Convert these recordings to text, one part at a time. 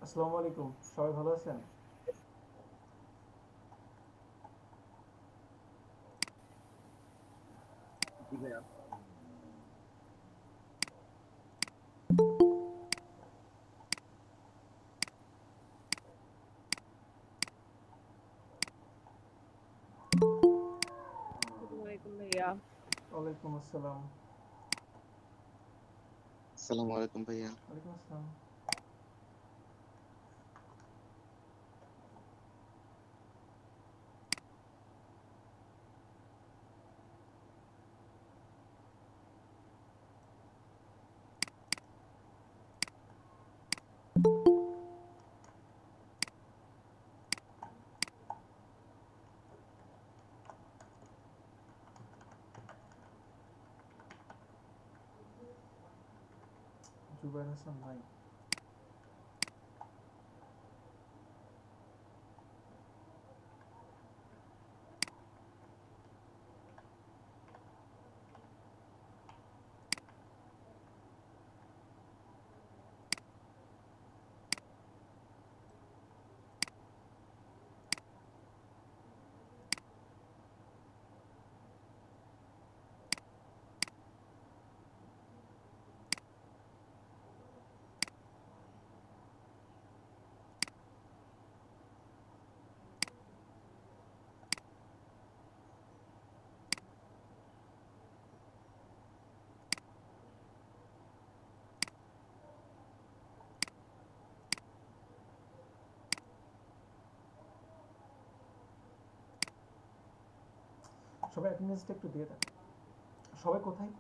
আসসালামু আলাইকুম, সবাই ভালো আছেন? জি ভাইয়া। আসসালামু আলাইকুম ভাইয়া। ওয়ালাইকুম আসসালাম। আসসালামু আলাইকুম ভাইয়া। ওয়ালাইকুম আসসালাম। জুবাইর হাসান ভাই, সবাই অ্যাটেন্ডেন্সটা একটু দিয়ে দেন। সবাই কোথায়?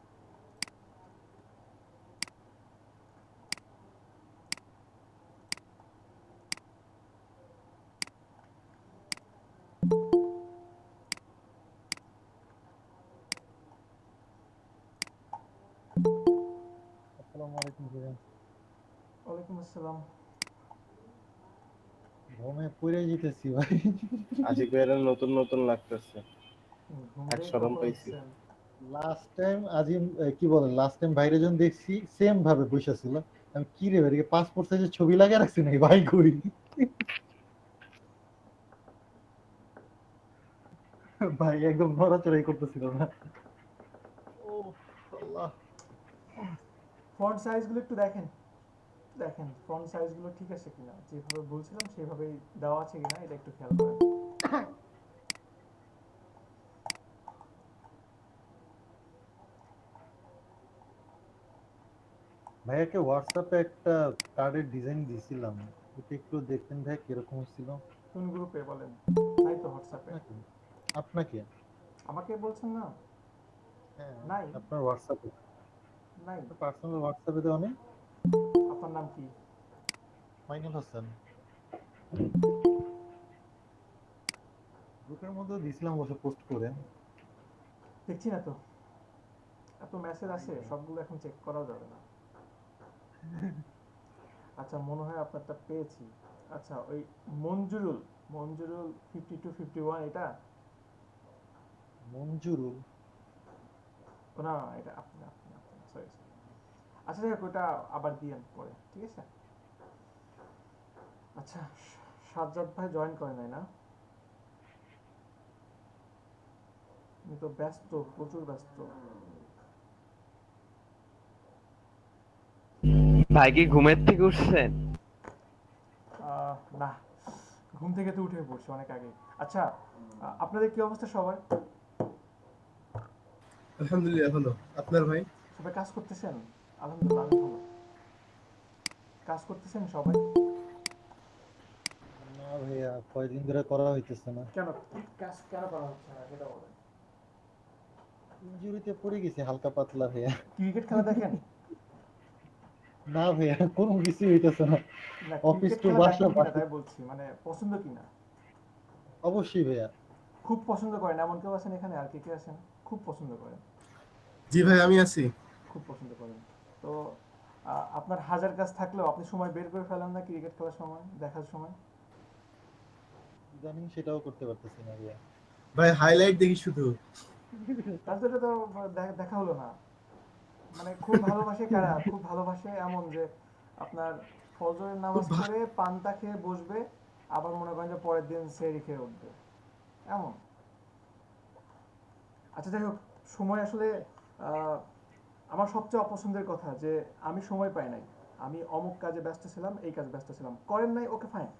আসসালামু আলাইকুম ভাইয়া। ওয়ালাইকুম আসসালাম। ঘুমে পড়ে যেতেছি ভাই। আশিক ভাইয়ের নতুন নতুন লাগতেছে। ঘুম এক থেকে শরম কখন পাইছি। উঠছেন? লাস্ট টাইম আজিম কি বলেন, লাস্ট টাইম বাইরে যখন দেখছি সেম ভাবে বসে ছিল। আমি কি রে ভাই, পাসপোর্ট সাইজের ছবি লাগিয়ে রাখছি নাকি ভাই, কই ভাই একদম নড়াচড়াই করতেছিল না। ও আল্লাহ। ফন্ট সাইজগুলো একটু দেখেন, দেখেন ফন্ট সাইজগুলো ঠিক আছে কিনা, যেভাবে বলছিলাম সেভাবেই দেওয়া আছে কিনা এটা একটু খেয়াল করেন। ভাইয়াকে হোয়াটসঅ্যাপে একটা কার্ডের ডিজাইন দিয়েছিলাম, ওটা একটু দেখতেন ভাই কিরকম ছিল। কোন গ্রুপে বলেন? নাই তো হোয়াটসঅ্যাপে। আপনাকে আপনাকে আমাকে বলছেন না? হ্যাঁ, নাই, আপনার হোয়াটসঅ্যাপে, নাই। পার্সোনাল হোয়াটসঅ্যাপে দেওয়া নেই। আপনার নাম কি? মাইনুল হাসান। গ্রুপের মধ্যে দিয়েছিলাম অবশ্য পোস্ট করে। দেখছি না তো, এত মেসেজ আসে সবগুলো এখন চেক করাও যাবে না। আচ্ছা, মনে হয় আপনারটা পেয়েছি। আচ্ছা, ওই মঞ্জুরুল, মঞ্জুরুল 5251 এটা? মঞ্জুরুল। ও না, এটা আপনি আপনি আপনি সরি সরি। আচ্ছা যাই হোক, ওটা আবার দিয়েন পরে, ঠিক আছে? আচ্ছা, সাজ্জাদ ভাই জয়েন করে নাই না? উনি তো ব্যস্ত, প্রচুর ব্যস্ত। ভাই কি ঘুমের থেকে উঠছেন? না, ঘুম থেকে তো উঠে পড়ছি অনেক আগে। আচ্ছা, আপনাদের কি অবস্থা সবার? আলহামদুলিল্লাহ ভালো। আপনার ভাই? সবাই কাজ করতেছেন? আলহামদুলিল্লাহ, আমি ভালো। কাজ করতেছেন সবাই? না ভাইয়া, কয়দিন ধরে করা হইতেছে না। কেন, কি কাজ কেন করা হচ্ছে না সেটা বলেন। ইনজুরিতে পড়ে গেছে হালকা পাতলা ভাইয়া। ক্রিকেট খেলা দেখেন? না ভাইয়া, কোনো কিছু হইতেছে না। না, অফিস ক্রিকেট টু খেলা বাসা দেখেন কিনা বাসা। তাই বলছি, মানে পছন্দ কিনা। অবশ্যই ভাইয়া। খুব পছন্দ করেন এমন কেউ আছেন এখানে? আর কে কে আছেন খুব পছন্দ করেন? জি ভাই, আমি আছি। খুব পছন্দ করেন তো আপনার হাজার কাজ থাকলেও আপনি সময় বের করে ফেলেন না ক্রিকেট খেলার সময়, দেখার সময়? ইদানিং সেটাও করতে পারতেছি না ভাইয়া। ভাই হাইলাইট দেখি শুধু। তার তো এটা তো দেখা হলো না। মানে খুব ভালোবাসে কারা, খুব ভালোবাসে এমন যে আপনার ফজরের নামাজ খুব ভা- পড়ে পান্তা খেয়ে বসবে, আবার মনে করেন যে পরের দিন সেহরি খেয়ে উঠবে, এমন। আচ্ছা যাই হোক, সময় আসলে আহ, আমার সবচেয়ে অপছন্দের কথা যে আমি সময় পাই নাই, আমি অমুক কাজে ব্যস্ত ছিলাম, এই কাজে ব্যস্ত ছিলাম, করেন নাই, ওকে ফাইন,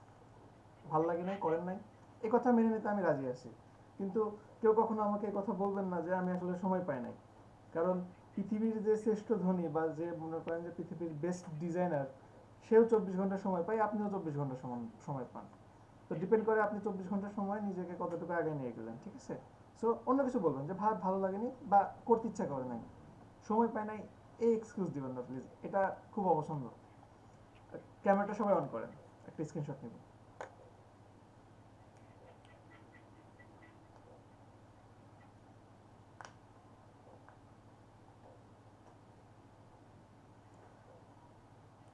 ভাল লাগে নাই, করেন নাই, এই কথা মেনে নিতে আমি রাজি আছি। কিন্তু কেউ কখনো আমাকে এই কথা বলবেন না যে আমি আসলে সময় পাই নাই। কারণ পৃথিবীর যে শ্রেষ্ঠ ধনী বা যে মনে করেন যে পৃথিবীর বেস্ট ডিজাইনার, সেও 24 ঘন্টা সময় পায়, আপনিও 24 ঘন্টা সময় পান। তো ডিপেন্ড করে আপনি 24 ঘন্টা সময় নিজেকে কতটুকু আগে নিয়ে গেলেন, ঠিক আছে? সো অন্য কিছু বলবেন যে ভালো লাগেনি বা করতে ইচ্ছা করে নাই, সময় পায় নাই, এই এক্সকিউজ দিবেন না প্লিজ, এটা খুব অপছন্দ। ক্যামেরাটা সবাই অন করেন, একটা স্ক্রিনশট নিব।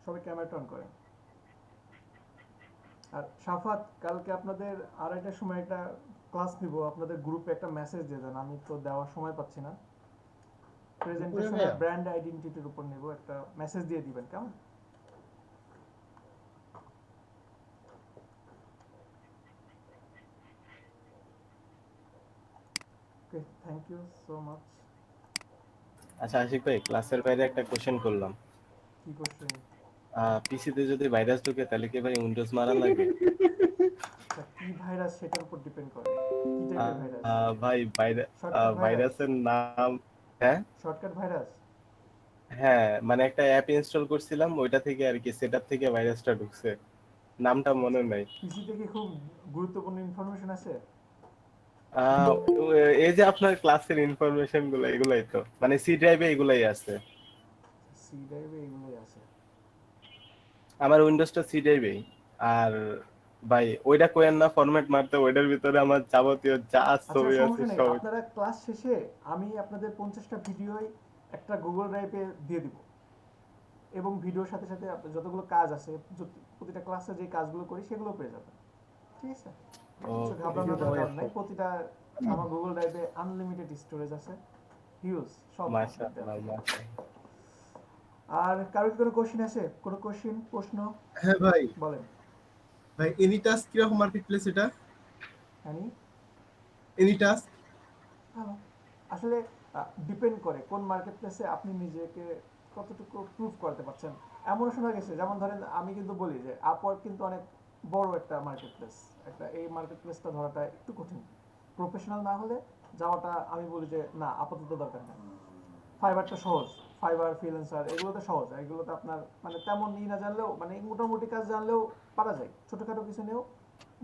সবাই ক্যামেরাটা অন করেন। আর সাফাত, কালকে আপনাদের আড়াইটার সময় একটা ক্লাস নিব, আপনাদের গ্রুপে একটা মেসেজ দিয়ে দেন, আমি তো দেওয়ার সময় পাচ্ছি না। প্রেজেন্টেশন আর ব্র্যান্ড আইডেন্টিটির উপর নিব, একটা মেসেজ দিয়ে দিবেন, কেমন? ওকে, থ্যাংক ইউ সো মাচ। আচ্ছা আশিক ভাই, ক্লাসের বাইরে একটা কোশ্চেন করলাম। কি কোশ্চেন? পিসিতে যদি ভাইরাস ঢুকে তাহলে কি ভাই উইন্ডোজ মারা লাগে? কি ভাইরাস সেটার উপর ডিপেন্ড করে, কি টাইপের ভাইরাস। ভাই শর্টকাট ভাইরাস, ভাইরাসের নাম, হ্যাঁ শর্টকাট ভাইরাস। হ্যাঁ, মানে একটা অ্যাপ ইনস্টল করছিলাম, ওইটা থেকে আর কি সেটআপ থেকে ভাইরাসটা ঢুকছে, নামটা মনে নাই। পিসিতে কি খুব গুরুত্বপূর্ণ ইনফরমেশন আছে? আহ, এই যে আপনার ক্লাসের ইনফরমেশন গুলো, এগুলাই তো, মানে সি ড্রাইভে এগুলাই আছে। সি ড্রাইভে এগুলোই আছে। আমার উইন্ডোজটা সি ড্রাইভেই। আর ভাই ওইটা কোয়েন না ফরম্যাট মারতে, ওইটার ভিতরে আমার যাবতীয় যা আচ্ছা ছবি আছে সমস্যা নেই, সব। আপনারা ক্লাস শেষে আমি আপনাদের 50টা ভিডিওই একটা গুগল ড্রাইভে দিয়ে দিব, এবং ভিডিওর সাথে সাথে যতগুলো কাজ আছে, প্রতিটা ক্লাসে যে কাজগুলো করি সেগুলো পেয়ে যাবেন, ঠিক আছে? কিছু ঘাবড়ানোর কোনো কারণ নাই, প্রতিটা আমার গুগল ড্রাইভে আনলিমিটেড স্টোরেজ আছে, হিউজ, সব মাশাআল্লাহ মাশাআল্লাহ। আর কারো কি কোনো কোশ্চেন আছে, কোনো কোশ্চেন, প্রশ্ন হ্যাঁ ভাই, বলেন। ভাই এনিটাস্ক কিরকম মার্কেট প্লেস এটা? হ্যানি এনিটাস্ক ভালো, আসলে ডিপেন্ড করে কোন মার্কেট প্লেসে আপনি নিজেকে কতটুকু প্রুভ করতে পারছেন। এমন শোনা গেছে, যেমন ধরেন আমি কিন্তু বলি যে আপওয়ার্ক কিন্তু অনেক বড় একটা মার্কেট প্লেস, একটা এই মার্কেট প্লেসটা ধরাটা একটু কঠিন, প্রফেশনাল না হলে যাওয়াটা আমি বলি যে না, আপাতত দরকার নেই। ফাইবারটা সহজ, ফাইবার ফ্রিল্যান্সার এগুলোতে সহজ, এগুলোতে আপনার মানে তেমন না জানলেও, মানে মোটামুটি কাজ জানলেও পারা যায়, ছোটখাটো কিছু নিয়েও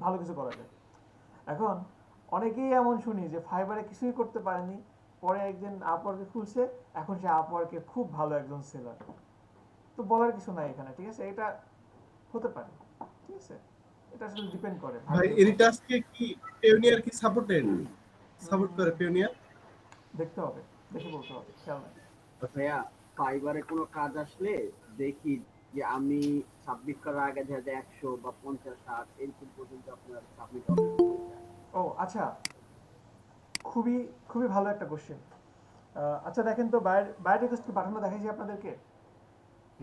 ভালো কিছু করা যায়। এখন অনেকেই এমন শুনি যে ফাইবারে কিছুই করতে পারেনি, পরে একদিন আপওয়ার্কে খুলছে, এখন সে আপওয়ার্কে খুব ভালো একজন সেলার। তো বলার কিছু নাই এখানে, ঠিক আছে? এটা হতে পারে, ঠিক আছে? এটা আসলে ডিপেন্ড করে ভাই, এনিটাস্কে কি পেওনিয়ার কি সাপোর্ট করে পেওনিয়ার? দেখতে হবে, দেখে বলতে হবে, খেয়াল নাই। ভাইয়া ফাইবারে কোনো কাজ আসলে দেখি যে আমি সাবমিট করার আগে দেখা যায় 100 বা 50-60 এরকম পর্যন্ত আপনার সাবমিট হবে। ও আচ্ছা, খুবই খুবই ভালো একটা কোশ্চেন। আচ্ছা দেখেন তো, বায়োর রিকোয়েস্ট কি পাঠানো দেখাইছি আপনাদেরকে?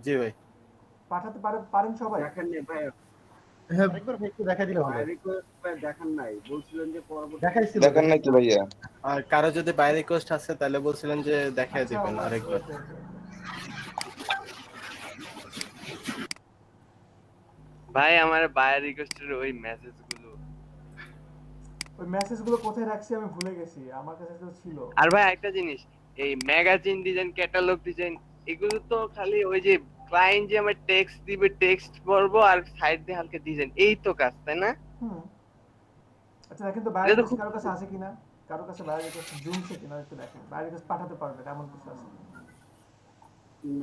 জি ভাই। পাঠাতে পারেন সবাই? দেখেন না ভাইয়া, হ্যাঁ একবার একটু দেখা দিলে ভালো হয়। রিকোয়েস্ট দেখান নাই, বলছিলেন যে পরবর্তী দেখাইছিল দেখান নাই তো ভাইয়া। আর কারো যদি বাই রিকোয়েস্ট আছে তাহলে বলছিলেন যে দেখায় আচ্ছা, দিবেন আরেকবার। wait, wait, wait, wait. ভাই আমার বায়ার রিকোয়েস্টের ওই মেসেজ গুলো, ওই মেসেজগুলো কোথায় রাখছি আমি ভুলে গেছি, আমার কাছে তো ছিল। আর ভাই একটা জিনিস, এই ম্যাগাজিন ডিজাইন, ক্যাটালগ ডিজাইন, এগুলো তো খালি ওই যে ক্লায়েন্ট যে আমার টেক্সট দিবে, টেক্সট পড়বো আর সাইড দিয়ে হালকা ডিজাইন, এই তো কাজ, তাই না? হুম, আচ্ছা দেখেন তো এটা তো বায়োরিকোয়েস্ট কারো কাছে আছে কিনা, কারো কাছে বায়োরিকোয়েস্ট জুমছে কিনা একটু দেখেন, বায়োরিকোয়েস্ট পাঠাতে পারবেন এমন কিছু আছে?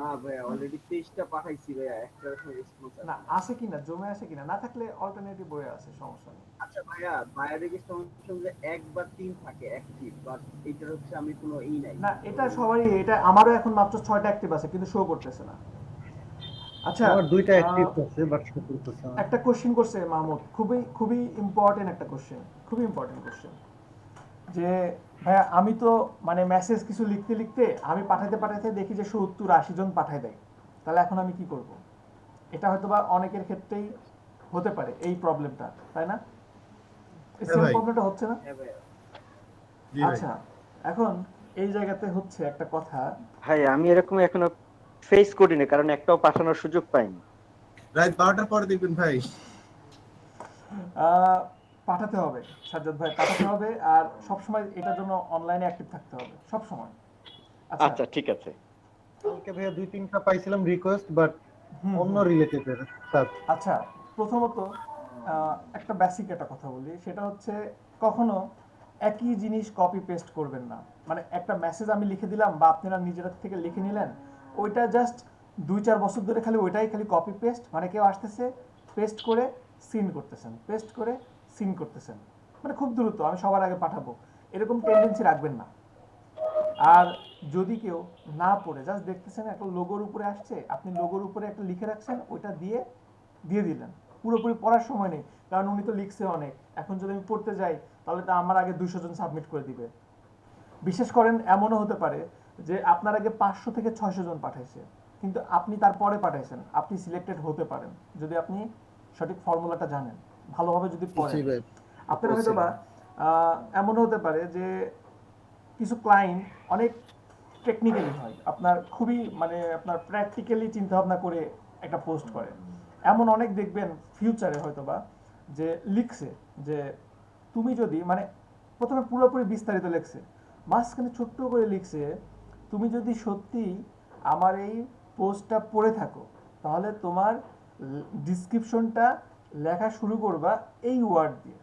না ভাইয়া, অলরেডি 23টা পাঠাইছি ভাইয়া, একটা রেসপন্স না, আছে কিনা, জমে আছে কিনা, না থাকলে অল্টারনেটিভ বই আছে, সমস্যা নেই। আচ্ছা ভাইয়া, বায়োরিকোয়েস্ট সঙ্গে 1 বা 3 থাকে অ্যাক্টিভ, বাট এটার হচ্ছে আমি কোনো নাই। না, এটা সবারই, এটা আমারও এখন মাত্র 6টা অ্যাক্টিভ আছে কিন্তু শো করতেছে না। আচ্ছা, আমার দুইটা অ্যাক্টিভ আছে বাট শো করতেছে না। একটা কোশ্চেন করছে মাহমুদ, খুবই খুবই ইম্পর্টেন্ট একটা কোশ্চেন, খুবই ইম্পর্টেন্ট কোশ্চেন। যে ভাইয়া আমি তো মানে মেসেজ কিছু লিখতে লিখতে আমি পাঠাতে পাঠাতে দেখি যে 70-80 জন পাঠায় দেয়, তাহলে এখন আমি কি করব? এটা হয়তো বা অনেকের ক্ষেত্রেই হতে পারে এই প্রবলেমটা, তাই না? এই হ্যাঁ সেম ভাই। প্রবলেমটা হচ্ছে না? হ্যাঁ ভাইয়া। জি ভাই। আচ্ছা, এখন এই জায়গাতে হচ্ছে একটা কথা। ভাই আমি এরকম এখনো ফেস করিনি, কারণ একটাও পাঠানোর সুযোগ পাইনি। রাত 12টার পরে দেখবেন ভাই। আহ, পাঠাতে হবে সাজ্জাদ ভাই, পাঠাতে হবে, আর সবসময় এটার জন্য অনলাইনে অ্যাক্টিভ থাকতে হবে সব সময়। আচ্ছা। আচ্ছা ঠিক আছে। কালকে ভাইয়া 2-3টা পাইছিলাম রিকোয়েস্ট, বাট হুম, অন্য হুম। Related sir. আচ্ছা, প্রথমত একটা বেসিক একটা কথা বলি, সেটা হচ্ছে কখনো একই জিনিস কপি পেস্ট করবেন না। মানে একটা মেসেজ আমি লিখে দিলাম বা আপনারা নিজেরা থেকে লিখে নিলেন, ওইটা জাস্ট 2-4 বছর ধরে খালি ওইটাই খালি কপি পেস্ট, মানে কেউ আসতেছে পেস্ট করে সিন করতেছেন, পেস্ট করে সিন করতেছেন, মানে খুব দ্রুত আমি সবার আগে পাঠাবো, এরকম টেন্ডেন্সি রাখবেন না। আর যদি কেউ না পড়ে জাস্ট দেখতেছেন একটা লোগোর উপরে আসছে, আপনি লোগোর উপরে একটা লিখে রাখছেন, ওইটা দিয়ে দিয়ে দিলেন, পুরোপুরি পড়ার সময় নেই, কারণ উনি তো লিখছে অনেক, এখন যদি আমি পড়তে যাই তাহলে তো আমার আগে 200 জন সাবমিট করে দিবে। বিশেষ করেন এমনও হতে পারে যে আপনার আগে 500 থেকে 600 জন পাঠাইছে, কিন্তু আপনি তারপরে পাঠাইছেন, আপনি সিলেক্টেড হতে পারেন যদি আপনি সঠিক ফর্মুলাটা জানেন, ভালোভাবে যদি পড়েন। আপনার হয়তো বা এমনও হতে পারে যে কিছু ক্লায়েন্ট অনেক টেকনিক্যালি হয়, আপনার খুবই মানে আপনার প্র্যাকটিক্যালি চিন্তা ভাবনা করে একটা পোস্ট করে। এমন অনেক দেখবেন ফিউচারে হয়তোবা যে লিখছে যে তুমি যদি মানে প্রথমে পুরোপুরি বিস্তারিত লিখছে, মাঝখানে ছোট্ট করে লিখছে তুমি যদি সত্যি আমার এই পোস্টটা পড়ে থাকো তাহলে তোমার ডিসক্রিপশনটা লেখা শুরু করবা এই ওয়ার্ড দিয়ে।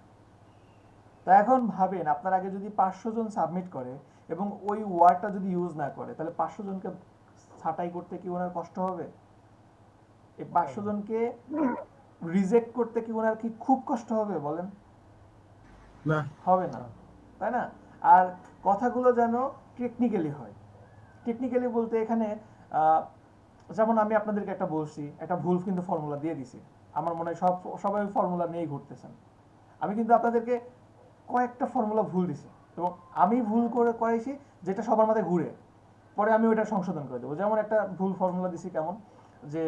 তা এখন ভাবেন আপনার আগে যদি 500 জন সাবমিট করে এবং ওই ওয়ার্ডটা যদি ইউজ না করে, তাহলে 500 জনকে ছাঁটাই করতে কি ওনার কষ্ট হবে? এই 500 জনকে রিজেক্ট করতে কি ওনার কি খুব কষ্ট হবে বলেন? না। হবে না, তাই না? আর কথাগুলো যেন টেকনিক্যালি হয়। টেকনিক্যালি বলতে এখানে আহ, যেমন আমি আপনাদেরকে একটা বলছি, একটা ভুল কিন্তু ফর্মুলা দিয়ে দিছি, আমার মনে হয় সবাই ফর্মুলা নিয়েই ঘুরতেছেন। আমি কিন্তু আপনাদেরকে কয়েকটা ফর্মুলা ভুল দিছি এবং আমি ভুল করে করাইছি যেটা সবার মাথায় ঘুরে, পরে আমি ওইটা সংশোধন করে দেবো। যেমন একটা ভুল ফর্মুলা দিছি কেমন, যে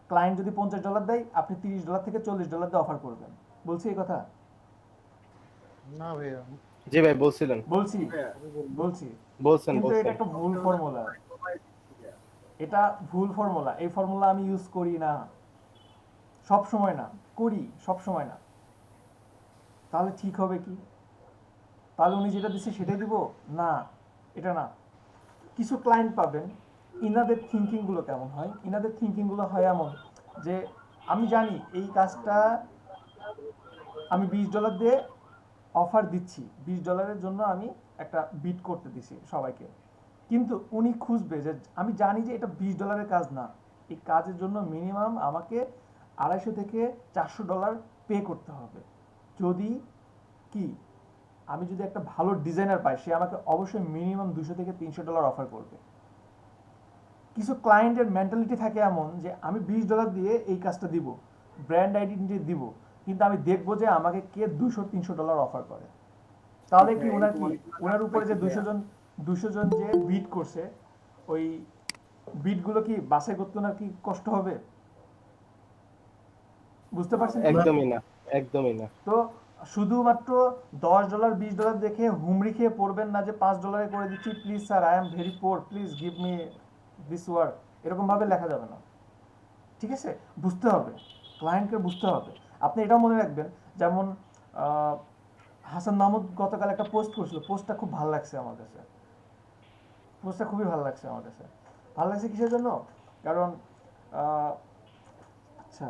ক্লায়েন্ট যদি $50 দেয় আপনি $30 থেকে $40 দিয়ে অফার করবেন, বলছি এই কথা? না ভাইয়া, জি ভাই বলছিলেন, বলছি হ্যাঁ। বলছি বলছেন কিন্তু এটা বলছেন। একটা ভুল ফর্মুলা, এটা ভুল ফর্মুলা, এই ফর্মুলা আমি ইউজ করি না, সব সময় না, করি সব সময় না। তাহলে ঠিক হবে কি? তাহলে উনি যেটা দিচ্ছে সেটাই দিব? না, এটা না। কিছু ক্লায়েন্ট পাবেন ইনাদের থিঙ্কিং গুলো কেমন হয়, ইনাদের থিঙ্কিং গুলো হয় এমন যে আমি জানি এই কাজটা আমি $20 দিয়ে অফার দিচ্ছি, $20 জন্য আমি একটা বিট করতে দিছি সবাইকে, কিন্তু উনি খুঁজবে যে আমি জানি যে এটা $20 কাজ না, এই কাজের জন্য মিনিমাম আমাকে $250 থেকে $400 পে করতে হবে। যদি কি আমি যদি একটা ভালো ডিজাইনার পাই, সে আমাকে অবশ্যই মিনিমাম $200 থেকে $300 অফার করবে। কিছু ক্লায়েন্টের মেন্টালিটি থাকে এমন যে আমি $20 দিয়ে এই কাজটা দিব, ব্র্যান্ড আইডেন্টিটি দিব, কিন্তু আমি দেখবো যে আমাকে কে $200-300 অফার করে। তাহলে কি ওনার কি ওনার উপরে যে 200 জন যে বিট করছে, ওই বিটগুলো কি বাছাই করতে ওনার কি কষ্ট হবে? বুঝতে পারছেন কি? একদমই না, একদমই না। তো শুধুমাত্র $10 $20 দেখে হুমড়ি খেয়ে পড়বেন না যে $5 করে দিচ্ছি, please sir I am very poor, please give me this word, এরকম ভাবে লেখা যাবে না। ঠিক আছে, বুঝতে হবে, ক্লায়েন্টকে বুঝতে হবে। আপনি এটাও মনে রাখবেন, যেমন হাসান মাহমুদ গতকাল একটা পোস্ট করছিল, পোস্টটা খুব ভালো লাগছে আমার কাছে, পোস্টটা খুবই ভালো লাগছে আমার কাছে। ভালো লাগছে কিসের জন্য? কারণ আচ্ছা,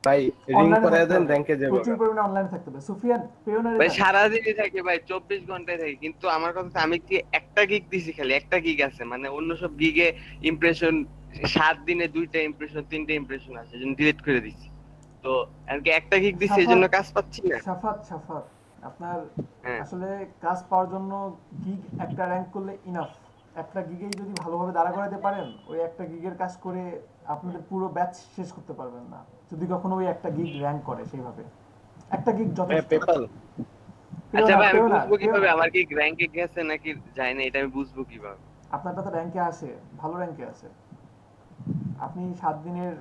ভাই রিং অনলাইনে করে থাকতে দেন হবে, ব্যাংকে যাবো। প্রচুর পরিমাণে অনলাইনে থাকতে হবে। সুফিয়ান পেওনারে ভাই সারাদিনই থাকে ভাই, 24 ঘন্টায় থাকি, কিন্তু আমার কথা হচ্ছে আমি কি একটা গিগ দিছি, খালি একটা গিগ আছে, মানে অন্য সব গিগে ইমপ্রেশন 7 দিনে 2টা ইমপ্রেশন 3টা ইমপ্রেশন আছে, জন্য ডিলিট করে দিছি। তো আর কি একটা গিগ দিছি এই জন্য কাজ পাচ্ছি না। সাফাত আপনার হ্যাঁ। আসলে কাজ পাওয়ার জন্য গিগ একটা র্যাঙ্ক করলে ইনাফ। একটা গিগেই যদি ভালোভাবে দাঁড়া করাতে পারেন, ওই একটা গিগের কাজ করে আপনাদের পুরো ব্যাচ শেষ করতে পারবেন না, যদি কখনো ওই একটা গিগ র্যাঙ্ক করে সেইভাবে। একটা গিগ যথেষ্ট। পেপাল আচ্ছা ভাই আমি পেও না, বুঝবো পেও কিভাবে না। আমার কি র্যাঙ্কে গেছে নাকি যায় না, এটা আমি বুঝবো কিভাবে? আপনারটা তো র্যাঙ্কে আছে, ভালো র্যাঙ্কে আছে। আপনি 7 দিনের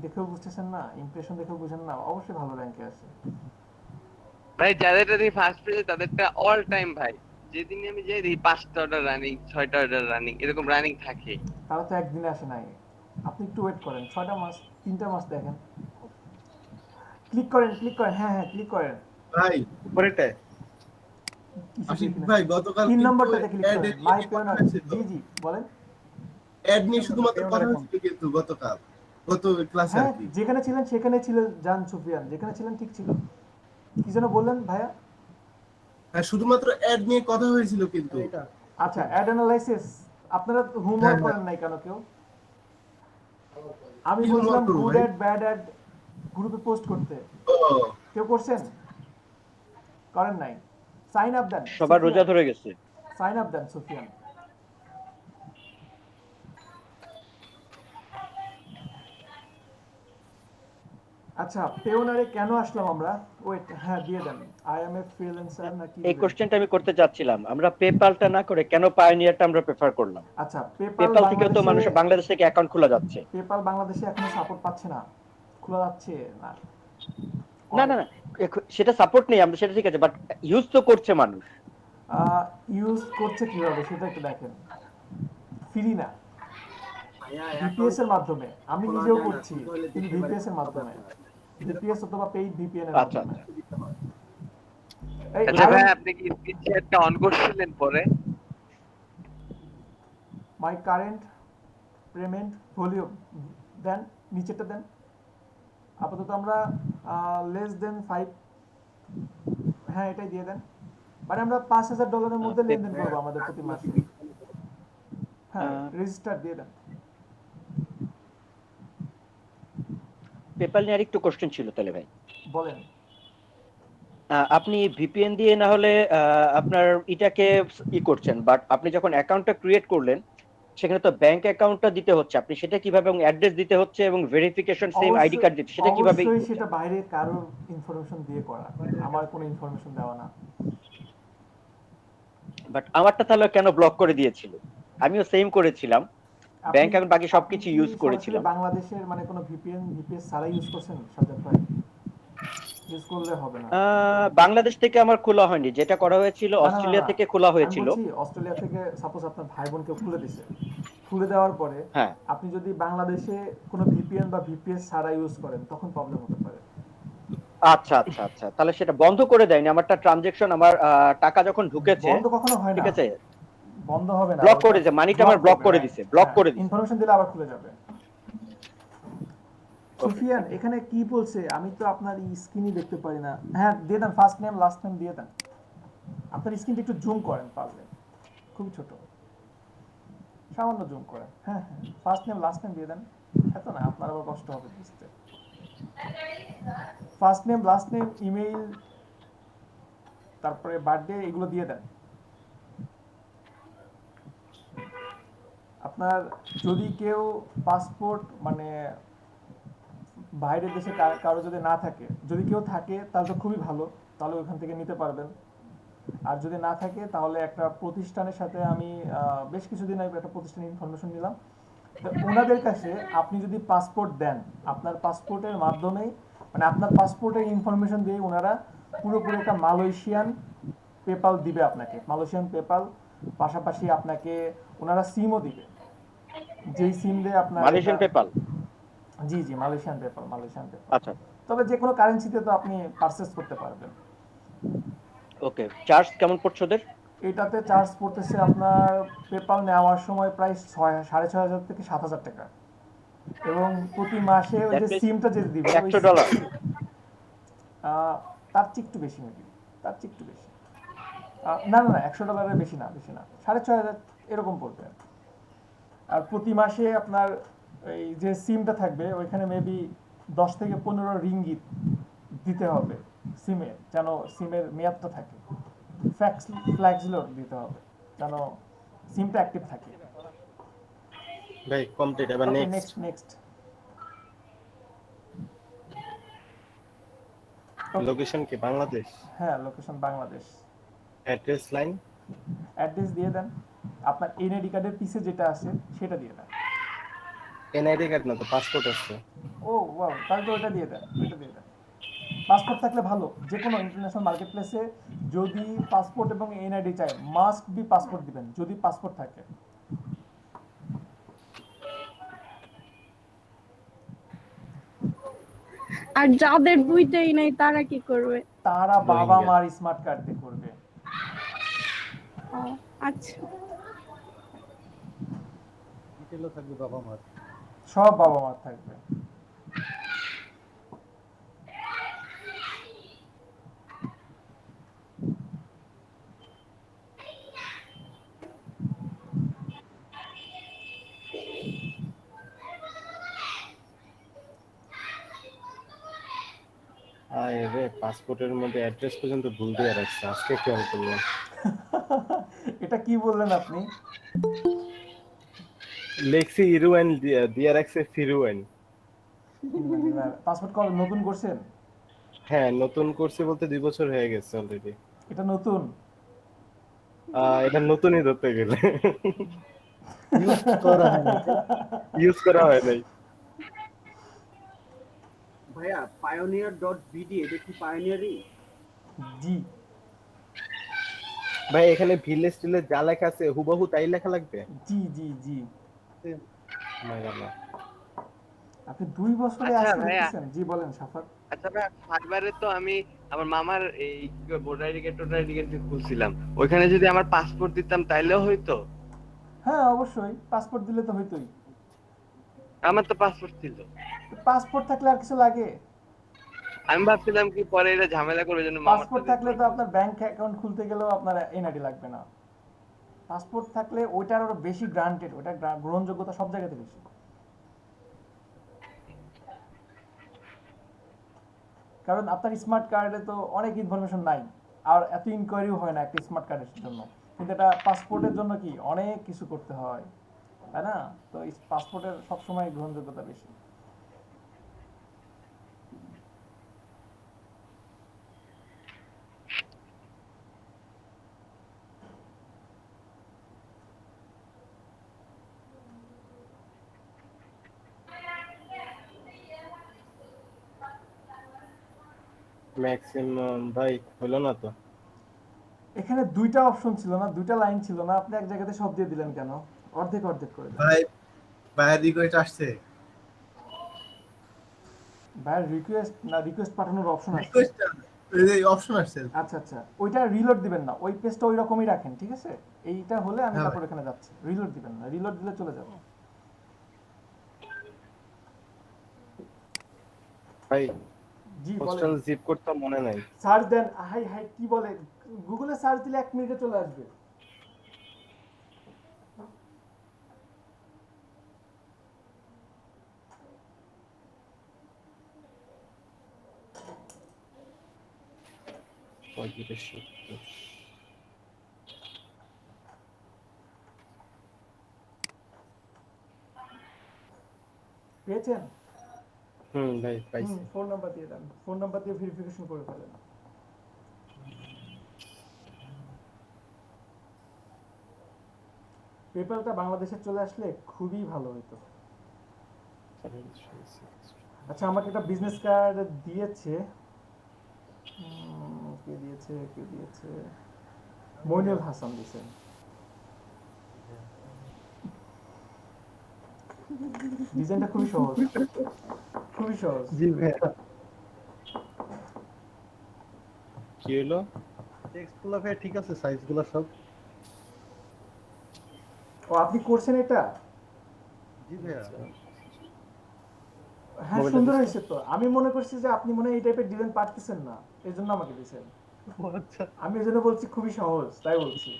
দেখেও বুঝতেছেন না, ইমপ্রেশন দেখেও বুঝেন না, অবশ্যই ভালো র্যাঙ্কে আছে। ভাই যাদেরটা দেখি ফার্স্ট পেজে তাদেরটা অল টাইম ভাই, যেদিন আমি যাই দেখি 5টা অর্ডার রানিং, 6টা অর্ডার রানিং, এরকম রানিং থাকে। তারা তো একদিনে আসে নাই। আপনি একটু ওয়েট করেন, 6টা মাস, 3টা মাস দেখেন। ক্লিক করেন, ক্লিক করেন, হ্যাঁ হ্যাঁ ক্লিক করেন। ভাই উপরেটা কিছু আশিক দেখি না। ভাই গতকাল 3 কিন্তু নম্বরটাতে ক্লিক অ্যাড করেন, নিয়ে মাই কথা পেওনার। হয়েছিল। জি জি বলেন। অ্যাড নিয়ে শুধুমাত্র কথা পেওনার হয়েছিল কিন্তু গতকাল, গত ক্লাসে আর হ্যাঁ, কি। যেখানে ছিলেন সেখানে ছিলেন জান সুফিয়ান, যেখানে ছিলেন ঠিক ছিল। কি যেন বললেন ভাইয়া? হ্যাঁ শুধুমাত্র অ্যাড নিয়ে কথা হয়েছিল কিন্তু। আচ্ছা, অ্যাড অ্যানালাইসিস আপনারা হ্যাঁ, হোমওয়ার্ক হ্যাঁ। করেন নাই কেন কেউ? আমি কি বলছিলাম homework করবো গুড ভাই? অ্যাড ব্যাড অ্যাড গ্রুপে পোস্ট করতে, ও কেউ করছেন? করেন নাই? সাইন আপ দেন সবার রোজা ধরে গেছে। সাইন আপ দেন সুফিয়ান। আচ্ছা, পেওনারে কেন আসলাম আমরা? ওয়েট, হ্যাঁ দিয়ে দেন। আই এম এ ফ্রিল্যান্সার নাকি? এই কোশ্চেনটা আমি করতে চাচ্ছিলাম, আমরা পেপালটা না করে কেন পায়োনিয়ারটা আমরা প্রেফার করলাম? আচ্ছা, পেপাল থেকে তো মানুষ বাংলাদেশ থেকে অ্যাকাউন্ট খোলা যাচ্ছে। পেপাল বাংলাদেশে এখনো সাপোর্ট পাচ্ছে না, খোলা যাচ্ছে না। না না না, সেটা সাপোর্ট নেই, আমরা সেটা ঠিক আছে, বাট ইউজ তো করছে মানুষ। ইউজ করছে কিভাবে সেটা একটু দেখেন। ফ্রি না, ভাইয়া, ভিপিএস এর মাধ্যমে। আমি খোলা নিজেও যায় না, করছি, শুধু হলে কিন্তু দেখতে পারি ভিপিএস এর মাধ্যমে, ভিপিএস অথবা পেইড ভিপিএন এর আচ্ছা মাধ্যমে। আচ্ছা। এই আচ্ছা ভাই আপনি কি স্ক্রিন শেয়ারটা অন করছিলেন পরে? মাই কারেন্ট পেমেন্ট ভলিউম দেন, নিচেরটা দেন। আপাতত আমরা লেস দেন 5, হ্যাঁ এটাই দিয়ে দেন। মানে আমরা $5,000 মধ্যে লেনদেন করবো আমাদের প্রতি মাসে। হ্যাঁ, রেজিস্টার দিয়ে দেন। পেপাল নিয়ে আরেকটু কোশ্চেন ছিল তাহলে ভাই। বলেন। আপনি ভিপিএন দিয়ে না হলে আপনার এটাকে করছেন, বাট আপনি যখন অ্যাকাউন্টটা ক্রিয়েট করলেন সেখানে তো ব্যাংক অ্যাকাউন্টটা দিতে হচ্ছে, আপনি সেটা কিভাবে, এবং অ্যাড্রেস দিতে হচ্ছে এবং ভেরিফিকেশন সেম আইডি কার্ড দিতে, সেটা কিভাবে? অবশ্যই সেটা বাইরে কারোর ইনফরমেশন দিয়ে করা, আমার কোনো ইনফরমেশন দেওয়া না। বাট আমারটা তাহলে কেন ব্লক করে দিয়েছিল? আমিও সেম করেছিলাম, আপনি- ব্যাংক অ্যাকাউন্ট বাকি সবকিছু আপনি কি ইউজ সরাসরি করেছিলাম। বাংলাদেশের মানে কোনো ভিপিএস ছাড়া ইউজ করছেন সাজ্জাদ ভাই? ইউজ করলে হবে না। বাংলাদেশ থেকে আমার খোলা হয়নি, যেটা করা হয়েছিল না, না, অস্ট্রেলিয়া না, থেকে খোলা আমি হয়েছিল। বলছি অস্ট্রেলিয়া থেকে সাপোজ আপনার ভাই বোনকে খুলে দিছে, খুলে দেওয়ার পরে হ্যাঁ, আপনি যদি বাংলাদেশে কোনো ভিপিএন বা ভিপিএস ছাড়া ইউজ করেন তখন প্রবলেম হতে পারে। আচ্ছা আচ্ছা আচ্ছা, তাহলে সেটা বন্ধ করে দেয়নি, আমারটা ট্রানজাকশন, আমার টাকা যখন ঢুকেছে, বন্ধ কখনো হয় না, ঠিক আছে, বন্ধ হবে না, ব্লক করে দিয়েছে, মানিটা আমার ব্লক করে দিয়েছে, ব্লক করে দিয়েছে। ইনফরমেশন দিলে আবার খুলে যাবে। সুফিয়ান এখানে কি বলছে আমি তো আপনার স্ক্রিনই দেখতে পারি না। হ্যাঁ দিয়ে দেন, ফার্স্ট নেম লাস্ট নেম দিয়ে দেন। আপনার স্ক্রিনটা একটু জুম করেন পারলে, খুবই ছোট, সামান্য জুম করেন। হ্যাঁ হ্যাঁ, ফার্স্ট নেম লাস্ট নেম দিয়ে দেন, এত না আপনার আবার কষ্ট হবে বুঝতে। First name last name email তারপরে বার্থডে এগুলো দিয়ে দেন। আপনার যদি কেউ পাসপোর্ট মানে বাইরের দেশে কারো যদি না থাকে, যদি কেউ থাকে তাহলে তো খুবই ভালো, তাহলে ওখান থেকে নিতে পারবেন। আর যদি না থাকে তাহলে একটা প্রতিষ্ঠানের সাথে আমি বেশ কিছুদিন আগে একটা প্রতিষ্ঠানের ইনফরমেশন নিলাম, তো ওনাদের কাছে আপনি যদি পাসপোর্ট দেন, আপনার পাসপোর্টের মাধ্যমেই মানে আপনার পাসপোর্টের ইনফরমেশন দিয়ে ওনারা পুরোপুরি একটা মালয়েশিয়ান পেপাল দিবে আপনাকে, মালয়েশিয়ান পেপাল, পাশাপাশি আপনাকে ওনারা সিমও দিবে, যেই সিম দিয়ে আপনার মালয়েশিয়ান পেপাল। জি জি, মালয়েশিয়ান পেপাল, মালয়েশিয়ান পেপাল। আচ্ছা, তবে যে কোনো কারেন্সিতে তো আপনি পারচেজ করতে পারবেন। ওকে, চার্জ কেমন পড়ছে ওদের? এটাতে চার্জ পড়তেছে আপনার পেপাল নেওয়ার সময় প্রায় 6,500 থেকে 7,000 টাকা, এবং প্রতি মাসে ওই যে সিমটা যেটা দিবে $100। তার চেয়ে একটু বেশি মেবি, তার চেয়ে একটু বেশি। না না না, $100 বেশি না, বেশি না, 6,500 এরকম পড়বে। আর প্রতি মাসে আপনার এই যে সিমটা থাকবে ওইখানে মেবি 10 থেকে 15 রিঙ্গিত দিতে হবে সিমে, যেন সিমের মেয়াদটা থাকে, ফ্ল্যাক্সিলোড দিতে হবে যেন সিমটা অ্যাক্টিভ থাকে। ভাই কমপ্লিট, এবার নেক্সট। নেক্সট লোকেশন কি বাংলাদেশ? হ্যাঁ, location Bangladesh. Address line address দিয়ে দেন, আপনার এনআইডি কার্ডের পিছে যেটা আছে সেটা দিয়ে দেন। এনআইডি কার্ড না তো, পাসপোর্ট আছে। ও ওয়াও, তাহলে তো ওইটা দিয়ে দেন, ওইটা দিয়ে দেন। পাসপোর্ট থাকলে ভালো, যে কোনো ইন্টারন্যাশনাল মার্কেট প্লেসে যদি পাসপোর্ট এবং এনআইডি চাই, মাস্ট বি পাসপোর্ট দিবেন যদি পাসপোর্ট থাকে। আর যাদের দুইটাই নাই তারা কি করবে? তারা বাবা রোহিঙ্গা। মার স্মার্ট কার্ড দিয়ে করবে। ও, আচ্ছা। ডিটেলও থাকবে বাবা মার। সব বাবা মার থাকবে। আরে রে, পাসপোর্টের মধ্যে অ্যাড্রেস পর্যন্ত ভুল দিয়ে রাখছে, আজকে খেয়াল করলাম। এটা কি বললেন আপনি? লেখছি ইরুয়েন দিয়ে রাখছে ফিরুয়েন। পাসপোর্ট কবে নতুন করছেন? হ্যাঁ, নতুন করছি বলতে 2 বছর হয়ে গেছে অলরেডি। এটা নতুন? এটা নতুনই ধরতে গেলে, ইউজ করা হয় না। ইউজ করা হয় নাই। ভাইয়া pioneer.bd এটা কি পায়োনিয়ারই? জি। ভাই এখানে ভিলেজ টিলেজ যা লেখা আছে হুবহু তাই লেখা লাগবে? জি জি জি। মাশাআল্লাহ। আপনি 2 বছরে আচ্ছা আজকে ভাইয়া। লিখেছেন? জি বলেন সাফার। আচ্ছা ভাই, ফাইবারে তো আমি আমার মামার এই ভোটার আইডি কার্ড খুলছিলাম, ওইখানে যদি আমার পাসপোর্ট দিতাম তাইলেও হইতো? হ্যাঁ অবশ্যই, পাসপোর্ট দিলে তো হইতোই। আমার তো পাসপোর্ট ছিল। পাসপোর্ট থাকলে আর কিছু লাগে? আমি ভাবছিলাম কি পরে এটা ঝামেলা করবে, জন্য পাসপোর্ট থাকলে তো আপনার ব্যাংক অ্যাকাউন্ট খুলতে গেলেও আপনার এনআইডি লাগবে না। পাসপোর্ট থাকলে ওইটার আরো বেশি গ্রান্টেড, ওটা গ্রহণযোগ্যতা সব জায়গাতে বেশি। কারণ আপনার স্মার্ট কার্ডে তো অনেক ইনফরমেশন নাই, আর এত ইনকোয়ারিও হয় না একটা স্মার্ট কার্ডের জন্য, কিন্তু এটা পাসপোর্টের জন্য কি অনেক কিছু করতে হয়, তাই না? তো পাসপোর্টের সবসময় গ্রহণযোগ্যতা বেশি। ম্যাক্সিমাম ভাই হলো না তো। এখানে 2টা অপশন ছিল না, 2টা লাইন ছিল না, আপনি এক জায়গাতে সব দিয়ে দিলেন কেন? অর্ধেক অর্ধেক করে দেন। ভাই ভাইয়ের রিকোয়েস্ট আসছে, ভাই রিকোয়েস্ট না, রিকোয়েস্ট পাঠানোর অপশন আছে। রিকোয়েস্ট এই অপশন আসছে। আচ্ছা আচ্ছা, ওইটা রিলোড দিবেন না, ওই পেজটা ওই রকমই রাখেন, ঠিক আছে? এইটা হলে আমি হ্যাঁ তারপর এখানে যাচ্ছি। রিলোড দিবেন না, রিলোড দিলে চলে যাবে। ভাই জি পোস্টাল বলেন। জিপ করতে মনে নাই। সার্চ দেন। হাই হাই কি বলে, গুগলে সার্চ দিলে 1 মিনিটে চলে আসবে। পঁয়ত্রিশ, 70। পেয়েছেন? ভাই পাইছি। ফোন নাম্বার দিয়ে দেন, ফোন নাম্বার দিয়ে ভেরিফিকেশন করে ফেলেন। পেপ্যালটা বাংলাদেশে চলে আসলে খুবই ভালো হতো। আচ্ছা, আমাকে একটা বিজনেস কার্ড দিয়েছে, কে দিয়েছে? মইনুল হাসান দিয়েছেন। ডিজাইনটা খুবই সহজ, খুবই সহজ। জি ভাইয়া। কি হলো? টেক্সটগুলো ভাই ঠিক আছে, সাইজগুলো সব? ও আপনি করছেন এটা? জি ভাইয়া। হ্যাঁ সুন্দর হয়েছে তো। আমি মনে করছি যে আপনি মনে হয় এই টাইপের ডিজাইন পারতেছেন না, এই জন্য আমাকে দিয়েছেন। আচ্ছা। আমি এই জন্য বলছি খুবই সহজ, তাই বলছি।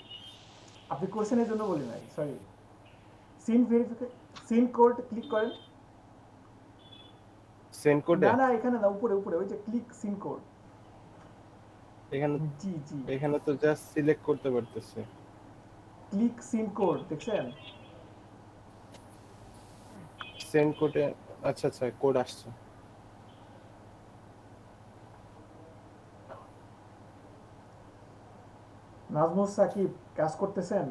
আপনি করছেন এই জন্য বলি নাই, সরি। সিন ভেরিফিকেশন, সিন কোড ক্লিক করেন। সেন্ড কোডে? না না, এখানে না, উপরে উপরে ওই যে ক্লিক সিন কোড। এখানে জি জি, এখানে তো জাস্ট সিলেক্ট করতে পারতেছে। ক্লিক সিন কোড দেখছেন? সেন্ড কোডে, আচ্ছা আচ্ছা, কোড আসছে। নাজমুস সাকিব কাজ করতেছেন?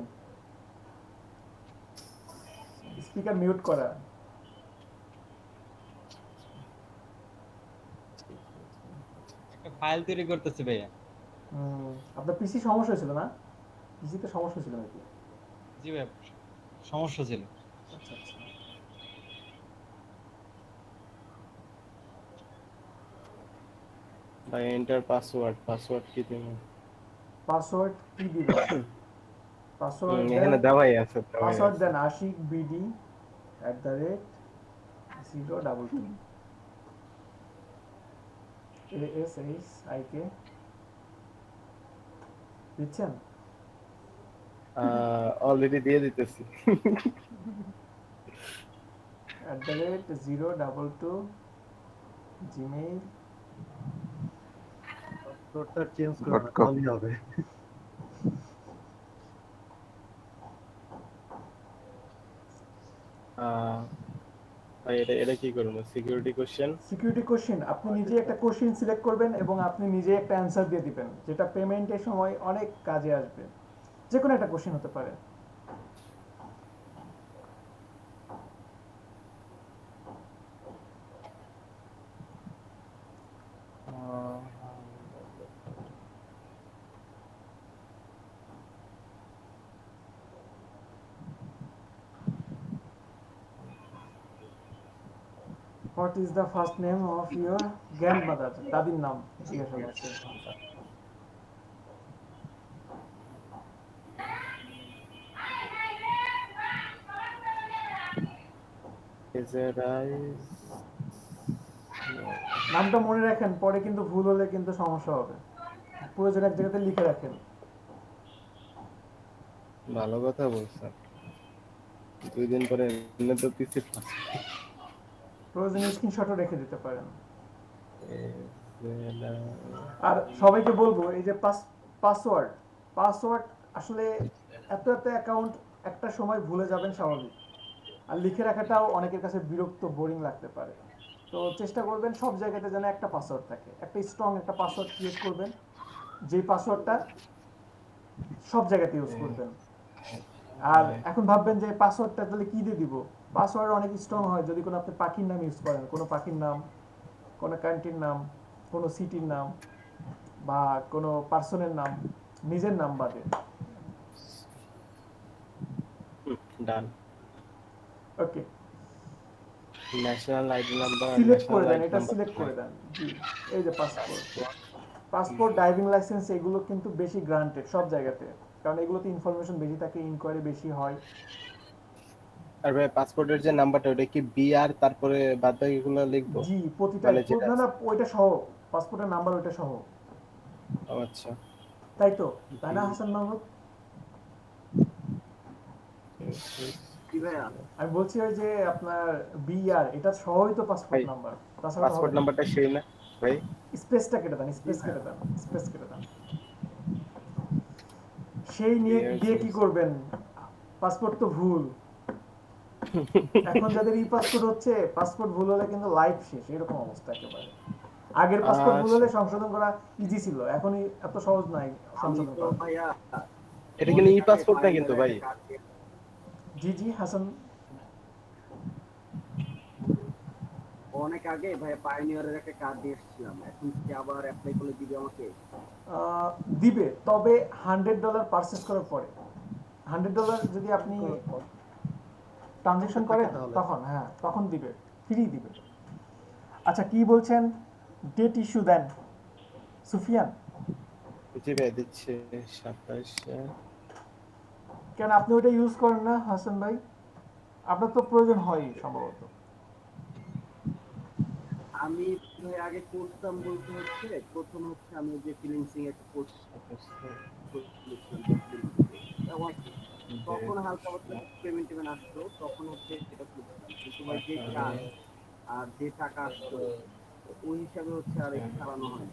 স্পিকার মিউট করা। একটা ফাইল তৈরি করতেছি ভাইয়া। আপনার পিসি সমস্যা হয়েছিল না? পিসিতে সমস্যা ছিল নাকি? জি ভাইয়া, সমস্যা ছিল। আচ্ছা আচ্ছা। ভাই এন্টার পাসওয়ার্ড কি দিব? পাসওয়ার্ড কি দিবেন? পাসওয়ার্ড দেন, এখানে দেওয়াই আছে, পাসওয়ার্ড দেন আশিক বিডি @022 ASHIK দিচ্ছেন? অলরেডি দিয়ে দিতেছি। @022 জিমেইল। পাসওয়ার্ডটা চেঞ্জ করে না, তাহলেই হবে। ভাই এটা কি করব? Security question. সিকিউরিটি কোশ্চেন আপনি নিজে একটা কোশ্চেন সিলেক্ট করবেন এবং আপনি নিজে একটা অ্যান্সার দিয়ে দিবেন, যেটা পেমেন্টের সময় অনেক কাজে আসবে। যে কোনো একটা কোশ্চেন হতে পারে। What is the first name of your grandmother? দাদির নাম জিজ্ঞাসা করছে। নামটা মনে রাখেন, পরে কিন্তু ভুল হলে কিন্তু সমস্যা হবে। প্রয়োজন এক জায়গাতে লিখে রাখেন। ভালো কথা বলছেন। 2 দিন পরে এমনি তো পিসি প্রয়োজনে স্ক্রিনশটও রেখে দিতে পারেন। আর সবাইকে বলবো এই যে পাসওয়ার্ড পাসওয়ার্ড আসলে এত অ্যাকাউন্ট একটা সময় ভুলে যাবেন, স্বাভাবিক। আর লিখে রাখাটাও অনেকের কাছে বিরক্ত, বোরিং লাগতে পারে। তো চেষ্টা করবেন সব জায়গাতে যেন একটা পাসওয়ার্ড থাকে, একটা স্ট্রং একটা পাসওয়ার্ড ক্রিয়েট করবেন, যেই পাসওয়ার্ডটা সব জায়গাতে ইউজ করবেন। আর এখন ভাববেন যে পাসওয়ার্ডটা তাহলে কি দিয়ে দিব? পাসওয়ার্ড অনেক স্ট্রং হয় যদি কোনো আপনি পাখির নাম ইউজ করেন, কোনো পাখির নাম, কোনো কান্ট্রির নাম, কোনো সিটির নাম, বা কোনো পার্সনের নাম, নিজের নাম বাদে। ডান। ওকে, ন্যাশনাল আইডি নাম্বার, সিলেক্ট করে দেন, এটা সিলেক্ট করে দেন। জি, এই যে পাসপোর্ট, ড্রাইভিং লাইসেন্স, এগুলো কিন্তু বেশি গ্রান্টেড সব জায়গাতে, কারণ এগুলোতে ইনফরমেশন বেশি থাকে, ইনকোয়ারি বেশি হয়। আর ভাই পাসপোর্টের যে নাম্বারটা ওটা কি বিআর তারপরে বাদ বাকিগুলো লিখবো? জি, প্রতিটা মানে যেটা না ওইটা সহ, পাসপোর্টের নাম্বার ওইটা সহ। আচ্ছা, তাই তো, তাই না হাসান মাহমুদ? কি ভাইয়া? আমি বলছি ওই যে আপনার বিআর, এটা সহই তো পাসপোর্ট নাম্বার, তাছাড়া পাসপোর্ট নাম্বারটা সেই না ভাই? স্পেসটা কেটে দেন, স্পেস কেটে দেন, স্পেস কেটে দেন। সেই নিয়ে দিয়ে কি করবেন? পাসপোর্ট তো ভুল। এখন যাদের ই পাসপোর্ট হচ্ছে, পাসপোর্ট ভুল হলে কিন্তু লাইফ শেষ, এরকম অবস্থা একেবারে। আগের পাসপোর্ট ভুল হলে সংশোধন করা ইজি ছিল, এখন এত সহজ নাই সংশোধন করা। ভাইয়া এটা কিন্তু ই পাসপোর্ট না কিন্তু ভাই। জি জি হাসান, অনেক আগে ভাই পায়োনিয়ারের একটা কার্ড দিয়ে এসেছিলাম, এখন কি আবার অ্যাপ্লাই করলে দিবে আমাকে? দিবে, তবে $100 পারচেজ করার পরে। $100 যদি আপনি ট্রানজাকশন করেন তখন, হ্যাঁ তখন দিবে, ফ্রি দিবে। আচ্ছা, কি বলছেন? ডেট ইস্যু দেন সুফিয়ান। জি ভাই দিচ্ছে 27। কেন আপনি ওটা ইউজ করেন না হাসান ভাই? আপনার তো প্রয়োজন হয় সম্ভবত। আমি আগে করতাম বলতে হচ্ছে, প্রথম হচ্ছে আমি যে ফ্রিল্যান্সিং একটা কোর্স তখন হালকা পাতলা পেমেন্ট আসতো, তখন হচ্ছে এটা করতাম, কিন্তু ভাই যে কাজ আর যে টাকা আসতো ওই হিসাবে হচ্ছে আর এটা চালানো হয়।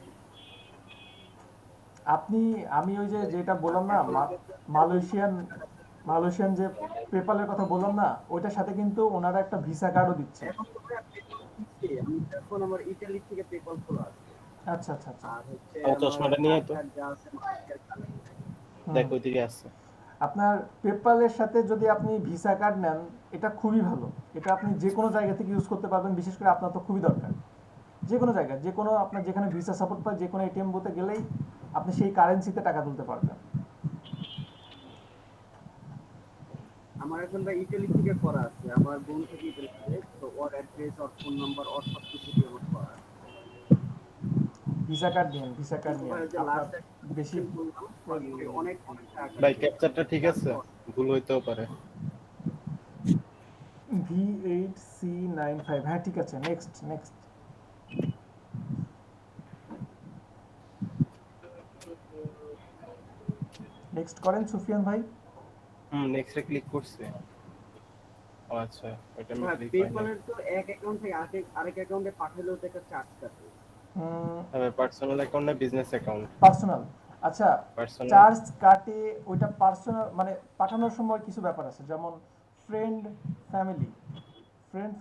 আমি ওই যে যেটা বললাম না, মালয়েশিয়ান যে পেপালের কথা বললাম না, ওইটার সাথে কিন্তু ওনারা একটা ভিসা কার্ডও দিচ্ছে। আমি এখন আমার ইতালি থেকে পেপাল খোলা আছে। আচ্ছা আচ্ছা আচ্ছা। আর হচ্ছে চশমাটা নিয়ে তো। দেখ ওইদিকে আছে। আপনার পেপ্যালের সাথে যদি আপনি ভিসা কার্ড নেন, এটা খুবই ভালো। এটা আপনি যে কোনো জায়গা থেকে ইউজ করতে পারবেন, বিশেষ করে আপনার তো খুবই দরকার। যে কোনো জায়গায়, যে কোনো আপনার যেখানে ভিসা সাপোর্ট পায়, যে কোনো এটিএম বুথে গেলেই আপনি সেই কারেন্সিতে টাকা তুলতে পারবেন। আমার এখন ভাই ইটালি থেকে করা আছে, আমার বোন থেকে ইটালি থেকে, তো ওর অ্যাড্রেস, ওর ফোন নাম্বার, ওর সব কিছু দিয়ে আমার করা আছে। ভিসা কার্ড নিন, ভিসা কার্ড কিন্তু নিন। ভাই ওই যে আপনার লাস্ট বেশি বললাম, অনেক অনেক টাকা ভাই ক্যাপচারটা ঠিক আছে, ভুল হইতেও পারে। V8C95, হ্যাঁ ঠিক আছে। নেক্সট নেক্সট নেক্সট করেন সুফিয়ান ভাই। নেক্সটে ক্লিক করছি। ও আচ্ছা, ওইটা আমি হ্যাঁ, ক্লিক করি না। পেপ্যালের তো এক অ্যাকাউন্ট থেকে আরেক অ্যাকাউন্টে পাঠালেও তো একটা চার্জ কাটে। তবে পার্সোনাল অ্যাকাউন্ট না বিজনেস অ্যাকাউন্ট? পার্সোনাল। আচ্ছা, পার্সোনাল। চার্জ কাটে ওইটা পার্সোনাল, মানে পাঠানোর সময় কিছু ব্যাপার আছে, যেমন ফ্রেন্ড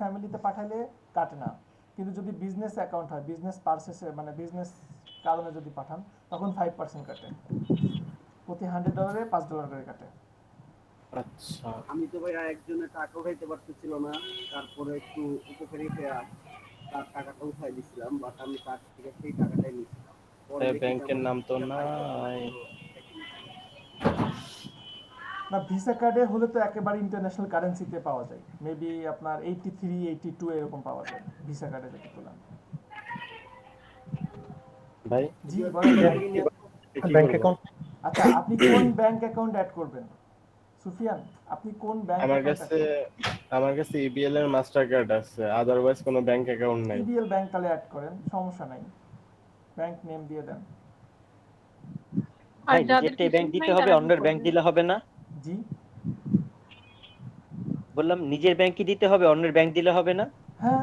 ফ্যামিলিতে পাঠালে কাটে না, কিন্তু যদি বিজনেস অ্যাকাউন্ট হয়, বিজনেস পারচেসে মানে বিজনেস কারণে যদি পাঠান, তখন 5% কাটে। প্রতি $100 $5 করে কাটে। আচ্ছা, আমি তো ভাই একজনের টাকা উঠাইতে পারতেছিল না, তারপরে একটু উপকারী হয়ে তার টাকাটা উঠাই দিছিলাম, বাট আমি তার থেকে সেই টাকাটাই নিচ্ছিলাম। পরে দেখি যে ব্যাংকের আমার নাম তো টাকা নাই। না, ভিসা কার্ডে হলে তো একেবারে ইন্টারন্যাশনাল কারেন্সিতে পাওয়া যায়, মেবি আপনার 83 82 এরকম পাওয়া যায় ভিসা কার্ডে যদি তোলেন। ভাই জি বলেন। ব্যাংক অ্যাকাউন্ট আচ্ছা, আপনি কোন ব্যাংক অ্যাকাউন্ট অ্যাড করবেন সুফিয়ান? আপনি কোন ব্যাংক আমার কাছে ইবিএল এর মাস্টার কার্ড আছে, আদারওয়াইজ কোনো ব্যাংক অ্যাকাউন্ট নাই। ইবিএল ব্যাংক তাহলে অ্যাড করেন, সমস্যা নাই। ব্যাংক নেম দিয়ে দেন। আর ভাই যাদের নিজেরটাই কিছু ব্যাংক দিতে নাই হবে, তারা কি অন্যের ব্যাংক করবে? দিলে হবে না? জি বললাম নিজের ব্যাংকই দিতে হবে, অন্যের ব্যাংক দিলে হবে না? হ্যাঁ,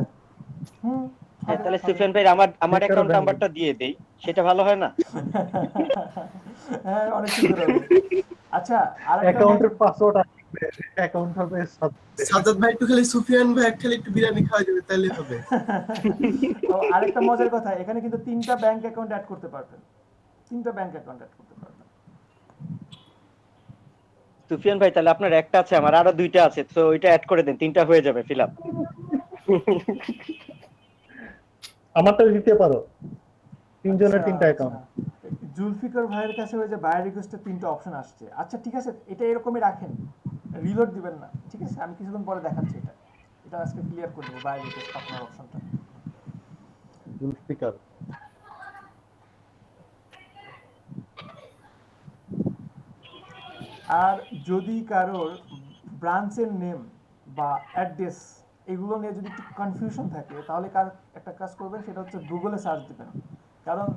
হ্যাঁ, হবে, তাহলে হবে। সুফিয়ান ভাই আমার বেকার অ্যাকাউন্ট ব্যাংক নাম্বারটা দিয়ে দেই, সেটা ভালো হয় না? হ্যাঁ, অনেক সুন্দর হবে। আচ্ছা, আরেকটা অ্যাকাউন্টের পাসওয়ার্ড অ্যাকাউন্ট হবে সাজ্জাদ ভাই একটু খালি সুফিয়ান ভাই খালি একটু বিরিয়ানি খাওয়া যাবে তাহলে হবে। ও, আরেকটা মজার কথা, এখানে কিন্তু 3টা ব্যাংক অ্যাকাউন্ট অ্যাড করতে পারবেন। 3টা ব্যাংক অ্যাকাউন্ট অ্যাড করতে পারবেন। সুফিয়ান ভাই তাহলে আপনার একটা আছে, আমার আরো 2টা আছে, তো ওইটা অ্যাড করে দেন, 3টা হয়ে যাবে ফিল আপ। আমারটা দিতে পারো, তিনজনের আচ্ছা, 3টা অ্যাকাউন্ট। আচ্ছা। জুলফিকার ভাইয়ের কাছে ওই যে বায়ার রিকোয়েস্টের 3টা অপশন আসছে। আচ্ছা ঠিক আছে, এটা এরকমই রাখেন, রিলোড দিবেন না, ঠিক আছে? আমি কিছুদিন পরে দেখাচ্ছি এটা। এটা আজকে ক্লিয়ার করে দেবো, বায়ার রিকোয়েস্ট আপনার অপশনটা। জুলফিকার আর যদি কারোর ব্রাঞ্চের নেম বা অ্যাড্রেস এগুলো নিয়ে যদি একটু কনফিউশন থাকে, তাহলে একটা কাজ করবেন, সেটা হচ্ছে গুগলে সার্চ দিবেন। কারণ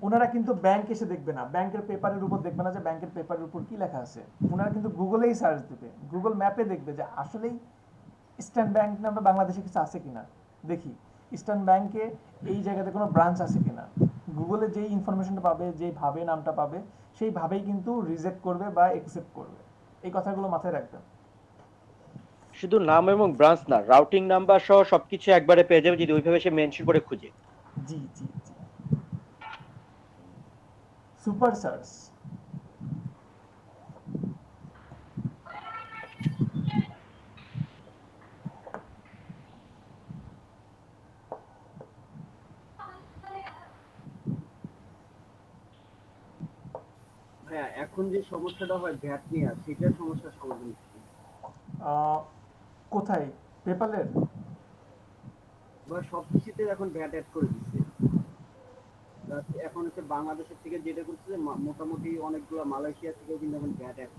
ওনারা কিন্তু ব্যাংক এসে দেখবে না, ব্যাংকের পেপারের উপর দেখবে না যে ব্যাংকের পেপারের উপর কি লেখা আছে। ওনারা কিন্তু গুগলেই সার্চ দিবে, গুগল ম্যাপে দেখবে যে আসলেই ইস্টার্ন ব্যাংক নামে বাংলাদেশে কিছু আছে কিনা, দেখি ইস্টার্ন ব্যাংকে এই জায়গাতে কোনো ব্রাঞ্চ আছে কিনা। গুগলে যেই ইনফরমেশনটা পাবে, যেইভাবে নামটা পাবে, সেইভাবেই কিন্তু রিজেক্ট করবে বা অ্যাকসেপ্ট করবে। এই কথাগুলো মাথায় রাখবেন। শুধু নাম এবং ব্রাঞ্চ না, রাউটিং নাম্বার সহ সবকিছু একবারে পেয়ে যাবে যদি ওইভাবে সে মেনশন করে খুঁজে। জি জি জি, সুপার সার্চ। হ্যাঁ, এখন যে সমস্যাটা হয় ভ্যাট নিয়ে, সেটার সমস্যার সমাধান কি? কোথায়? পেপালের? বা সবকিছুতে এখন ভ্যাট অ্যাড করে দিচ্ছে। এখন হচ্ছে বাংলাদেশের থেকে যেটা করছে যে মোটামুটি অনেকগুলো মালয়েশিয়া থেকেও কিন্তু এখন ভ্যাট অ্যাড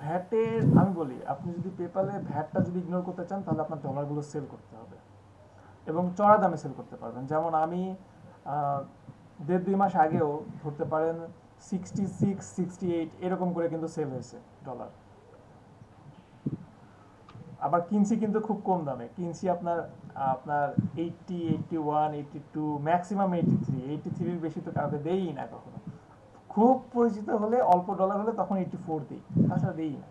ভ্যাটের আমি বলি, আপনি যদি পেপালে ভ্যাটটা যদি ইগনোর করতে চান, তাহলে আপনার ডলারগুলো সেল করতে হবে এবং চড়া দামে সেল করতে পারবেন। যেমন আমি 1.5-2 মাস আগেও ধরতে পারেন 66 68 এরকম করে কিন্তু সেল হয়েছে ডলার। আবার কিনছি কিন্তু খুব কম দামে কিনছি, আপনার 80 81 82 ম্যাক্সিমাম 83 এর বেশি তো কাউকে দেই না কখনো। খুব পরিচিত হলে, অল্প ডলার হলে তখন 84 দিই, তাছাড়া দেই না।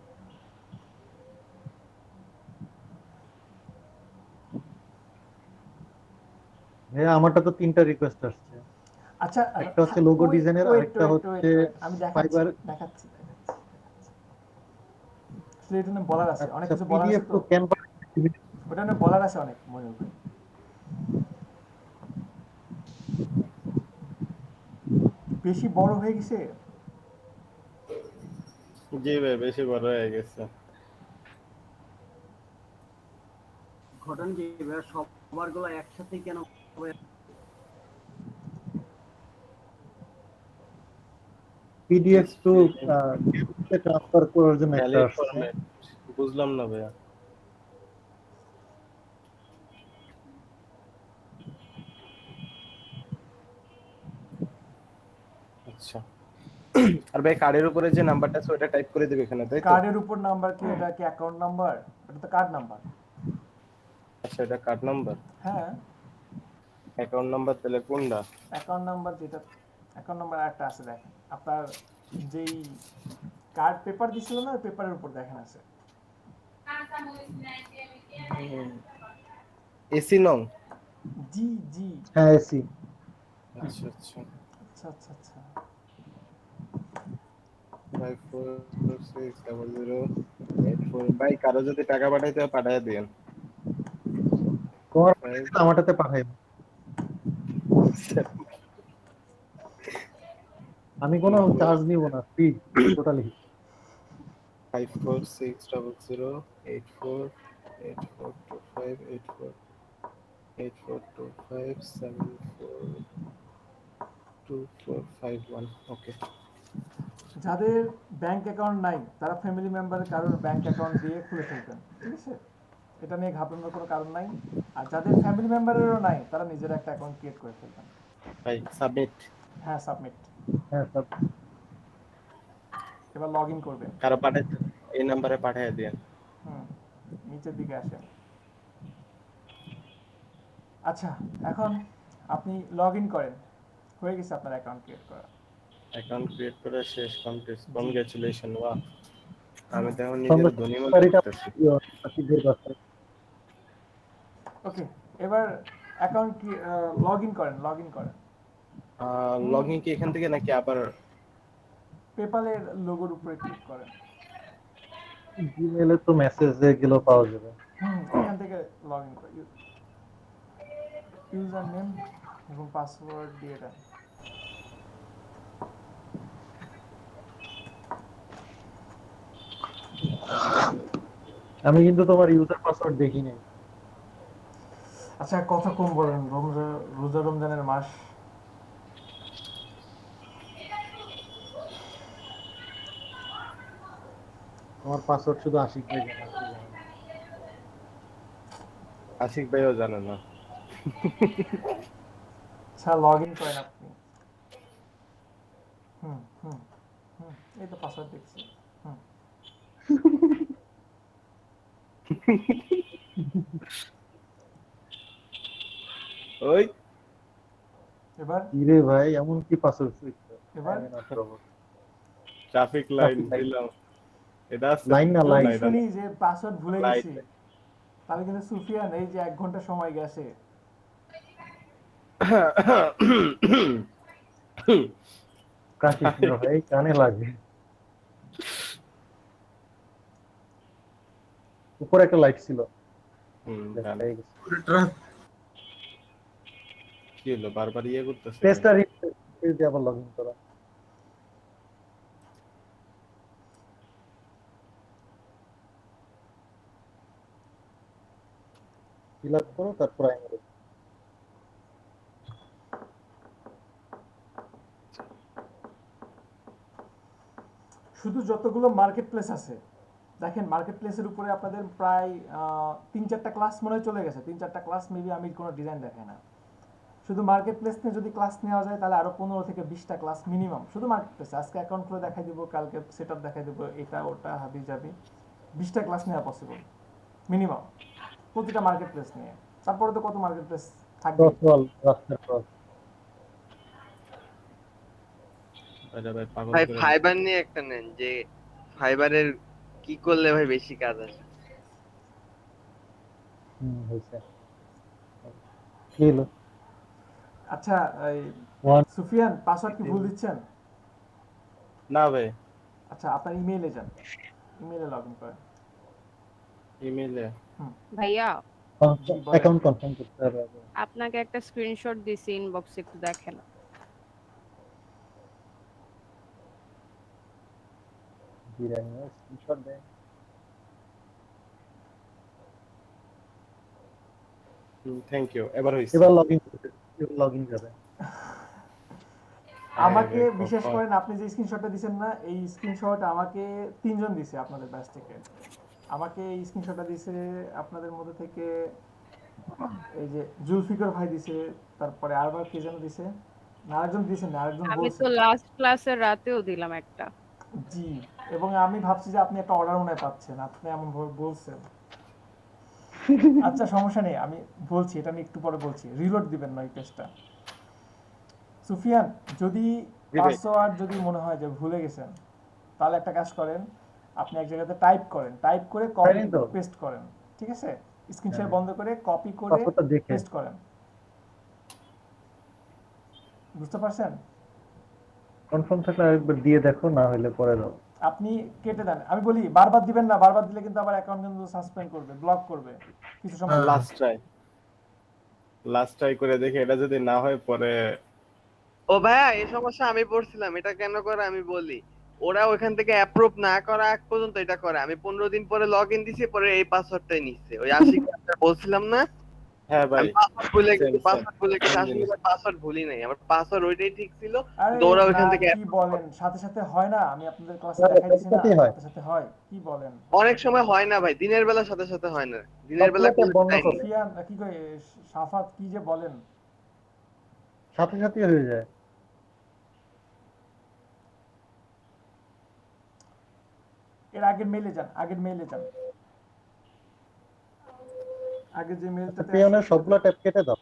আমারটা তো 3টা রিকোয়েস্ট আসছে। আচ্ছা একটা হচ্ছে লোগো ডিজাইনের, আরেকটা হচ্ছে আমি ফাইবার। দেখাচ্ছি আসলে এটা নিয়ে বলার আছে, অনেক আচ্ছা, কিছু বলার আছে পিডিএফ তো, তো ক্যানভা। ওটা নিয়ে বলার আছে অনেক মনে ভাই। বেশি বড় হয়ে গেছে। জি ভাই বেশি বড় হয়ে গেছে। ঘটনা কি ভাইয়া, সবার গুলো একসাথে কেন? পিডিএফ টু ট্রান্সফার করার জন্য একটা ভ্যালিড আসছে। ফরম্যাট বুঝলাম না ভাইয়া। আচ্ছা আর ভাই কার্ডের উপরে যে নাম্বারটা আছে ওটা টাইপ করে দিবে এখানে, তাই তো? কার্ডের উপর নাম্বার কি? এটা কি অ্যাকাউন্ট নাম্বার? এটা তো কার্ড নাম্বার। আচ্ছা এটা কার্ড নাম্বার, হ্যাঁ অ্যাকাউন্ট নাম্বার তাহলে কোনটা? অ্যাকাউন্ট নাম্বার যেটা, অ্যাকাউন্ট নাম্বার একটা আছে দেখেন, আপনার যেই কার্ড পেপার দিছিল না, ওই পেপারের উপর দেখেন আছে। এসি নং। জি জি। হ্যাঁ এসি। আচ্ছা আচ্ছা আচ্ছা আচ্ছা আচ্ছা 54600084। ভাই কারো যদি টাকা পাঠাইতে হয় পাঠায় দিন। তোমার আমারটাতে পাঠাই, আমি কোনো চার্জ নিব না, ফ্রি টোটালি। 5460848425842451। ওকে। যাদের ব্যাংক অ্যাকাউন্ট নাই তারা ফ্যামিলি মেম্বারের কারোর ব্যাংক অ্যাকাউন্ট দিয়ে খুলে ফেলবেন, ঠিক আছে? এটা নিয়ে ঘাবড়ানোর কোনো কারণ নাই। আর যাদের ফ্যামিলি মেম্বারেরও নাই তারা নিজের একটা অ্যাকাউন্ট ক্রিয়েট করে ফেলবেন। ভাই সাবমিট। হ্যাঁ সাবমিট। হ্যাঁ স্যার। এবার লগ ইন করবেন। কারো পাঠাইতে এই নাম্বারে পাঠিয়ে দিন। নিচের দিকে আসেন। আচ্ছা এখন আপনি লগ ইন করেন, হয়ে গেছে আপনার অ্যাকাউন্ট ক্রিয়েট করা। অ্যাকাউন্ট ক্রিয়েট করা শেষ, কমপ্লিট। কনগ্রাচুলেশন। ওয়াও, আমি তো এখন নিজের ধনী মনে করতেছি। ওকে এবার অ্যাকাউন্ট কি লগ ইন করেন, লগইন কি এখান থেকে নাকি আবার? পেপালের লোগোর উপরে ক্লিক করেন। জিমেইলে তো মেসেজ গেলে পাওয়া যাবে। এখান থেকে লগ ইন করেন, ইউজার নেম এবং পাসওয়ার্ড দিয়ে দেন। আমি কিন্তু তোমার ইউজার পাসওয়ার্ড দেখি নাই। আচ্ছা কথা কম বলেন, রোজা রমজানের মাস। আমার পাসওয়ার্ড শুধু আশিক ভাই জানে। আশিক ভাইও জানে না। আচ্ছা লগ ইন করেন আপনি। এই তো পাসওয়ার্ড দেখছি। ওই এবার ইরে ভাই এমন কি পাসওয়ার্ড? এবার ট্রাফিক লাইন দিলাম। এটা লাইন না লাইন। শুনি যে পাসওয়ার্ড ভুলে গেছি, তাহলে কিন্তু সুফিয়ান এই যে 1 ঘন্টা সময় গেছে। কাশিস না ভাই, কানে লাগে। উপরে একটা লাইট ছিল। কি হলো বারবার ইয়ে করতেছে? টেস্টার হিট দিয়ে আবার লগইন করা। ফিল আপ করো তারপর প্রাইমারি। শুধু যতগুলো মার্কেট প্লেস আছে দেখেন, মার্কেট প্লেসের উপরে আপনাদের প্রায় 3-4টা ক্লাস মনে হয় চলে গেছে। 3-4টা ক্লাস মেবি আমি কোনো ডিজাইন দেখাই না। শুধু মার্কেট প্লেস নিয়ে যদি ক্লাস নেওয়া যায় তাহলে আরো 15 থেকে 20টা ক্লাস মিনিমাম শুধু মার্কেট প্লেসে। আজকে অ্যাকাউন্ট খুলে দেখাই দিব, কালকে সেটআপ দেখাই দিব, এটা ওটা হাবি যাবি। 20টা ক্লাস নেওয়া পসিবল মিনিমাম প্রতিটা মার্কেট প্লেস নিয়ে। তারপরে তো কত মার্কেট প্লেস থাকবে। ভাই ফাইবার নিয়ে একটা নেন, যে ফাইবারের কি করলে ভাই বেশি কাজ আসে? হইছে কি হলো? আচ্ছা, এই One, সুফিয়ান পাসওয়ার্ড কি ভুল দিচ্ছেন? না ভাই, আচ্ছা, আপনার ইমেইলে যান, ইমেইলে লগ ইন করেন। ইমেইলে ভাইয়া জি বলেন। account confirm করতে হবে আগে। আপনাকে একটা স্ক্রিনশট দিছি ইনবক্সে, একটু দেখেন। বিরিয়ানি স্ক্রিনশট দেন। থ্যাংক ইউ, এবার হইছে। এবার লগইন করতে, এবার লগইন যাবে। আমাকে আরে বিশেষ বাবা। করেন, আপনি যে স্ক্রিনশটটা দিছেন না, এই স্ক্রিনশট আমাকে 3 জন দিছে আপনাদের ব্যাচ থেকে। আমাকে এই স্ক্রিনশটটা দিছে আপনাদের মধ্যে থেকে এই যে জুলফিকার ভাই দিছে, তারপরে আরবার কে যেন দিছে, না আরেকজন দিছেন, না আরেকজন আমি বলছে। তো লাস্ট ক্লাসের রাতেও দিলাম একটা। জি, এবং আমি ভাবছি যে আপনি একটা অর্ডার মনে হয় পাচ্ছেন, আপনি এমন ভাবে বলছেন। আচ্ছা সমস্যা নেই, আমি বলছি, এটা আমি একটু পরে বলছি। রিলোড দিবেন না এই পেজটা। সুফিয়ান, যদি জি ভাই। পাসওয়ার্ড যদি মনে হয় যে ভুলে গেছেন, তাহলে একটা কাজ করেন, আপনি এক জায়গাতে টাইপ করেন, টাইপ করে কপি পারেন তো? পেস্ট করেন, ঠিক আছে? স্ক্রিন শেয়ার হ্যাঁ। বন্ধ করে কপি করে পাসওয়ার্ডটা দেখে পেস্ট করেন। বুঝতে পারছেন? কনফার্ম থাকলে আরেকবার দিয়ে দেখো, না হলে পরে দাও। আপনি কেটে দেন, আমি বলি বারবার দিবেন না, বারবার দিলে কিন্তু আবার অ্যাকাউন্ট কিন্তু সাসপেন্ড করবে, ব্লক করবে কিছু সময়। হ্যাঁ। লাস্ট ট্রাই করে দেখি, এটা যদি না হয় পরে। ও ভাইয়া, এই সমস্যা আমি পড়ছিলাম। এটা কেন করে আমি বলি, ওরা ওইখান থেকে অ্যাপ্রুভ না করা আগ পর্যন্ত এটা করে। আমি 15 দিন পরে লগ ইন দিছি, পরে এই পাসওয়ার্ডটাই নিচ্ছে। ওই আশিক বলছিলাম না, হ্যাঁ ভাই, আমি পাসওয়ার্ড ভুলে গেছি, Same, পাসওয়ার্ড ভুলে গেছি। same আসলে জিনিস। পাসওয়ার্ড ভুলি নাই, আমার পাসওয়ার্ড ওইটাই ঠিক ছিল। আরে দৌড়া ওইখান না, থেকে কি বলেন, সাথে সাথে হয় না? আমি আপনাদের ক্লাসে হ্যাঁ, দেখাই দিছি না, সাথে হয়। সাথে সাথে হয়, কি বলেন? অনেক সময় হয় না ভাই, দিনের বেলা সাথে সাথে হয় না। দিনের বেলা সবগুলোতে বন্ধ করো। সুফিয়ান কি কই, সাফাত কি যে বলেন? সাথে সাথে হয়ে যায়। এর আগের মেইলে যান, আগের মেইলে যান, আগের যে মেইলটাতে পেয়নের সবগুলো ট্যাপ কেটে দাও।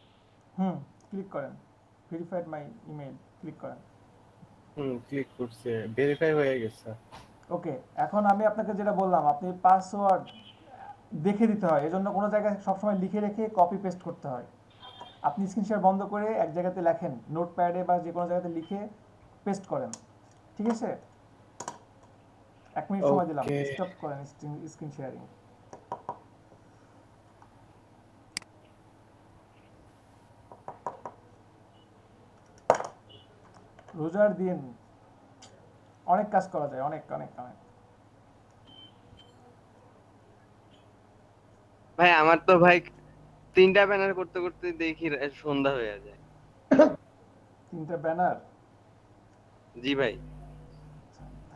ক্লিক করেন, ভেরিফাইড মাই ইমেল ক্লিক করেন। ক্লিক করছে, ভেরিফাই হয়ে গেছে। ওকে, এখন আমি আপনাকে যেটা বললাম, আপনি পাসওয়ার্ড দেখে দিতে হয়, এজন্য কোনো জায়গায় সবসময় লিখে রেখে কপি পেস্ট করতে হয়। আপনি স্ক্রিন শেয়ার বন্ধ করে এক জায়গাতে লেখেন, নোটপ্যাডে বা যে কোনো জায়গাতে লিখে পেস্ট করেন, ঠিক আছে? 1 মিনিট সময় দিলাম, Okay. স্টপ করেন স্ক্রিন শেয়ারিং। রোজার দিন অনেক কাজ করা যায়, অনেক অনেক অনেক। ভাই আমার তো ভাই 3টা ব্যানার করতে করতে দেখি সন্ধ্যা হয়ে যায়। 3টা ব্যানার? জি ভাই।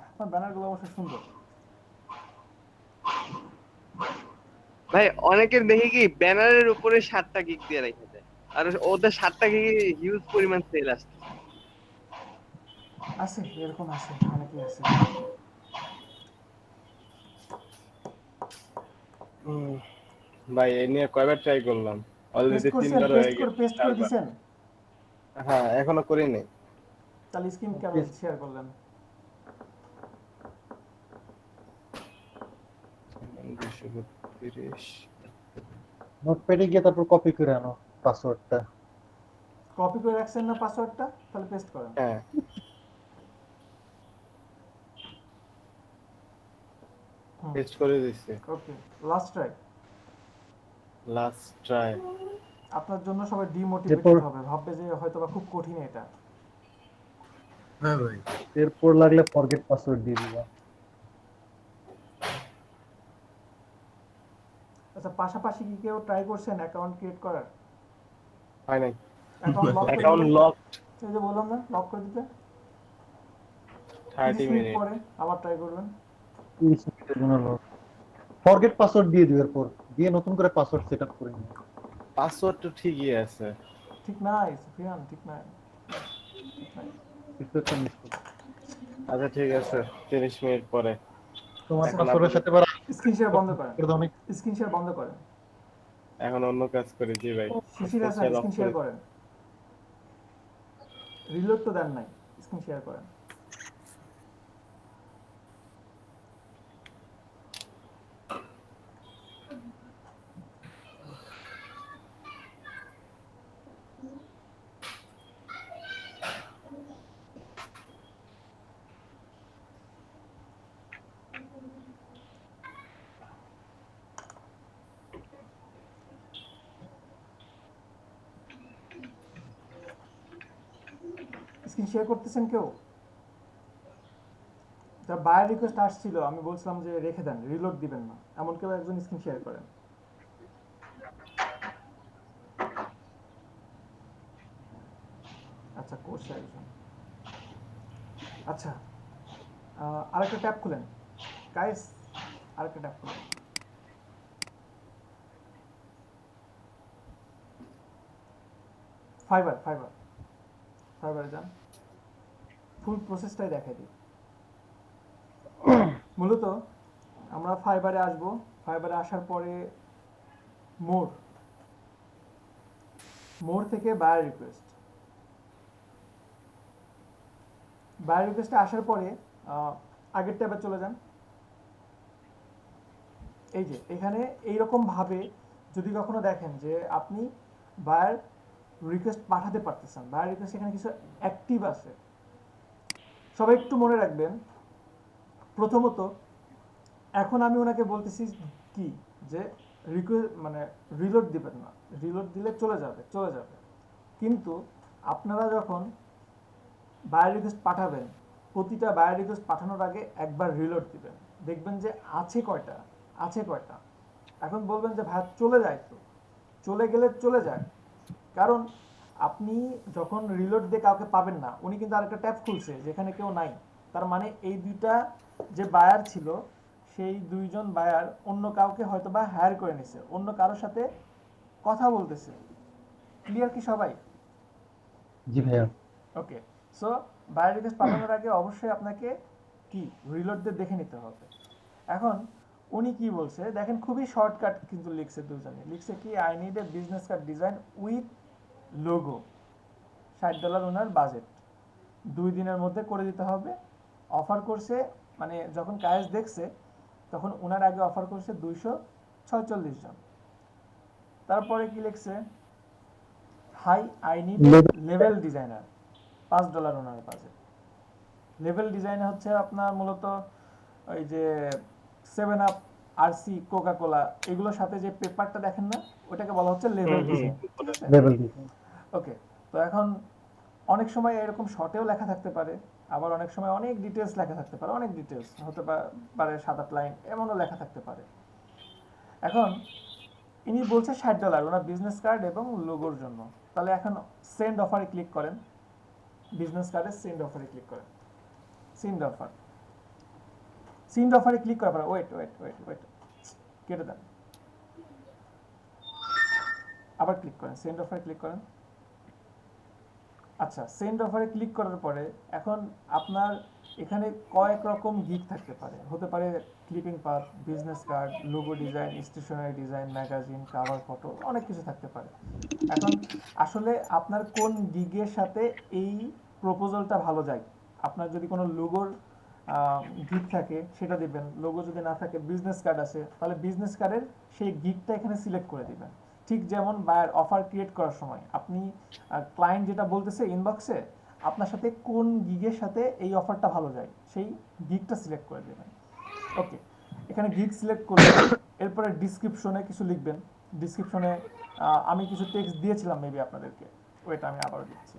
আপনার ব্যানারগুলো অবশ্য সুন্দর। ভাই অনেকের দেখি কি ব্যানারের উপরে 7টা গিগ দিয়ে রেখে দেয়, আর ওদের 7টা গিগ হিউজ পরিমাণ সেল আসছে। আছে, এরকম আছে, অনেকেই আছে। ভাই এই নিয়ে কয়বার ট্রাই করলাম, অলরেডি 3বার হয়ে গেছে। পেস্ট করে দিছেন? হ্যাঁ, এখনো করিনি। তাহলে স্ক্রিন কেমন শেয়ার করলেন? 232। নোটপ্যাডে গিয়ে তারপর কপি করে আনো পাসওয়ার্ডটা। কপি করে রাখছেন না পাসওয়ার্ডটা? তাহলে পেস্ট করেন। হ্যাঁ, পেস্ট করে দিছি। ওকে, লাস্ট ট্রাই। Last try. আপনার জন্য সবাই ডিমোটিভেটেড এরপর- হবে, ভাববে যে হয়তোবা খুব কঠিন এটা। হ্যাঁ ভাই, এরপর লাগলে ফরগেট পাসওয়ার্ড দিয়ে দিবা। আচ্ছা, পাশাপাশি কি কেউ ট্রাই করছেন অ্যাকাউন্ট ক্রিয়েট করার? হয় নাই, অ্যাকাউন্ট লক করে অ্যাকাউন্ট দিতে? লক। এই যে বললাম না, লক করে দিতে। 30 30 মিনিট মিনিট। পরে আবার ট্রাই করবেন। 30 মিনিটের জন্য ফরগেট পাসওয়ার্ড দিয়ে দিও, এরপর দিয়ে নতুন করে পাসওয়ার্ড সেট আপ করে নিও। পাসওয়ার্ড তো ঠিকই আছে। ঠিক নাই সুফিয়ান, ঠিক নাই, ঠিক নাই। কিছু একটা মিস করো। আচ্ছা ঠিক আছে, 30 মিনিট পরে। তোমার এখন পাসওয়ার্ডের আপনি- সাথে আবার স্ক্রিন শেয়ার বন্ধ করেন, করে দাও অনেক। স্ক্রিন শেয়ার বন্ধ করেন। এখন অন্য কাজ করি। জি ভাই, শিশির হাসান, স্ক্রিন শেয়ার করেন। রিলোড তো দেন নাই, স্ক্রিন শেয়ার করেন। স্ক্রিন শেয়ার করতেছেন কেউ? তা বায়ার রিকোয়েস্ট আসছিল, আমি বলছিলাম যে রেখে দেন, রিলোড দিবেন না, এমন কেউ একজন স্ক্রিন শেয়ার করেন। আচ্ছা করছে একজন। আচ্ছা আরেকটা ট্যাব খুলেন গাইস, আরেকটা ট্যাব খুলেন। ফাইবারে যান, ফুল প্রসেসটাই দেখাই দিই। মূলত আমরা ফাইবারে আসবো, ফাইবারে আসার পরে মোর থেকে বায়ার রিকোয়েস্টে আসার পরে আগের ট্যাবে চলে যান। এই যে এখানে এইরকম ভাবে যদি কখনো দেখেন যে আপনি বায়ার রিকোয়েস্ট পাঠাতে পারতেছেন, বায়ার রিকোয়েস্ট এখানে কিছু অ্যাক্টিভ আছে, সবাই একটু মনে রাখবেন। প্রথমত এখন আমি ওনাকে বলতেছি কি যে রিকোয়েস্ট মানে রিলোড দিবেন না, রিলোড দিলে চলে যাবে। কিন্তু আপনারা যখন বায়ার রিকোয়েস্ট পাঠাবেন, প্রতিটা বায়ার রিকোয়েস্ট পাঠানোর আগে একবার রিলোড দিবেন, দেখবেন যে আছে কয়টা। এখন বলবেন যে ভাই চলে যায়, তো চলে গেলে চলে যায়, কারণ আপনি যখন রিলোড দিয়ে কাউকে পাবেন না, উনি কিন্তু আরেকটা ট্যাব খুলছে যেখানে কেউ নাই, তার মানে এই দুইটা যে বায়ার ছিল সেই দুইজন বায়ার অন্য কাউকে হয়তো বা হায়ার করে নিছে, অন্য কারোর সাথে কথা বলতেছে। ক্লিয়ার কি সবাই? জি ভাইয়া। ওকে, সো বায়ার রিকোয়েস্ট পাঠানোর আগে অবশ্যই আপনাকে কি রিলোড দিয়ে দেখে নিতে হবে। এখন উনি কি বলছে দেখেন, খুবই শর্টকাট কিন্তু লিখছে, দুজনে লিখছে কি, I need a business card design with logo, $60 owner budget, 2 দিনের মধ্যে করে দিতে হবে। অফার করছে, মানে যখন কাজ দেখছে তখন ওনার আগে অফার করছে 246 জন। তারপরে কি লিখছে, hi I need level designer, $5 owner budget. Level designer হচ্ছে আপনার মূলত ওই যে 7 আপ, আরসি, কোকা কোলা এগুলোর সাথে যে পেপারটা দেখেন না, ওটাকে বলা হচ্ছে লেভেল ডিজাইন। ওকে, তো এখন অনেক সময় এরকম শর্টেও লেখা থাকতে পারে, আবার অনেক সময় অনেক ডিটেলস লেখা থাকতে পারে, অনেক ডিটেলস হতে পারে 7-8 লাইন এমনও লেখা থাকতে পারে। এখন ইনি বলছে $60 ওনার বিজনেস কার্ড এবং লোগোর জন্য। তাহলে এখন সেন্ড অফারে ক্লিক করেন, বিজনেস কার্ডে সেন্ড অফারে ক্লিক করেন, সেন্ড অফারে ক্লিক করার পর ওয়েট কেটে দেন, আবার ক্লিক করেন, সেন্ড অফারে ক্লিক করেন। আচ্ছা, সেন্ড অফারে ক্লিক করার পরে এখন আপনার এখানে কয়েক রকম গিগ থাকতে পারে, হতে পারে clipping path, business card, logo design, stationery design, magazine, cover photo, অনেক কিছু থাকতে পারে। এখন আসলে আপনার কোন গিগের সাথে এই প্রপোজালটা ভালো যায়, আপনার যদি কোনো লোগোর গিগ থাকে সেটা দিবেন, লোগো যদি না থাকে, বিজনেস কার্ড আছে তাহলে বিজনেস কার্ডের সেই গিগটা এখানে সিলেক্ট করে দিবেন। ঠিক যেমন বায়ার অফার ক্রিয়েট করার সময় আপনি ক্লায়েন্ট যেটা বলতেছে ইনবক্সে, আপনার সাথে কোন গিগের সাথে এই অফারটা ভালো যায় সেই গিগটা সিলেক্ট করে দেবেন। ওকে, এখানে গিগ সিলেক্ট করবেন, এরপরে ডিসক্রিপশনে কিছু লিখবেন। ডিসক্রিপশনে আমি কিছু টেক্সট দিয়েছিলাম মেবি আপনাদেরকে, ওইটা আমি আবার দিচ্ছি।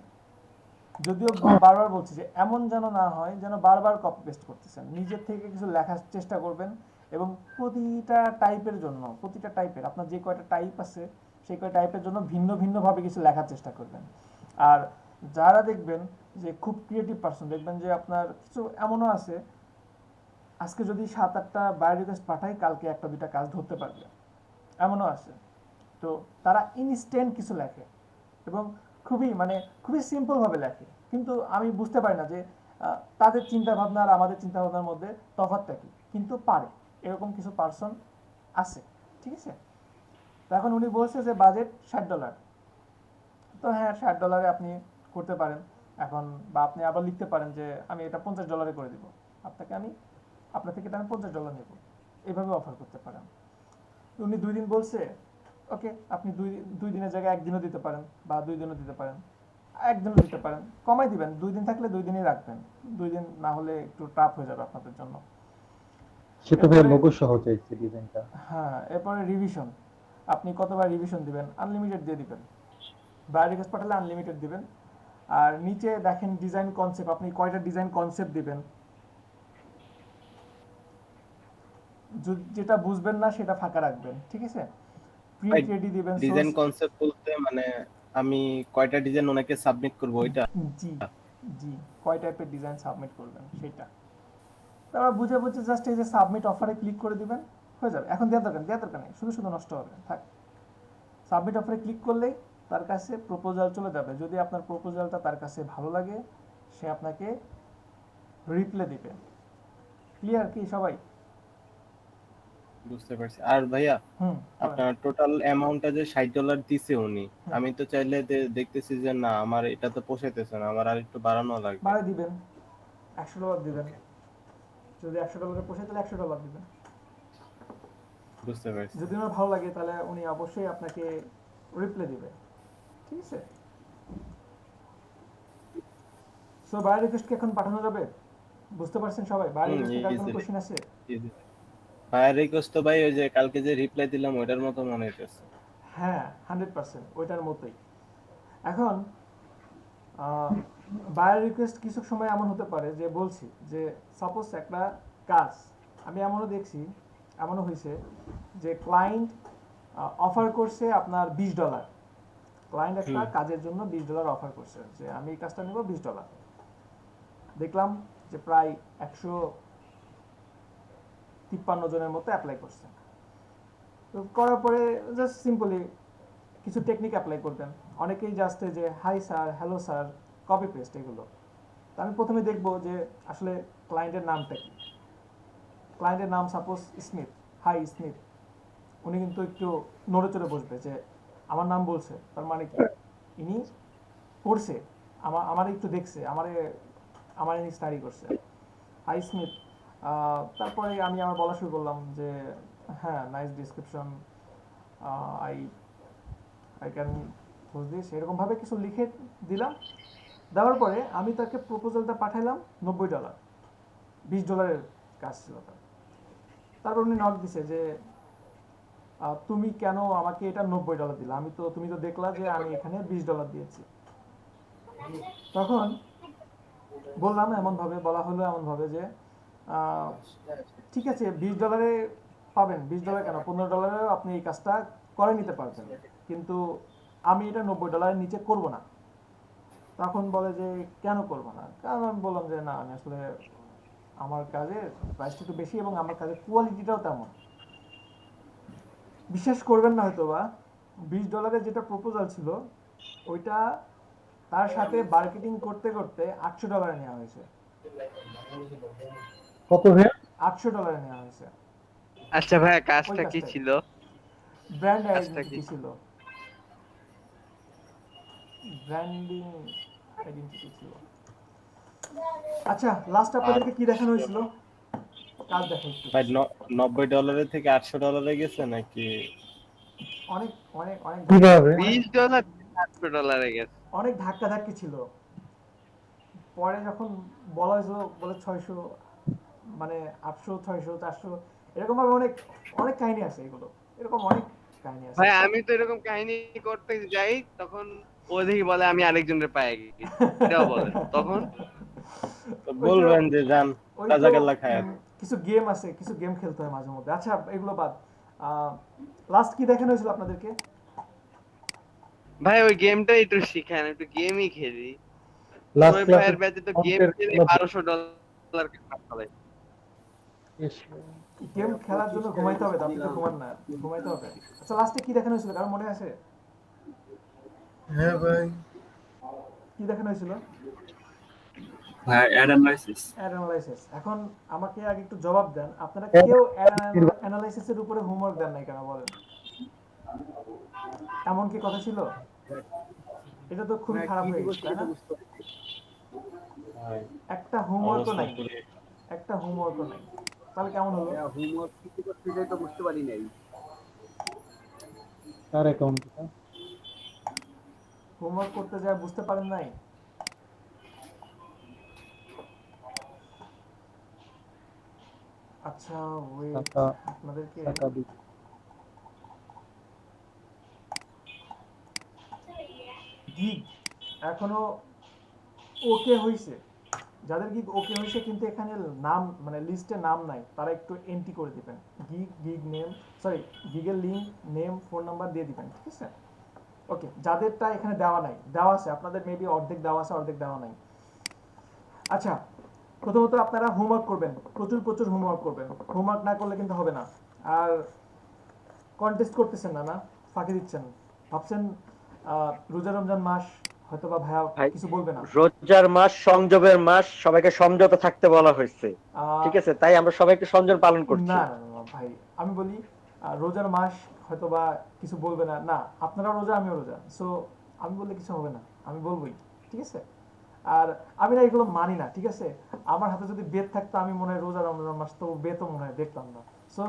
যদিও বারবার বলছি যে এমন যেন না হয় যেন বারবার কপি পেস্ট করতেছেন, নিজের থেকে কিছু লেখার চেষ্টা করবেন এবং প্রতিটা টাইপের জন্য, প্রতিটা টাইপের আপনার যে কয়টা টাইপ আছে সেই কয়টা টাইপের জন্য ভিন্ন ভিন্নভাবে কিছু লেখার চেষ্টা করবেন। আর যারা দেখবেন যে খুব ক্রিয়েটিভ পারসন, দেখবেন যে আপনার কিছু এমনও আছে আজকে যদি 7-8টা বায়ার রিকোয়েস্ট পাঠাই, কালকে 1-2টা কাজ ধরতে পারবে, এমনও আছে। তো তারা ইনস্ট্যান্ট কিছু লেখে এবং খুবই সিম্পল ভাবে লেখে, কিন্তু আমি বুঝতে পারি না যে তাদের চিন্তা ভাবনা আর আমাদের চিন্তা ভাবনার মধ্যে তফাৎটা কি, কিন্তু পারে, এরকম কিছু পার্সন আছে, ঠিক আছে। তো এখন উনি বলছে যে বাজেট $60, তো হ্যাঁ $60 আপনি করতে পারেন এখন, বা আপনি আবার লিখতে পারেন যে আমি এটা $50 করে দিব, আপনার থেকে আমি $50 নেব, এইভাবে অফার করতে পারেন। উনি 2 দিন বলছে, ওকে, আপনি 2 দিনের জায়গায় 1 দিনও দিতে পারেন, বা 2 দিনও দিতে পারেন, 1 দিনও দিতে পারেন, কমাই দিবেন। 2 দিন থাকলে 2 দিনই রাখবেন, 2 দিন না হলে একটু টাফ হয়ে যাবে আপনাদের জন্য। সেটা ভাই লোগো সহ চাইছে ডিজাইনটা। হ্যাঁ, এরপরে রিভিশন, আপনি কতবার রিভিশন দিবেন, আনলিমিটেড দিয়ে দিবেন। বায়ার রিকোয়েস্ট পাঠালে আনলিমিটেড দিবেন। আর নিচে দেখেন ডিজাইন কনসেপ্ট, আপনি কয়টা ডিজাইন কনসেপ্ট দিবেন, যেটা বুঝবেন না সেটা ফাঁকা রাখবেন, ঠিক আছে? প্রিন্ট রেডি দিবেন, ডিজাইন সোর্স। কনসেপ্ট বলতে মানে আমি কয়টা ডিজাইন ওনাকে সাবমিট করব ওইটা? জি জি, কয় টাইপের ডিজাইন সাবমিট করবেন সেটা। তারপর বুঝে বুঝে জাস্ট এই যে সাবমিট অফারে ক্লিক করে দিবেন, হয়ে যাবে। এখন দেওয়ার দরকার নেই, শুধু শুধু নষ্ট হবে, থাক। সাবমিট অফারে ক্লিক করলেই তার কাছে প্রপোজাল চলে যাবে। যদি আপনার প্রপোজালটা তার কাছে ভালো লাগে, সে আপনাকে রিপ্লাই দিবে। ক্লিয়ার কি সবাই? বুঝতে পারছি। আর ভাইয়া হুম, আপনার টোটাল অ্যামাউন্টটা যে $60 দিছে উনি, আমি তো চাইলে দেখতেছি যে না আমার এটা তো পোষাইতেছে না, আমার আর একটু বাড়ানো লাগবে। বাড়াই দিবেন, $100 দিবেন। যদি $100 পোষায় তাহলে $100 দিবেন। বুঝতে পারছি। যদি ওনার ভালো লাগে তাহলে উনি অবশ্যই আপনাকে রিপ্লাই দিবে, ঠিক আছে? সো বায়ার রিকোয়েস্ট কি এখন পাঠানো যাবে? বুঝতে পারছেন সবাই? বায়ার রিকোয়েস্ট আর কোনো কোশ্চেন আছে? ফায়ার রিকোয়েস্ট তো ভাই ওই যে কালকে যে রিপ্লাই দিলাম ওইটার মতো মনে হইতেছে। হ্যাঁ, 100% ওইটার মতোই। এখন বায়ার রিকোয়েস্ট কিছু সময় এমন হতে পারে যে বলছি যে সাপোজ একটা কাজ, আমি এমনও দেখছি, এমনও হয়েছে যে ক্লায়েন্ট অফার করছে আপনার $20। ক্লায়েন্ট একটা কাজের জন্য $20 অফার করছে যে আমি এই কাজটা নেব $20। দেখলাম যে প্রায় 153 জনের মতো অ্যাপ্লাই করছে। তো করার পরে জাস্ট সিম্পলি কিছু টেকনিক অ্যাপ্লাই করবেন। অনেকেই জাস্ট যে hi sir, hello sir, copy paste এগুলো। তো আমি প্রথমে দেখব যে আসলে ক্লায়েন্টের নামটা কি। ক্লায়েন্টের নাম সাপোজ স্মিথ, হাই স্মিথ। উনি কিন্তু একটু নড়ে চড়ে বসবে যে আমার নাম বলছে, তার মানে কি ইনি পড়ছে, আমার একটু দেখছে, আমার ইনি স্টাডি করছে। Hi Smith. তারপরে আমি আমার বলা শুরু করলাম যে হ্যাঁ, nice description, I can post this, এরকমভাবে কিছু লিখে দিলাম। দেওয়ার পরে আমি তাকে প্রপোজালটা পাঠাইলাম $90, $20 কাজ ছিল তার। তারপর উনি নক দিছে যে তুমি কেন আমাকে এটা $90 দিলা, তুমি তো দেখলা যে আমি এখানে $20 দিয়েছি। তখন বললাম এমনভাবে, বলা হলো এমনভাবে যে ঠিক আছে $20 পাবেন, $20 কেন, $15 আপনি এই কাজটা করে নিতে পারবেন, কিন্তু আমি এটা $90 নিচে করব না। তখন বলে যে কেন করবো না? কারণ আমি বললাম যে না, আমি আসলে আমার কাজের প্রাইসটা একটু বেশি এবং আমার কাজের কোয়ালিটিটাও তেমন। বিশ্বাস করবেন না হয়তো বা, $20 যেটা প্রপোজাল ছিল ওইটা তার সাথে মার্কেটিং করতে করতে $800 নেওয়া হয়েছে। কত ভাই? $800 নেওয়া হয়েছে। আচ্ছা ভাই, কাজটা কি ছিল? ব্র্যান্ড আইডেন্টিটি ছিল, ব্র্যান্ডিং আইডেন্টিটি ছিল। আচ্ছা, লাস্ট আপনাদেরকে কি দেখানো হয়েছিল? কাজ দেখো একটু। ভাই $90 থেকে $800 গেছে নাকি? অনেক অনেক অনেক কিভাবে? $20 $800 গেছে। অনেক ধাক্কাধাক্কি ছিল। পরে যখন বলা হয়েছিল বলে 600, মানে 800, 600, 400, এরকম ভাবে অনেক অনেক কাহিনী আছে। এগুলো এরকম অনেক কাহিনী আছে। ভাই আমি তো এরকম কাহিনী করতে যাই, তখন ও দেখি বলে আমি আরেকজনের পায়ে গেছি, এটাও বলে। তখন তো বলবেন যে জান ওই রাজা তো, গাল্লা খায়। কিছু গেম আছে, কিছু গেম খেলতে হয় মাঝে মধ্যে। আচ্ছা এগুলো বাদ, লাস্ট কি দেখানো হয়েছিল আপনাদেরকে? ভাই ওই গেমটাই একটু শিখান, একটু গেমই খেলি। লাস্ট ওই ক্লাসে ভাইয়ের ব্যাচে তো গেম খেলে $1200 খাবে। গেম খেলার জন্য ঘুমাইতে হবে, আপনি তো ঘুমান না, ঘুমাইতে হবে। আচ্ছা লাস্টে কি দেখানো হয়েছিল, কারণ মনে আছে? হ্যাঁ ভাই, কি দেখানো হয়েছিল? ভাই অ্যানালাইসিস। এখন আমাকে আগে একটু জবাব দেন, আপনারা কেউ অ্যানালাইসিসের উপরে হোমওয়ার্ক দেন নাই কেন বলেন? এমন কি কথা ছিল? এটা তো খুবই খারাপ হয়ে গেছে, তাই না? একটা হোমওয়ার্কও নাই, একটা হোমওয়ার্কও নাই। তাহলে কেমন হলো? হোমওয়ার্ক কিছু করতে যাই তো বুঝতে পারি নাই। কার অ্যাকাউন্ট? হোমওয়ার্ক করতে যায় বুঝতে পারেন নাই? আচ্ছা ওয়েট, আপনাদেরকে গিগ এখনো ওকে হইছে, যাদের গিগ ওকে হইছে কিন্তু এখানে নাম মানে লিস্টে নাম নাই, তারা একটু এন্ট্রি করে দিবেন, গিগ নেম, সরি গিগের লিঙ্ক, নেম, ফোন নাম্বার দিয়ে দিবেন, ঠিক আছে? ওকে, যাদেরটা এখানে দেওয়া নাই, দেওয়া আছে আপনাদের মেবি অর্ধেক দেওয়া আছে অর্ধেক দেওয়া নাই। আচ্ছা, প্রথমত আপনারা হোমওয়ার্ক করবেন, প্রচুর প্রচুর হোমওয়ার্ক করবেন, হোমওয়ার্ক না করলে কিন্তু হবে না। আর কন্টেস্ট করতেছেন না, না ফাঁকি দিচ্ছেন, ভাবছেন রোজা রমজান মাস হয়তো বা ভাইয়া ভাই, কিছু বলবে না। রোজার মাস, সংযমের মাস, সবাইকে সংযত থাকতে বলা হয়েছে, ঠিক আছে? তাই আমরা সবাইকে সংযম পালন করছি। না না না ভাই, আমি বলি রোজার মাস হয়তো বা কিছু বলবে না, না আপনারা রোজা আমিও রোজা, সো আমি বললে কিছু হবে না, আমি বলবোই, ঠিক আছে? আর আমি না এগুলো মানি না, ঠিক আছে? আমার হাতে যদি বেদ থাকতো আমি মনে হয় রোজা রমজান মাস তো বেতও মনে হয় দেখতাম না। So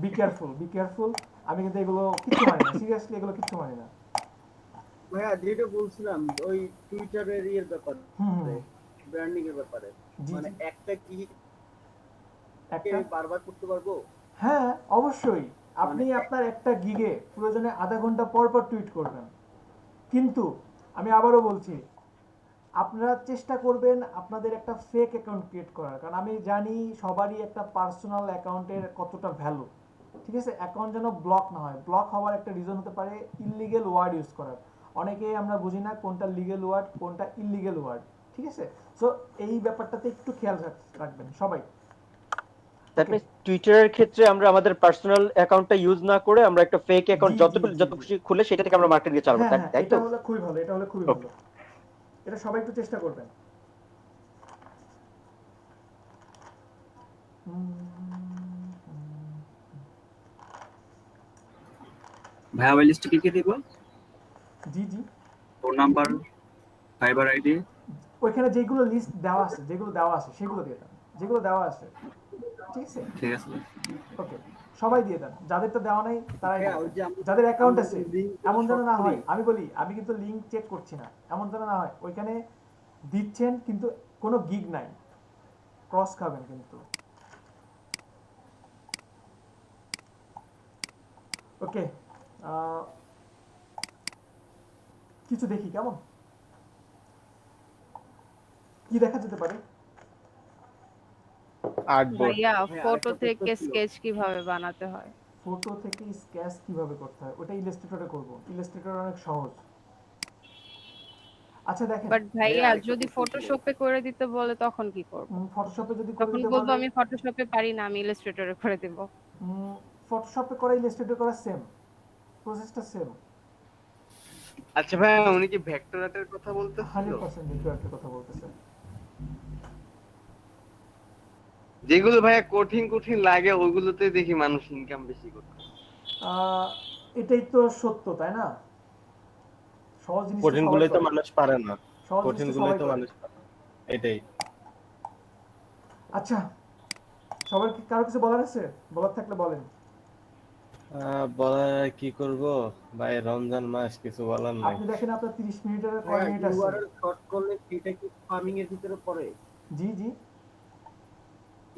be careful, be careful. আমি কিন্তু এগুলো কিচ্ছু মানি না, সিরিয়াসলি এগুলো কিচ্ছু মানি না। ভাইয়া যেটা বলছিলাম ওই টুইটারের ইয়ের ব্যাপারে, হুম, ব্র্যান্ডিং এর ব্যাপারে, জি মানে জি, একটা কি একটা, বারবার করতে পারবো? হ্যাঁ অবশ্যই, আপনি আপনার একটা গিগে প্রয়োজনে আধা ঘন্টা পর পর টুইট করবেন, কিন্তু আমি আবারও বলছি আপনারা চেষ্টা করবেন আপনাদের একটা ফেক অ্যাকাউন্ট ক্রিয়েট করার, কারণ আমি জানি সবারই একটা পার্সোনাল অ্যাকাউন্টের কতটা ভ্যালু, ঠিক আছে? অ্যাকাউন্ট যেন ব্লক না হয়, ব্লক হওয়ার একটা রিজন হতে পারে ইললিগেল ওয়ার্ড ইউজ করার, অনেকেই আমরা বুঝি না কোনটা লিগেল ওয়ার্ড কোনটা ইললিগেল ওয়ার্ড, ঠিক আছে? সো এই ব্যাপারটাতে একটু খেয়াল রাখবেন সবাই। দ্যাট মিন্স টুইটারের ক্ষেত্রে আমরা আমাদের পার্সোনাল অ্যাকাউন্টটা ইউজ না করে আমরা একটা ফেক অ্যাকাউন্ট জি, জি, জি, যত জি। খুশি খুলে সেটা থেকে আমরা মার্কেটিং চালাবো, হ্যাঁ হ্যাঁ, তাই এটা তো? হলে খুবই ভালো, এটা হলে খুবই Okay. ভালো, এটা সবাই একটু চেষ্টা করবেন। ভাইয়া ওই লিস্টে কি কি দিব? জি জি, ফোন নাম্বার, ফাইবার আইডি। ওইখানে যেগুলো লিস্ট দেওয়া আছে, যেগুলো দেওয়া আছে সেগুলো দিয়ে দেন, যেগুলো দেওয়া আছে, ঠিক আছে? ঠিক আছে। ওকে, সবাই দিয়ে দেন, যাদেরটা দেওয়া নাই তারাই হ্যাঁ, দেন। ওই যে আমরা- যাদের অ্যাকাউন্ট আমরা আছে যে link এমন যেন না short হয়, করি। আমি বলি আমি কিন্তু লিংক চেক করছি না, এমন যেন না হয় ওইখানে দিচ্ছেন কিন্তু কোনো গিগ নাই, ক্রস খাবেন কিন্তু। ওকে, কিছু দেখি কেমন কি দেখা যেতে পারে। আর্টবোর্ড। ভাইয়া হ্যাঁ, ফটো আরেকটা থেকে প্রশ্ন ছিল। স্কেচ কিভাবে বানাতে হয়? ফটো থেকে স্কেচ কিভাবে করতে হয় ওটা ইলাস্ট্রেটরে করব, ইলাস্ট্রেটর অনেক সহজ। আচ্ছা দেখেন, বাট ভাইয়া আরেকটা যদি প্রশ্ন ছিল। ফটোশপে করে দিতে বলে তখন কি করব? ফটোশপে যদি করে তখন দিতে বলবো বলে, আমি ফটোশপে পারি না, আমি ইলাস্ট্রেটরে করে দেব। ফটোশপে করা ইলাস্ট্রেটর করা সেম, প্রসেসটা সেম, আচ্ছা ভাই, উনি কি ভেক্টর আর্টের কথা বলতেছিল? 100% ডিফারেন্টের কথা বলতেছে। যেগুলো ভাইয়া কঠিন কঠিন লাগে ওগুলোতে দেখি মানুষ ইনকাম বেশি করতে। এটাই তো সত্য, তাই না? সহজ জিনিস কঠিন গুলোই তো মানুষ পারে না, সহজ কঠিন জিনিস তো গুলোই সবাই তো করে। মানুষ পারে না। এটাই। আচ্ছা, সবার কি কারো কিছু বলার আছে? বলার থাকলে বলেন। বলার আর কি করব ভাই, রমজান মাস, কিছু বলার নাই। আপনি দেখেন আপনার 30 মিনিটের কয় হ্যাঁ, মিনিট আছে? ইউআরএল শর্ট করলে সেটা কি স্পামিং এর ভিতরে পড়ে? জি জি,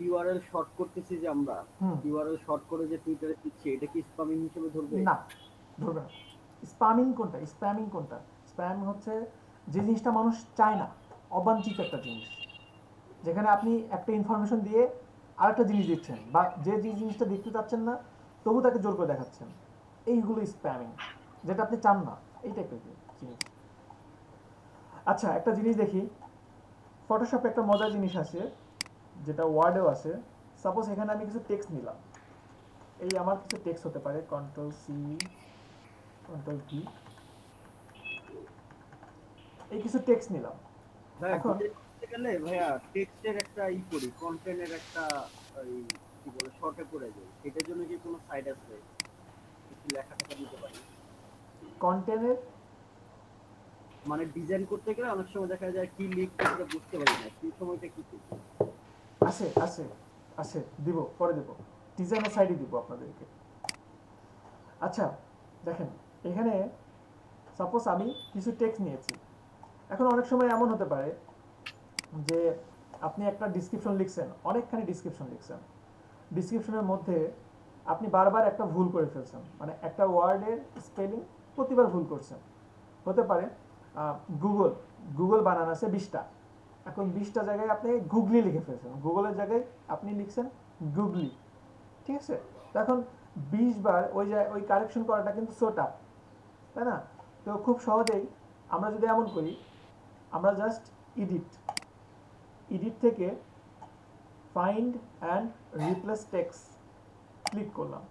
ইউআরএল শর্ট করতেছি যে আমরা, হুম, ইউআরএল শর্ট করে যে টুইটারে দিচ্ছি, এটা কি স্পামিং হিসেবে ধরবে? না ধরবে না। স্প্যামিং কোনটা? স্প্যামিং কোনটা? স্প্যাম হচ্ছে যে জিনিসটা মানুষ চায় না, অবাঞ্ছিত একটা জিনিস, যেখানে আপনি একটা ইনফরমেশন দিয়ে আরেকটা জিনিস দিচ্ছেন, বা যে জিনিসটা দেখতে চাচ্ছেন না তবু তাকে জোর করে দেখাচ্ছেন, এইগুলো স্প্যামিং, যেটা আপনি চান না, এই টাইপের জিনিস। আচ্ছা, একটা জিনিস দেখি, ফটোশপে একটা মজার জিনিস আছে যেটা ওয়ার্ডেও আছে। সাপোজ এখানে আমি কিছু টেক্সট নিলাম, এই আমার কিছু টেক্সট হতে পারে, কন্ট্রোল সি কন্ট্রোল ভি, এই কিছু টেক্সট নিলাম। ভাইয়া, এখন ডিজাইন করতে গেলে ভাইয়া টেক্সটের একটা করি, কন্টেন্টের একটা ওই কি বলে শর্টে করে যাই, এটার জন্য কি কোনো সাইড আছে? একটু লেখা টাকা দিতে পারি? কন্টেন্টের মানে ডিজাইন করতে গেলে অনেক সময় দেখা যায় কি লিখতে সেটা বুঝতে পারি না, সেই সময়টা কি করব? আছে আছে আছে, দিব, পরে দিব, ডিজাইনের সাইডে দিব আপনাদেরকে। আচ্ছা দেখেন, এখানে সাপোজ আমি কিছু টেক্সট নিয়েছি, এখন অনেক সময় এমন হতে পারে যে আপনি একটা ডিসক্রিপশন লিখছেন, অনেকখানি ডিসক্রিপশন লিখছেন, ডিসক্রিপশনের মধ্যে আপনি বারবার একটা ভুল করে ফেলছেন, মানে একটা ওয়ার্ডের স্পেলিং প্রতিবার ভুল করছেন। হতে পারে গুগল গুগল বানান আছে 20টা। এখন 20টা জায়গায় আপনি গুগলি লিখে ফেলছেন, গুগলের জায়গায় আপনি লিখছেন গুগলি, ঠিক আছে? তো এখন 20 বার ওই কারেকশন করাটা কিন্তু সো টাফ, তাই না? তো খুব সহজেই আমরা যদি এমন করি, আমরা জাস্ট এডিট থেকে find and replace text click করলাম।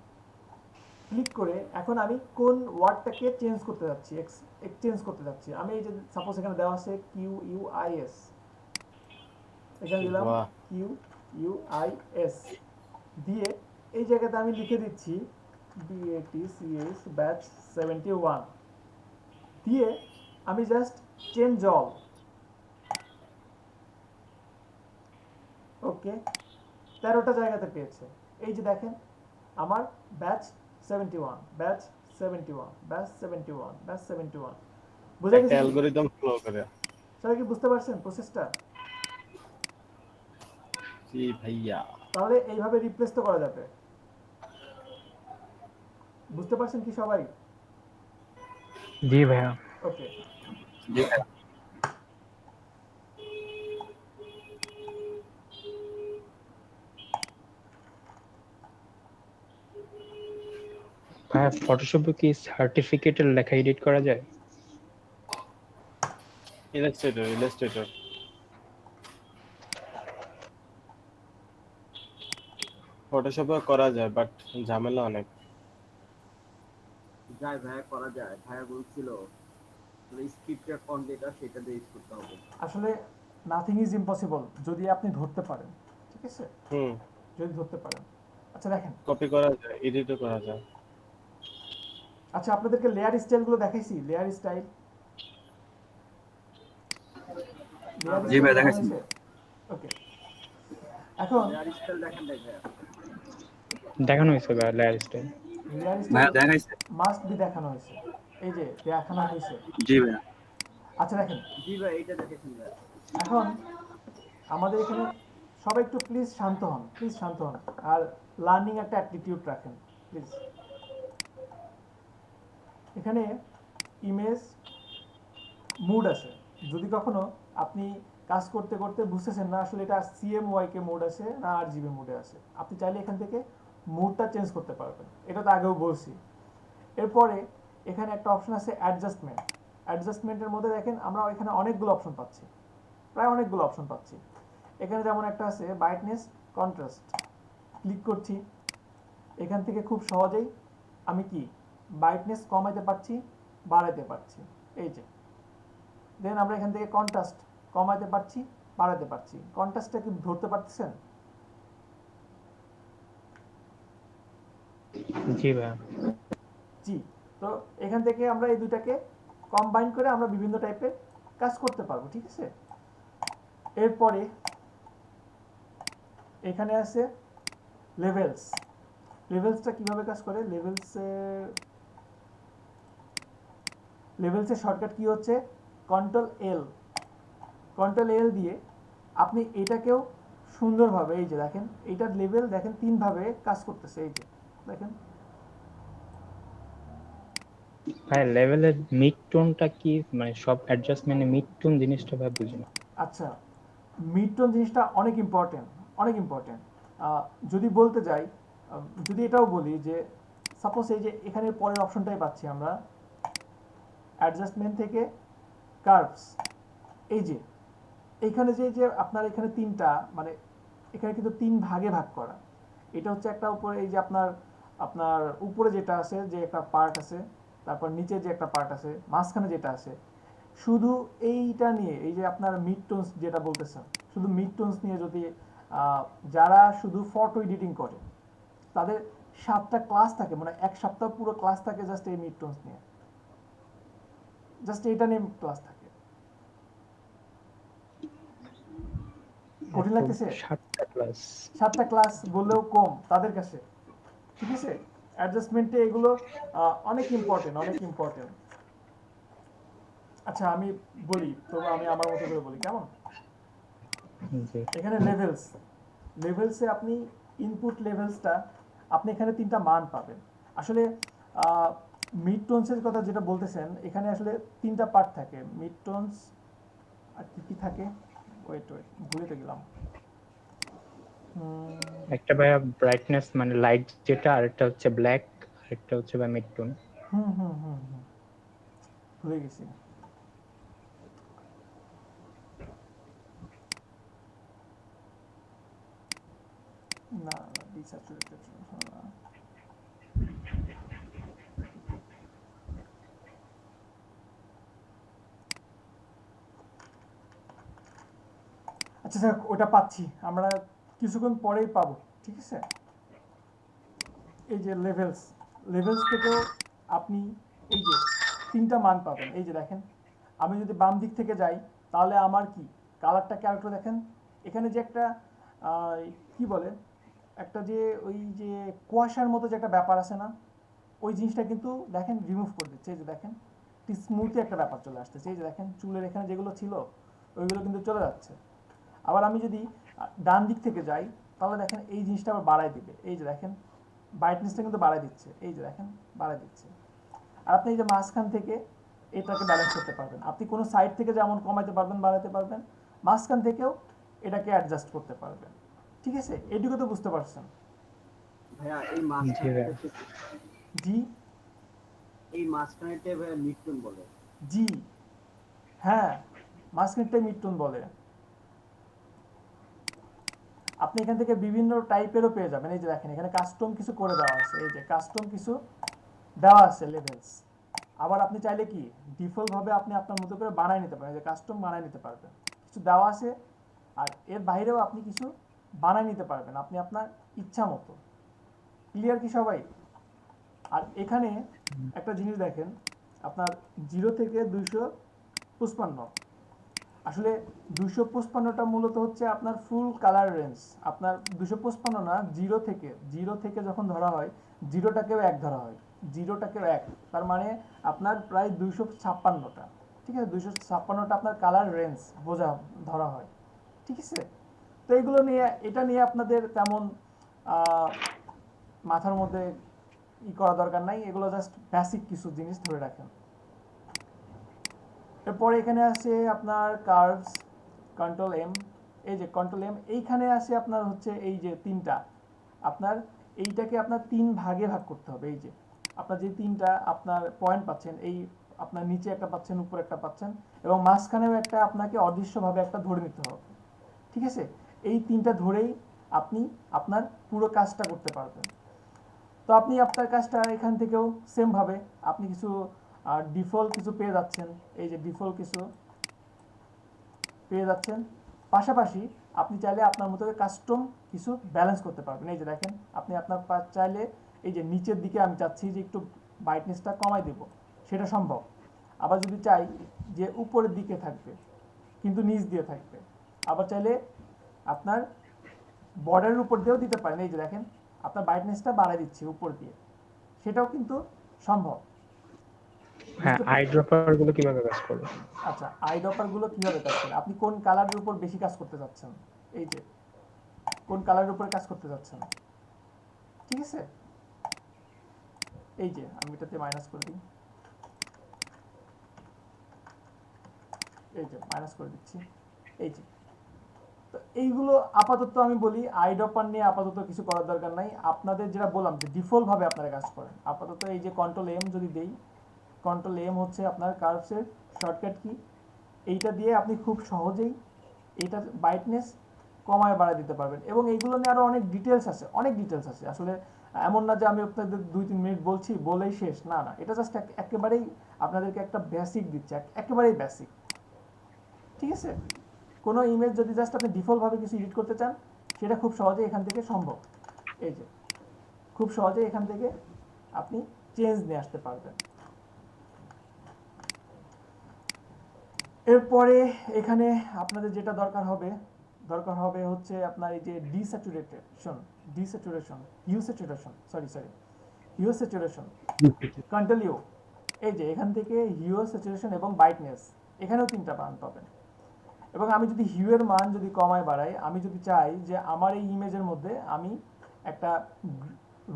ক্লিক করে এখন আমি কোন ওয়ার্ডটাকে চেঞ্জ করতে যাচ্ছি, এক্সচেঞ্জ করতে যাচ্ছি, আমি এই যে সাপোজ এখানে দেওয়া আছে QUIS, এখানে দিলাম বাহ। QUIS দিয়ে এই জায়গাতে আমি লিখে দিচ্ছি BATCH ব্যাচ 71 দিয়ে আমি জাস্ট চেঞ্জ অল, ওকে 13টা জায়গাতে পেয়েছে। এই যে দেখেন আমার ব্যাচ 71 ব্যাচ 71 ব্যাচ 71 ব্যাচ 71 বুঝা একটা গেছে? অ্যালগরিদম ফলো করে। সবাই কি বুঝতে পারছেন প্রসেসটা? জি ভাইয়া। তাহলে এইভাবে রিপ্লেস তো করা যাবে, বুঝতে পারছেন কি সবাই? জি ভাইয়া। ওকে, জি ভাইয়া। ভাইয়া ফটোশপে কি সার্টিফিকেটের লেখা এডিট করা যায়? ইলাস্ট্রেটর ফটোশপে করা যায়, বাট ঝামেলা অনেক। যায় ভাইয়া, করা যায়। ভাইয়া বলছিল স্ক্রিপ্টের ফন্ট যেটা সেটা দিয়ে ইউজ করতে হবে। আসলে নাথিং ইজ ইম্পসিবল যদি আপনি ধরতে পারেন, ঠিক আছে? যদি ধরতে পারেন। আচ্ছা দেখেন, কপি করা যায়, এডিটও করা যায়। আচ্ছা আপনাদেরকে লেয়ার স্টাইলগুলো দেখাইছি, লেয়ার স্টাইল জি ভাই, দেখাইছি। ওকে, এখন লেয়ার স্টাইল দেখেন ভাইয়া। দেখানো হয়েছে ভাইয়া লেয়ার স্টাইল। লেয়ার ভাইয়া স্টাইল দেখাইছে। মাস্ট বি দেখানো হয়েছে, এই যে দেখানো হয়েছে। জি ভাইয়া। আচ্ছা দেখেন, জি ভাই এটা দেখেছেন ভাইয়া। এখন আমাদের এখানে সবাই একটু প্লিজ শান্ত হন, প্লিজ শান্ত হন, আর লার্নিং একটা অ্যাটিটিউড রাখেন প্লিজ। এখানে ইমেজ মুড আছে, যদি কখনো আপনি কাজ করতে করতে বুঝতেছেন না আসলে এটা CMYK মোড আছে না RGB মোডে আছে, আপনি চাইলে এখান থেকে মুডটা চেঞ্জ করতে পারবেন, এটা তো আগেও বলছি। এরপরে এখানে একটা অপশন আছে অ্যাডজাস্টমেন্ট। অ্যাডজাস্টমেন্টের মধ্যে দেখেন আমরা এখানে অনেকগুলো অপশন পাচ্ছি, প্রায় অনেকগুলো অপশন পাচ্ছি। এখানে যেমন একটা আছে ব্রাইটনেস কন্ট্রাস্ট, ক্লিক করছি, এখান থেকে খুব সহজেই আমি কি ব্রাইটনেস কমাইতে পারছি, বাড়াইতে পারছি, এই যে। দেন আমরা এখান থেকে কন্ট্রাস্ট কমাইতে পারছি, বাড়াতে পারছি। কন্ট্রাস্টটা কি ধরতে পারতেছেন? জি ভাইয়া। জি, তো এখান থেকে আমরা এই দুটাকে কম্বাইন করে আমরা বিভিন্ন টাইপের কাজ করতে পারবো, ঠিক আছে? এরপরে এখানে আছে লেভেলস। লেভেলসটা কিভাবে কাজ করে? লেভেলসের শর্টকাট কি হচ্ছে? কন্ট্রোল এল দিয়ে আপনি এটাকেও সুন্দরভাবে, এই যে দেখেন এইটার লেভেল দেখেন 3 ভাবে কাজ করতেছে, এই যে দেখেন। ভাই লেভেলের মিড টোনটা কি, মানে সব অ্যাডজাস্টমেন্টে মিড টোন জিনিসটা ভাই বুঝি না। আচ্ছা, মিড টোন জিনিসটা অনেক ইম্পর্টেন্ট, অনেক ইম্পর্টেন্ট। যদি বলতে যাই, যদি এটাও বলি যে সাপোজ এই যে এখানে পরের অপশনটাই পাচ্ছি আমরা, অ্যাডজাস্টমেন্ট থেকে কার্ভস, এই যে এইখানে যে আপনার এখানে 3টা, মানে এখানে কিন্তু 3 ভাগে ভাগ করা। এটা হচ্ছে একটা উপরে, এই যে আপনার উপরে যেটা আছে যে একটা পার্ট আছে, তারপর নিচে যে একটা পার্ট আছে, মাঝখানে যেটা আছে, শুধু এইটা নিয়ে, এই যে আপনার মিড টোনস যেটা বলতেছেন, শুধু মিড টোনস নিয়ে যদি যারা শুধু ফটো এডিটিং করে তাদের 7টা ক্লাস থাকে, মানে এক সপ্তাহ পুরো ক্লাস থাকে জাস্ট এই মিড টোনস নিয়ে, জাস্ট এটা নিয়ে ক্লাস থাকে। কঠিন লাগতেছে? 7টা ক্লাস বললেও কম তাদের কাছে, ঠিক আছে? অ্যাডজাস্টমেন্টে এগুলো অনেক ইম্পর্টেন্ট, অনেক ইম্পর্টেন্ট। আচ্ছা আমি বলি, তো আমি আমার মতো করে বলি, কেমন? এখানে লেভেলসে আপনি ইনপুট লেভেলসটা আপনি এখানে 3টা মান পাবেন। আসলে মিড টোনসের কথা যেটা বলতেছেন, এখানে আসলে 3টা পার্ট থাকে, মিড টোনস, আর কি কি থাকে, ওয়েট ভুলে তো গেলাম। একটা ভাইয়া ব্রাইটনেস মানে লাইট যেটা, আর একটা হচ্ছে ব্ল্যাক, আর একটা হচ্ছে ভাই মিড টোন। ভুলে গেছি। না ডিস্যাচুরেটেড। আচ্ছা স্যার, ওটা পাচ্ছি আমরা কিছুক্ষণ পরেই পাবো, ঠিক আছে। এই যে লেভেলস থেকেও আপনি এই যে 3টা মান পাবেন। এই যে দেখেন, আমি যদি বাম দিক থেকে যাই তাহলে আমার কি কালারটা ক্যারেক্টার দেখেন, এখানে যে একটা কি বলে একটা যে ওই যে কুয়াশার মতো যে একটা ব্যাপার আছে না, ওই জিনিসটা কিন্তু দেখেন রিমুভ করে দিচ্ছে। এই যে দেখেন স্মুথি একটা ব্যাপার চলে আসতেছে। এই যে দেখেন চুলের এখানে যেগুলো ছিল ওইগুলো কিন্তু চলে যাচ্ছে। আবার আমি যদি ডান দিক থেকে যাই তাহলে দেখেন এই জিনিসটা আবার বাড়ায় দিবে। এই যে দেখেন ব্রাইটনেসটা কিন্তু বাড়ায় দিচ্ছে। এই যে দেখেন বাড়ায় দিচ্ছে। আর আপনি এই যে মাঝখান থেকে এটাকে ব্যালেন্স করতে পারবেন। আপনি কোনো সাইড থেকে যেমন কমাইতে পারবেন, বাড়াতে পারবেন, মাঝখান থেকেও এটাকে অ্যাডজাস্ট করতে পারবেন, ঠিক আছে। এটুকু তো বুঝতে পারছেন ভাইয়া? এই মাঝখানে জি, এই মাঝখানেতে ভাইয়া মিডটোন বলে। জি হ্যাঁ, মাঝখানটাই মিডটোন বলে। আপনি এখান থেকে বিভিন্ন টাইপেরও পেয়ে যাবেন। এই যে দেখেন এখানে কাস্টম কিছু করে দেওয়া আছে। এই যে কাস্টম কিছু দেওয়া আছে লেভেলস। আবার আপনি চাইলে কি ডিফল্ট ভাবে আপনি আপনার মতো করে বানায় নিতে পারেন, যে কাস্টম বানায় নিতে পারবেন, কিছু দেওয়া আছে। আর এর বাইরেও আপনি কিছু বানায় নিতে পারবেন আপনি আপনার ইচ্ছা মতো। ক্লিয়ার কি সবাই? আর এখানে একটা জিনিস দেখেন, আপনার 0 থেকে 255, আসলে 255টা মূলত হচ্ছে আপনার ফুল কালার রেঞ্জ। আপনার 255 না, 0 থেকে যখন ধরা হয়, 0টাকেও 1 ধরা হয়, 0টাকেও 1, তার মানে আপনার প্রায় 256টা, ঠিক আছে। 256টা আপনার কালার রেঞ্জ ধরা হয়, ঠিক আছে। তো এইগুলো নিয়ে, এটা নিয়ে আপনাদের তেমন মাথার মধ্যে করা দরকার নাই, এগুলো জাস্ট বেসিক কিছু জিনিস ধরে রাখেন। এরপরে এখানে আছে আপনার কার্ভস, কন্ট্রোল এম। এই যে কন্ট্রোল এম, এইখানে আছে আপনার হচ্ছে এই যে 3টা, আপনার এইটাকে আপনার 3 ভাগে ভাগ করতে হবে। এই যে আপনার যে 3টা আপনার পয়েন্ট পাচ্ছেন, এই আপনার নিচে একটা পাচ্ছেন, উপরে একটা পাচ্ছেন, এবং মাঝখানেও একটা আপনাকে অদৃশ্যভাবে একটা ধরে নিতে হবে, ঠিক আছে। এই 3টা ধরেই আপনি আপনার পুরো কাজটা করতে পারবেন। তো আপনি আপনার কাজটা এখান থেকেও সেম ভাবে আপনি কিছু ডিফল্ট কিছু পেয়ে যাচ্ছেন। এই যে ডিফল্ট কিছু পেয়ে যাচ্ছেন, পাশাপাশি আপনি চাইলে আপনার মতো কাস্টম কিছু ব্যালেন্স করতে পারবেন। এই যে দেখেন আপনি আপনার চাইলে এই যে নিচের দিকে আমি চাচ্ছি যে একটু ব্রাইটনেসটা কমাই দেব, সেটা সম্ভব। আবার যদি চাই যে উপরের দিকে থাকবে কিন্তু নিচ দিয়ে থাকবে, আবার চাইলে আপনার বর্ডারের উপর দিয়েও দিতে পারেন। এই যে দেখেন আপনার ব্রাইটনেসটা বাড়ায় দিচ্ছি উপর দিয়ে, সেটাও কিন্তু সম্ভব। হ্যাঁ, আই ড্রপার গুলো কিভাবে কাজ করবে? আচ্ছা, আই ড্রপার গুলো কিভাবে কাজ করে, আপনি কোন কালারের উপর বেশি কাজ করতে যাচ্ছেন, এই যে কোন কালারের উপরে কাজ করতে যাচ্ছেন, ঠিক আছে। এই যে আমি এটাতে মাইনাস করে দিই, এই যে মাইনাস করে দিচ্ছি। এই যে তো এইগুলো আপাতত আমি বলি আই ড্রপার নিয়ে আপাতত কিছু করার দরকার নাই। আপনাদের যেটা বললাম যে ডিফল্ট ভাবে আপনারা কাজ করেন আপাতত। এই যে কন্ট্রোল এম যদি দেই, কন্ট্রোল এম হচ্ছে আপনার কার্ভসের শর্টকাট কি, এইটা দিয়ে আপনি খুব সহজেই এইটা ব্রাইটনেস কমায় বাড়ায় দিতে পারবেন। এবং এইগুলো নিয়ে আরো অনেক ডিটেলস আছে, অনেক ডিটেলস আছে। আসলে এমন না যে আমি আপনাদের 2-3 মিনিট বলছি বলেই শেষ, না না, এটা জাস্ট একেবারেই আপনাদেরকে একটা বেসিক দিচ্ছে, একেবারেই বেসিক, ঠিক আছে। কোনো ইমেজ যদি জাস্ট আপনি ডিফল্ট ভাবে কিছু এডিট করতে চান, সেটা খুব সহজে এখান থেকে সম্ভব। এই যে খুব সহজে এখান থেকে আপনি চেঞ্জ নিয়ে আসতে পারবেন। এরপরে এখানে আপনাদের যেটা দরকার হবে হচ্ছে আপনার এই যে হিউ স্যাচুরেশন, কন্ট্রোল ইউ। এই যে এখান থেকে হিউ স্যাচুরেশন এবং ব্রাইটনেস, এখানেও 3টা মান পাবেন। এবং আমি যদি হিউ এর মান যদি কমায় বাড়াই, আমি যদি চাই যে আমার এই ইমেজের মধ্যে আমি একটা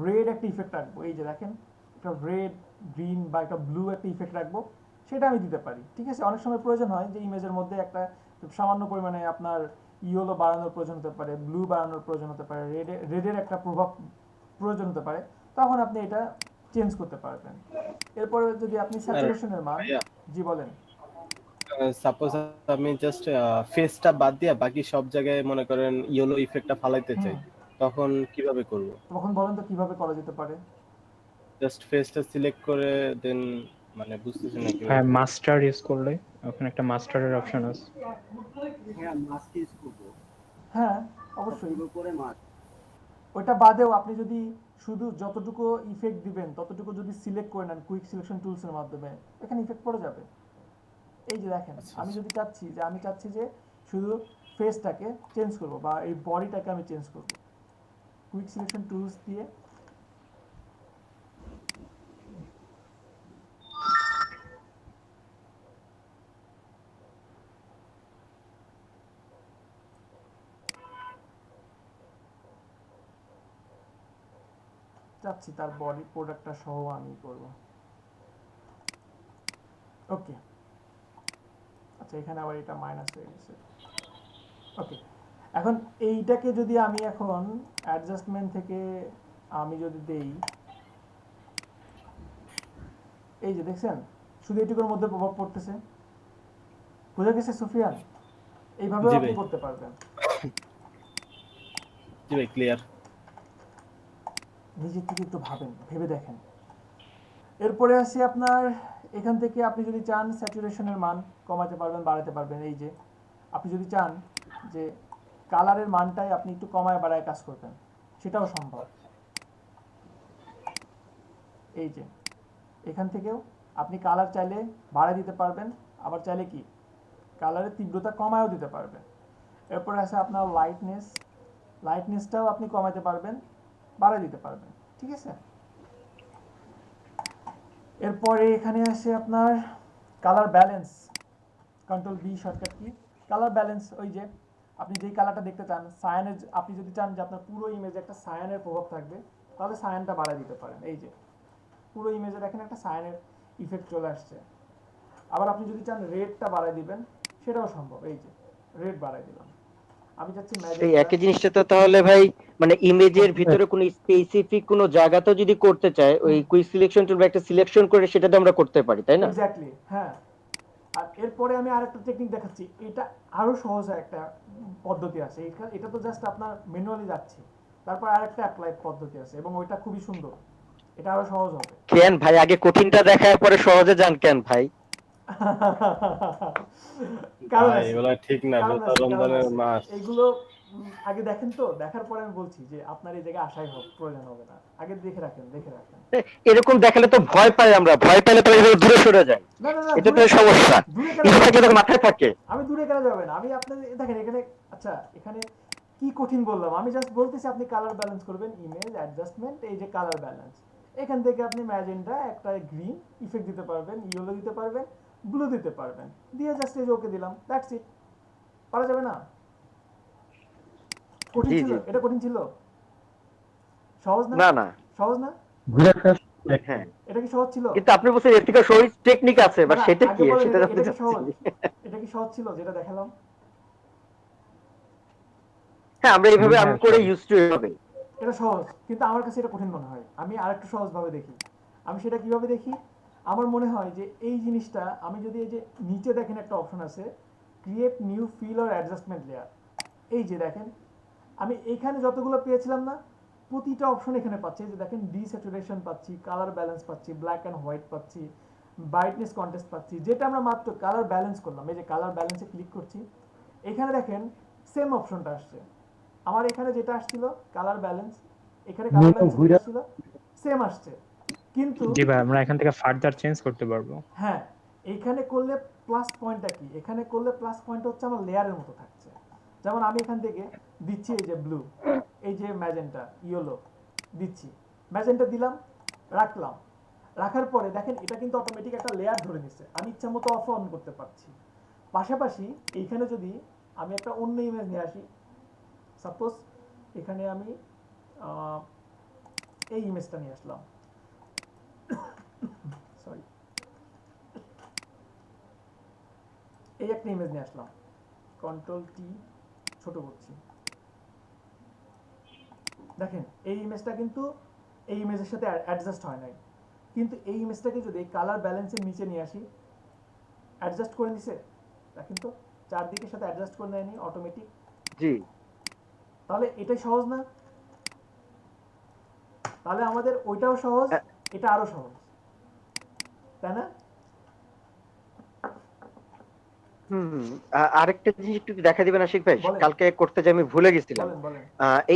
রেড একটা ইফেক্ট রাখবো, এই যে দেখেন একটা রেড, গ্রিন বা একটা ব্লু একটা ইফেক্ট রাখবো, সেটা আমি দিতে পারি, ঠিক আছে। অনেক সময় প্রয়োজন হয় যে ইমেজের মধ্যে একটা সামান্য পরিমাণে আপনার ইয়েলো বাড়ানোর প্রয়োজন হতে পারে, ব্লু বাড়ানোর প্রয়োজন হতে পারে, রেডের একটা প্রয়োজন হতে পারে, তখন আপনি এটা চেঞ্জ করতে পারবেন। এরপরে যদি আপনি স্যাচুরেশনের মান, ভাইয়া, জি বলেন। সাপোজ আমি জাস্ট ফেসটা বাদ দিয়া বাকি সব জায়গায় মনে করেন ইয়েলো ইফেক্টটা ফালাইতে চাই, তখন কিভাবে করব? তখন বলেন তো কিভাবে করা যেতে পারে? জাস্ট ফেসটা সিলেক্ট করে দেন, মানে বুঝতেছি না কিভাবে হ্যাঁ, করব। মাস্টার ইউজ করলে ওখানে একটা মাস্টারের অপশন আছে। হ্যাঁ মাস্ক ইউজ করবো, হ্যাঁ অবশ্যই। সবগুলো করে মাস্ক। ওইটা বাদেও আপনি যদি শুধু যতটুকু ইফেক্ট দিবেন ততটুকু যদি সিলেক্ট করে নেন কুইক সিলেকশন টুলসের মাধ্যমে, এখানে ইফেক্ট পড়ে যাবে। এই যে দেখেন, আমি যদি চাচ্ছি যে শুধু ফেসটাকে চেঞ্জ করব বা এই বডিটাকে আমি চেঞ্জ করব, কুইক সিলেকশন টুলস দিয়ে চাচ্ছি তার বডি প্রোডাক্টটা সহ আমি করব। ওকে, আচ্ছা এখানে আবার এটা মাইনাস হয়ে গেছে। ওকে, এখন এইটাকে যদি আমি এখন অ্যাডজাস্টমেন্ট থেকে আমি যদি দেই, এই যে দেখছেন শুধু এটুকুর মধ্যে প্রভাব পড়তেছে, বুঝা গেছে সুফিয়ান? এইভাবে জি আপনি ভাই। করতে পারবেন। জি ভাই, ক্লিয়ার। নিজের থেকে একটু ভাবেন, ভেবে দেখেন। এরপরে আসি আপনার, এখান থেকে আপনি যদি চান স্যাচুরেশনের মান কমাতে পারবেন, বাড়াতে পারবেন। এই যে আপনি যদি চান যে কালারের মানটাই আপনি একটু কমায় বাড়ায় কাজ করবেন, সেটাও সম্ভব। এই যে এখান থেকেও আপনি কালার চাইলে বাড়ায় দিতে পারবেন, আবার চাইলে কি কালারের তীব্রতা কমায়ও দিতে পারবেন। এরপরে আছে আপনার লাইটনেসটাও আপনি কমাতে পারবেন, বাড়ায় দিতে পারবেন, ঠিক আছে? এরপরে এখানে আসে আপনার colour balance, control B shortcut key, colour balance. ওই যে আপনি যেই কালারটা দেখতে চান, সায়ানের, আপনি যদি চান যে আপনার পুরো ইমেজে একটা সায়ানের প্রভাব থাকবে, তাহলে সায়ানটা বাড়ায় দিতে পারেন। এই যে পুরো ইমেজে দেখেন একটা সায়ানের ইফেক্ট চলে আসছে। আবার আপনি যদি চান রেডটা বাড়ায় দিবেন, সেটাও সম্ভব। এই যে রেড বাড়ায় দিলাম। আমি চাচ্ছি এই ম্যাজেন্টা। একই জিনিসটা তো তাহলে ভাই মানে ইমেজের ভিতরে কোনো স্পেসিফিক কোনো জায়গাতে যদি করতে চাই, ওই কুইক সিলেকশন টুল বা একটা সিলেকশন করে সেটাতে আমরা করতে পারি, তাই না? এক্স্যাক্টলি, হ্যাঁ। আর এরপরে আমি আরেকটা টেকনিক দেখাচ্ছি, এটা আরো সহজ একটা পদ্ধতি আছে। এটা তো জাস্ট আপনার ম্যানুয়ালি যাচ্ছি, তারপর আরেকটা অ্যাপ্লাই পদ্ধতি আছে এবং ওইটা খুবই সুন্দর, এটা আরো সহজ হবে। কেন ভাই আগে কঠিনটা দেখায় পরে সহজে যান কেন ভাই? কারণ ভাই আছে, এগুলা ঠিক না, কারণ যেটা আছে, কারণ রমজানের আছে। মাস। এগুলো আগে দেখেন তো, দেখার পরে আমি বলছি যে আপনার এই জায়গায় আসাই প্রয়োজন হবে না, আগে দেখে রাখেন। এরকম দেখালে তো ভয় পাই আমরা, ভয় পেলে তো এভাবে দূরে সরে যায়, না না না, এটা তো সমস্যা। দূরে এটা কেন থাকলে তো মাথায় থাকে। আমি দূরে কেন যাবেন? আমি আপনার দেখেন এখানে, আচ্ছা এখানে কি কঠিন বললাম? আমি জাস্ট বলতেছি আপনি কালার ব্যালেন্স করবেন, ইমেজ অ্যাডজাস্টমেন্ট, এই যে কালার ব্যালেন্স, এখান থেকে আপনি ম্যাজেন্টা একটা গ্রিন ইফেক্ট দিতে পারবেন, ইয়েলো দিতে পারবেন, ব্লু দিতে পারবেন, দিয়ে জাস্ট এই যে ওকে দিলাম, দ্যাটস ইট। পারা যাবে না? কঠিন জি ছিল? জি, এটা কঠিন ছিল? সহজ না? না না, সহজ না? হ্যাঁ, এটা কি সহজ ছিল? কিন্তু আপনি বলছেন এর থেকে সহজ টেকনিক আছে, বা না, না, সেটা আগে কি বলেন সেটা এটা জানতে কি সহজ? চাচ্ছি। এটা কি সহজ ছিল যেটা দেখালাম? হ্যাঁ, আমরা এইভাবে আমি করে ইউজ টু হবে। এটা সহজ, কিন্তু আমার কাছে এটা কঠিন মনে হয়। আমি আরেকটু সহজ ভাবে দেখি। আমি সেটা কিভাবে দেখি? আমার মনে হয় যে এই জিনিসটা আমি যদি, এই যে নিচে দেখেন একটা অপশন আছে, create new fill or adjustment layer, এই যে দেখেন আমি এখানে যতগুলো পেয়েছিলাম না, প্রতিটা অপশন এখানে পাচ্ছি। এই যে দেখেন ডিস্যাচুরেশন পাচ্ছি, কালার ব্যালেন্স পাচ্ছি, ব্ল্যাক অ্যান্ড হোয়াইট পাচ্ছি, ব্রাইটনেস কন্ট্রাস্ট পাচ্ছি, যেটা আমরা মাত্র কালার ব্যালেন্স করলাম। এই যে কালার ব্যালেন্সে ক্লিক করছি, এখানে দেখেন সেম অপশনটা আসছে। আমার এখানে যেটা আসছিল কালার ব্যালেন্স, এখানে কালার ব্যালেন্স যেটা আসছিল সেম আসছে, কিন্তু জি ভাই, আমরা এখান থেকে ফার্দার চেঞ্জ করতে পারবো। হ্যাঁ, এইখানে করলে প্লাস পয়েন্টটা কি? এখানে করলে প্লাস পয়েন্ট হচ্ছে আমার লেয়ারের মতো থাকছে। যেমন আমি এখান থেকে দিচ্ছি এই যে ব্লু, এই যে ম্যাজেন্টা, ইয়েলো দিচ্ছি, ম্যাজেন্টা দিলাম, রাখলাম, রাখার পরে দেখেন এটা কিন্তু অটোমেটিক একটা লেয়ার ধরে নিচ্ছে, আমি ইচ্ছা মতো অফ অন করতে পারছি। পাশাপাশি এইখানে যদি আমি একটা অন্য ইমেজ নিয়ে আসি, সাপোজ এখানে আমি এই ইমেজটা নিয়ে আসলাম, সরি, এই একটা ইমেজ নিয়ে আসলাম, কন্ট্রোল টি ছোট করছি। দেখেন এই ইমেজটা কিন্তু এই ইমেজের সাথে অ্যাডজাস্ট হয় নাই, কিন্তু এই ইমেজটাকে যদি কালার ব্যালেন্সের নিচে নিয়ে আসি, অ্যাডজাস্ট করে নিছে, দেখেন তো চারদিকের সাথে অ্যাডজাস্ট করে নেয়নি অটোমেটিক। জি, তাহলে এটাই সহজ না? তাহলে আমাদের ওইটাও সহজ, এটা আরো সহজ, তাই না? আরেকটা জিনিস একটু দেখা দিবেন আশিক ভাই, বলেন। কালকে করতে যে আমি ভুলে গেছিলাম। বলেন বলেন।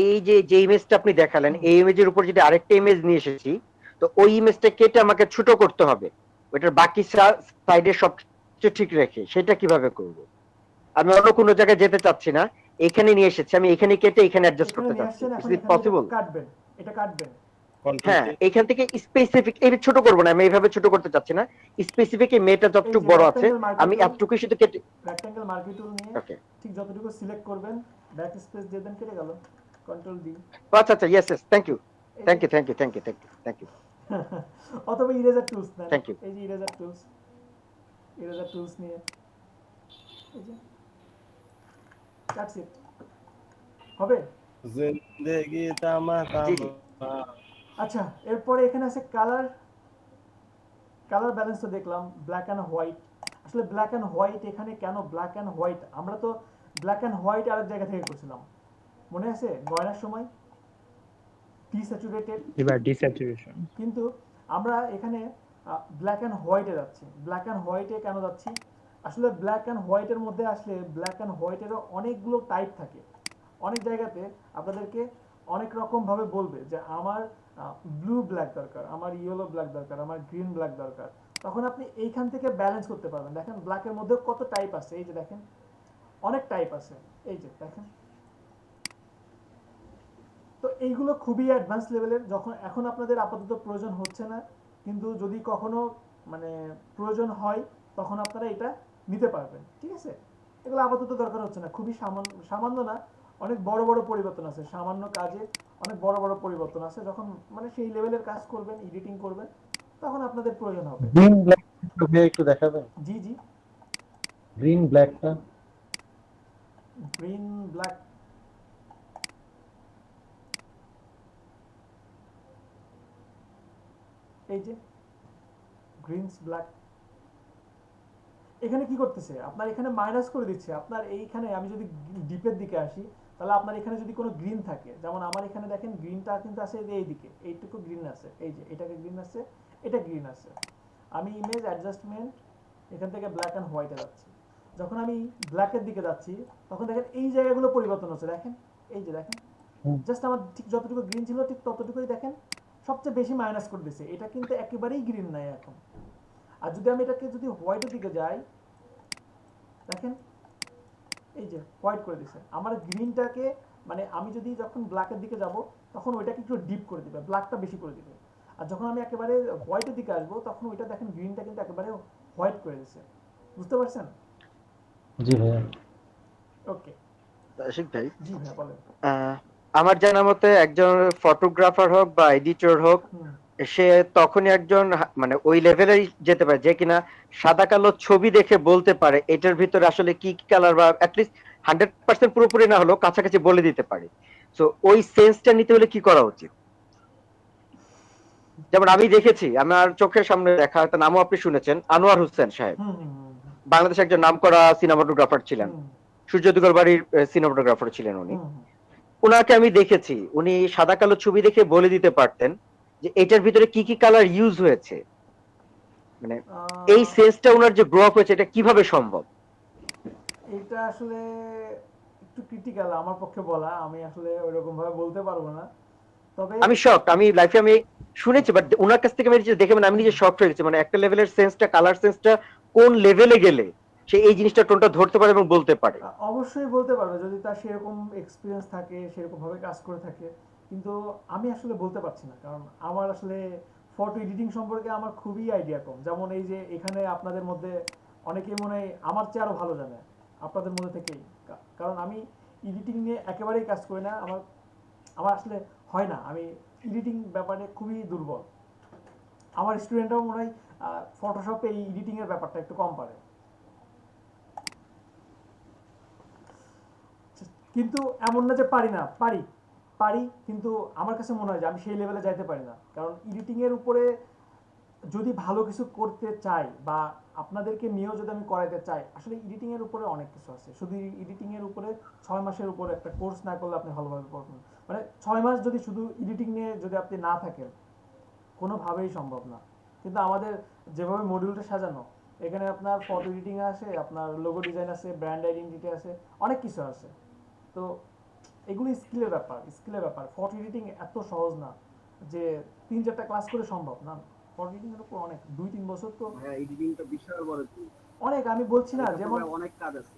এই যে ইমেজটা আপনি দেখালেন, এই ইমেজের উপর যদি আরেকটা ইমেজ নিয়ে এসেছি, তো ওই ইমেজটা কেটে আমাকে ছোট করতে হবে, ওইটার বাকি সাইডে সবচেয়ে ঠিক রেখে, সেটা কিভাবে করব? আমি অন্য কোনো জায়গায় যেতে চাচ্ছি না, এখানে নিয়ে এসেছি, আমি এখানে কেটে এখানে অ্যাডজাস্ট এখানে করতে নিয়ে চাচ্ছি। আসছেন, ইজ এখন ইট এখান থেকে পসিবল? কাটবেন, এটা কাটবেন। হ্যাঁ, এখান থেকে স্পেসিফিক এই ছোট করব না, আমি এইভাবে ছোট করতে চাচ্ছি না, স্পেসিফিক এই মেয়েটা এই যতটুকু যে বড় আছে rectangle marquee আমি tool, এতটুকু শুধু কেটে। রেক্ট্যাঙ্গেল মার্কি টুল নিয়ে ওকে, ঠিক যতটুকু সিলেক্ট করবেন, ব্যাক স্পেস দিয়ে দেন, কেটে গেল, কন্ট্রোল ডি। আচ্ছা আচ্ছা, yes yes, thank you thank you thank you thank you thank you thank you অথবা ইরেজার টুলস নেন, থ্যাংক ইউ। এই যে ইরেজার টুলস নিয়ে এই যে দ্যাটস ইট, হবে। জিন্দেগি তামা তামা। আচ্ছা, এরপরে এখানে আছে কালার ব্যালেন্স। তো দেখলাম ব্ল্যাক অ্যান্ড হোয়াইট। আসলে ব্ল্যাক অ্যান্ড হোয়াইট এখানে কেন ব্ল্যাক অ্যান্ড হোয়াইট? আমরা তো ব্ল্যাক অ্যান্ড হোয়াইট আরেক জায়গা থেকে করছিলাম, মনে আছে গয়নার সময়, ডিস্যাচুরেটেড। এবার ডিস্যাচুরেশন। কিন্তু আমরা এখানে ব্ল্যাক অ্যান্ড হোয়াইটে যাচ্ছি। ব্ল্যাক অ্যান্ড হোয়াইটে কেন যাচ্ছি? আসলে ব্ল্যাক অ্যান্ড হোয়াইটের মধ্যে আসলে ব্ল্যাক অ্যান্ড হোয়াইটেরও অনেকগুলো টাইপ থাকে। অনেক জায়গাতে আপনাদেরকে অনেক রকমভাবে বলবে যে আমার ব্লু ব্ল্যাক দরকার, আমার ইয়েলো ব্ল্যাক দরকার, আমার গ্রিন ব্ল্যাক দরকার। তখন আপনি এইখান থেকে ব্যালেন্স করতে পারবেন। দেখেন ব্ল্যাকের মধ্যে কত টাইপ আছে, এই যে দেখেন অনেক টাইপ আছে, এই যে দেখেন। তো এইগুলো খুবই অ্যাডভান্স লেভেলের, যখন এখন আপনাদের আপাতত প্রয়োজন হচ্ছে না, কিন্তু যদি কখনো মানে প্রয়োজন হয় তখন আপনারা এটা নিতে পারবেন, ঠিক আছে? এগুলো আপাতত দরকার হচ্ছে না, খুবই সামান্য না, অনেক বড় বড় পরিবর্তন আছে, সামান্য কাজে অনেক বড় বড় পরিবর্তন আছে। যখন মানে সেই লেভেলের কাজ করবেন, এডিটিং করবেন, তখন আপনাদের প্রয়োজন হবে। গ্রিন ব্ল্যাক একটু দেখাবেন? জি জি, গ্রিন ব্ল্যাকটা, গ্রিন ব্ল্যাক। এই যে গ্রিনস ব্ল্যাক, এখানে কি করতেছে? আপনার এখানে মাইনাস করে দিচ্ছে। আপনার এইখানে আমি যদি ডিপের দিকে আসি, তাহলে আপনার এখানে যদি কোনো গ্রিন থাকে, যেমন আমার এখানে দেখেন গ্রিনটা কিন্তু আছে এই দিকে, এইটুকু গ্রিন আছে, এই যে এটাকে গ্রিন আছে, এটা গ্রিন আছে। আমি ইমেজ অ্যাডজাস্টমেন্ট এখান থেকে ব্ল্যাক অ্যান্ড হোয়াইটে যাচ্ছি। যখন আমি ব্ল্যাকের দিকে যাচ্ছি তখন দেখেন এই জায়গাগুলো পরিবর্তন হচ্ছে, দেখেন এই যে দেখেন, জাস্ট আমার ঠিক যতটুকু গ্রিন ছিল ঠিক ততটুকুই দেখেন সবচেয়ে বেশি মাইনাস করে দিছে। এটা কিন্তু একেবারেই গ্রিন নাই এখন। আর যদি আমি এটাকে যদি হোয়াইটের দিকে যাই, দেখেন এই যে হোয়াইট করে দিছে। আমার গ্রিনটাকে মানে আমি যদি যখন ব্ল্যাকের দিকে যাব তখন ওইটাকে একটু ডিপ করে দিবে, ব্ল্যাকটা বেশি করে দিবে। আর যখন আমি একেবারে হোয়াইটের দিকে আসবো তখন ওইটা দেখেন গ্রিনটা কিন্তু একেবারে হোয়াইট করে দিছে। বুঝতে পারছেন? জি ভাইয়া। ওকে আশিক ভাই, জি ভাই বলেন। আমার জানা মতে একজন ফটোগ্রাফার হোক বা এডিটর হোক, সে তখনই একজন মানে ওই লেভেলেই যেতে পারে যে কিনা সাদা কালো ছবি দেখে বলতে পারে এটার ভিতরে আসলে কি কি কালার, বা অ্যাটলিস্ট 100% পুরোপুরি না হলেও কাছাকাছি বলে দিতে পারে। সো ওই সেন্সটা নিতে হলে কি করা উচিত? যেমন আমি দেখেছি, আমার চোখের সামনে দেখা, হয়তো নামও আপনি শুনেছেন, আনোয়ার হোসেন সাহেব, বাংলাদেশের একজন নামকরা সিনেমাটোগ্রাফার ছিলেন, সূর্য দুগাল বাড়ির সিনেমাটোগ্রাফার ছিলেন উনি। ওনাকে আমি দেখেছি, উনি সাদা কালো ছবি দেখে বলে দিতে পারতেন যে এটার ভিতরে কি কি কালার ইউজ হয়েছে। মানে এই সেন্সটা ওনার যে গ্রো আপ হয়েছে, এটা কিভাবে সম্ভব? এটা আসলে একটু ক্রিটিক্যাল আমার পক্ষে বলা, আমি আসলে ওইরকম ভাবে বলতে পারবো না। তবে আমি শক, আমি লাইফে আমি শুনেছি, বাট ওনার কাছ থেকে আমি দেখে মানে আমি নিজে শক হয়ে গেছি। মানে একটা লেভেলের সেন্সটা, কালার সেন্সটা কোন লেভেলে গেলে সে এই জিনিসটা টোনটা ধরতে পারে এবং বলতে পারে। অবশ্যই বলতে পারবে যদি তার সেরকম এক্সপিরিয়েন্স থাকে, সেরকম ভাবে কাজ করে থাকে। কিন্তু আমি আসলে বলতে পারছি না, কারণ আমার আসলে ফটো এডিটিং সম্পর্কে আমার খুবই আইডিয়া কম। যেমন এই যে এখানে আপনাদের মধ্যে অনেকেই মনে হয় আমার চেয়ে আরো ভালো জানে, আপনাদের মধ্যে থেকেই, কারণ আমি এডিটিং নিয়ে একেবারেই কাজ করি না। আমার আসলে হয় না, আমি এডিটিং ব্যাপারে খুবই দুর্বল। আমার স্টুডেন্টরাও মনে হয় ফটোশপে এই এডিটিং এর ব্যাপারটা একটু কম পারে। কিন্তু এমন না যে পারি না, পারি কিন্তু আমার কাছে মনে হয় যে আমি সেই লেভেলে যাইতে পারি না, কারণ এডিটিং এর উপরে যদি ভালো কিছু করতে চাই বা আপনাদেরকে নিয়েও যদি আমি করাইতে চাই, আসলে এডিটিং এর উপরে অনেক কিছু আছে। শুধু এডিটিং এর উপরে 6 মাসের উপরে একটা কোর্স না করলে আপনি ভালোভাবে পড়বেন, মানে 6 মাস যদি শুধু এডিটিং নিয়ে যদি আপনি না থাকেন কোনোভাবেই সম্ভব না। কিন্তু আমাদের যেভাবে মডিউলটা সাজানো, এখানে আপনার ফটো এডিটিং আছে, আপনার লোগো ডিজাইন আছে, ব্র্যান্ড আইডেন্টিটি আছে, অনেক কিছু আছে। তো এগুলো স্কিলের ব্যাপার। ফটো এডিটিং এত সহজ না যে 3-4টা ক্লাস করে সম্ভব না। ফটো এডিটিং এর উপর অনেক 2-3 বছর তো হ্যাঁ, এডিটিংটা বিশাল বড় জিনিস। অনেক, আমি বলছি না এটা তো যেমন ভাই অনেক কাজ আছে।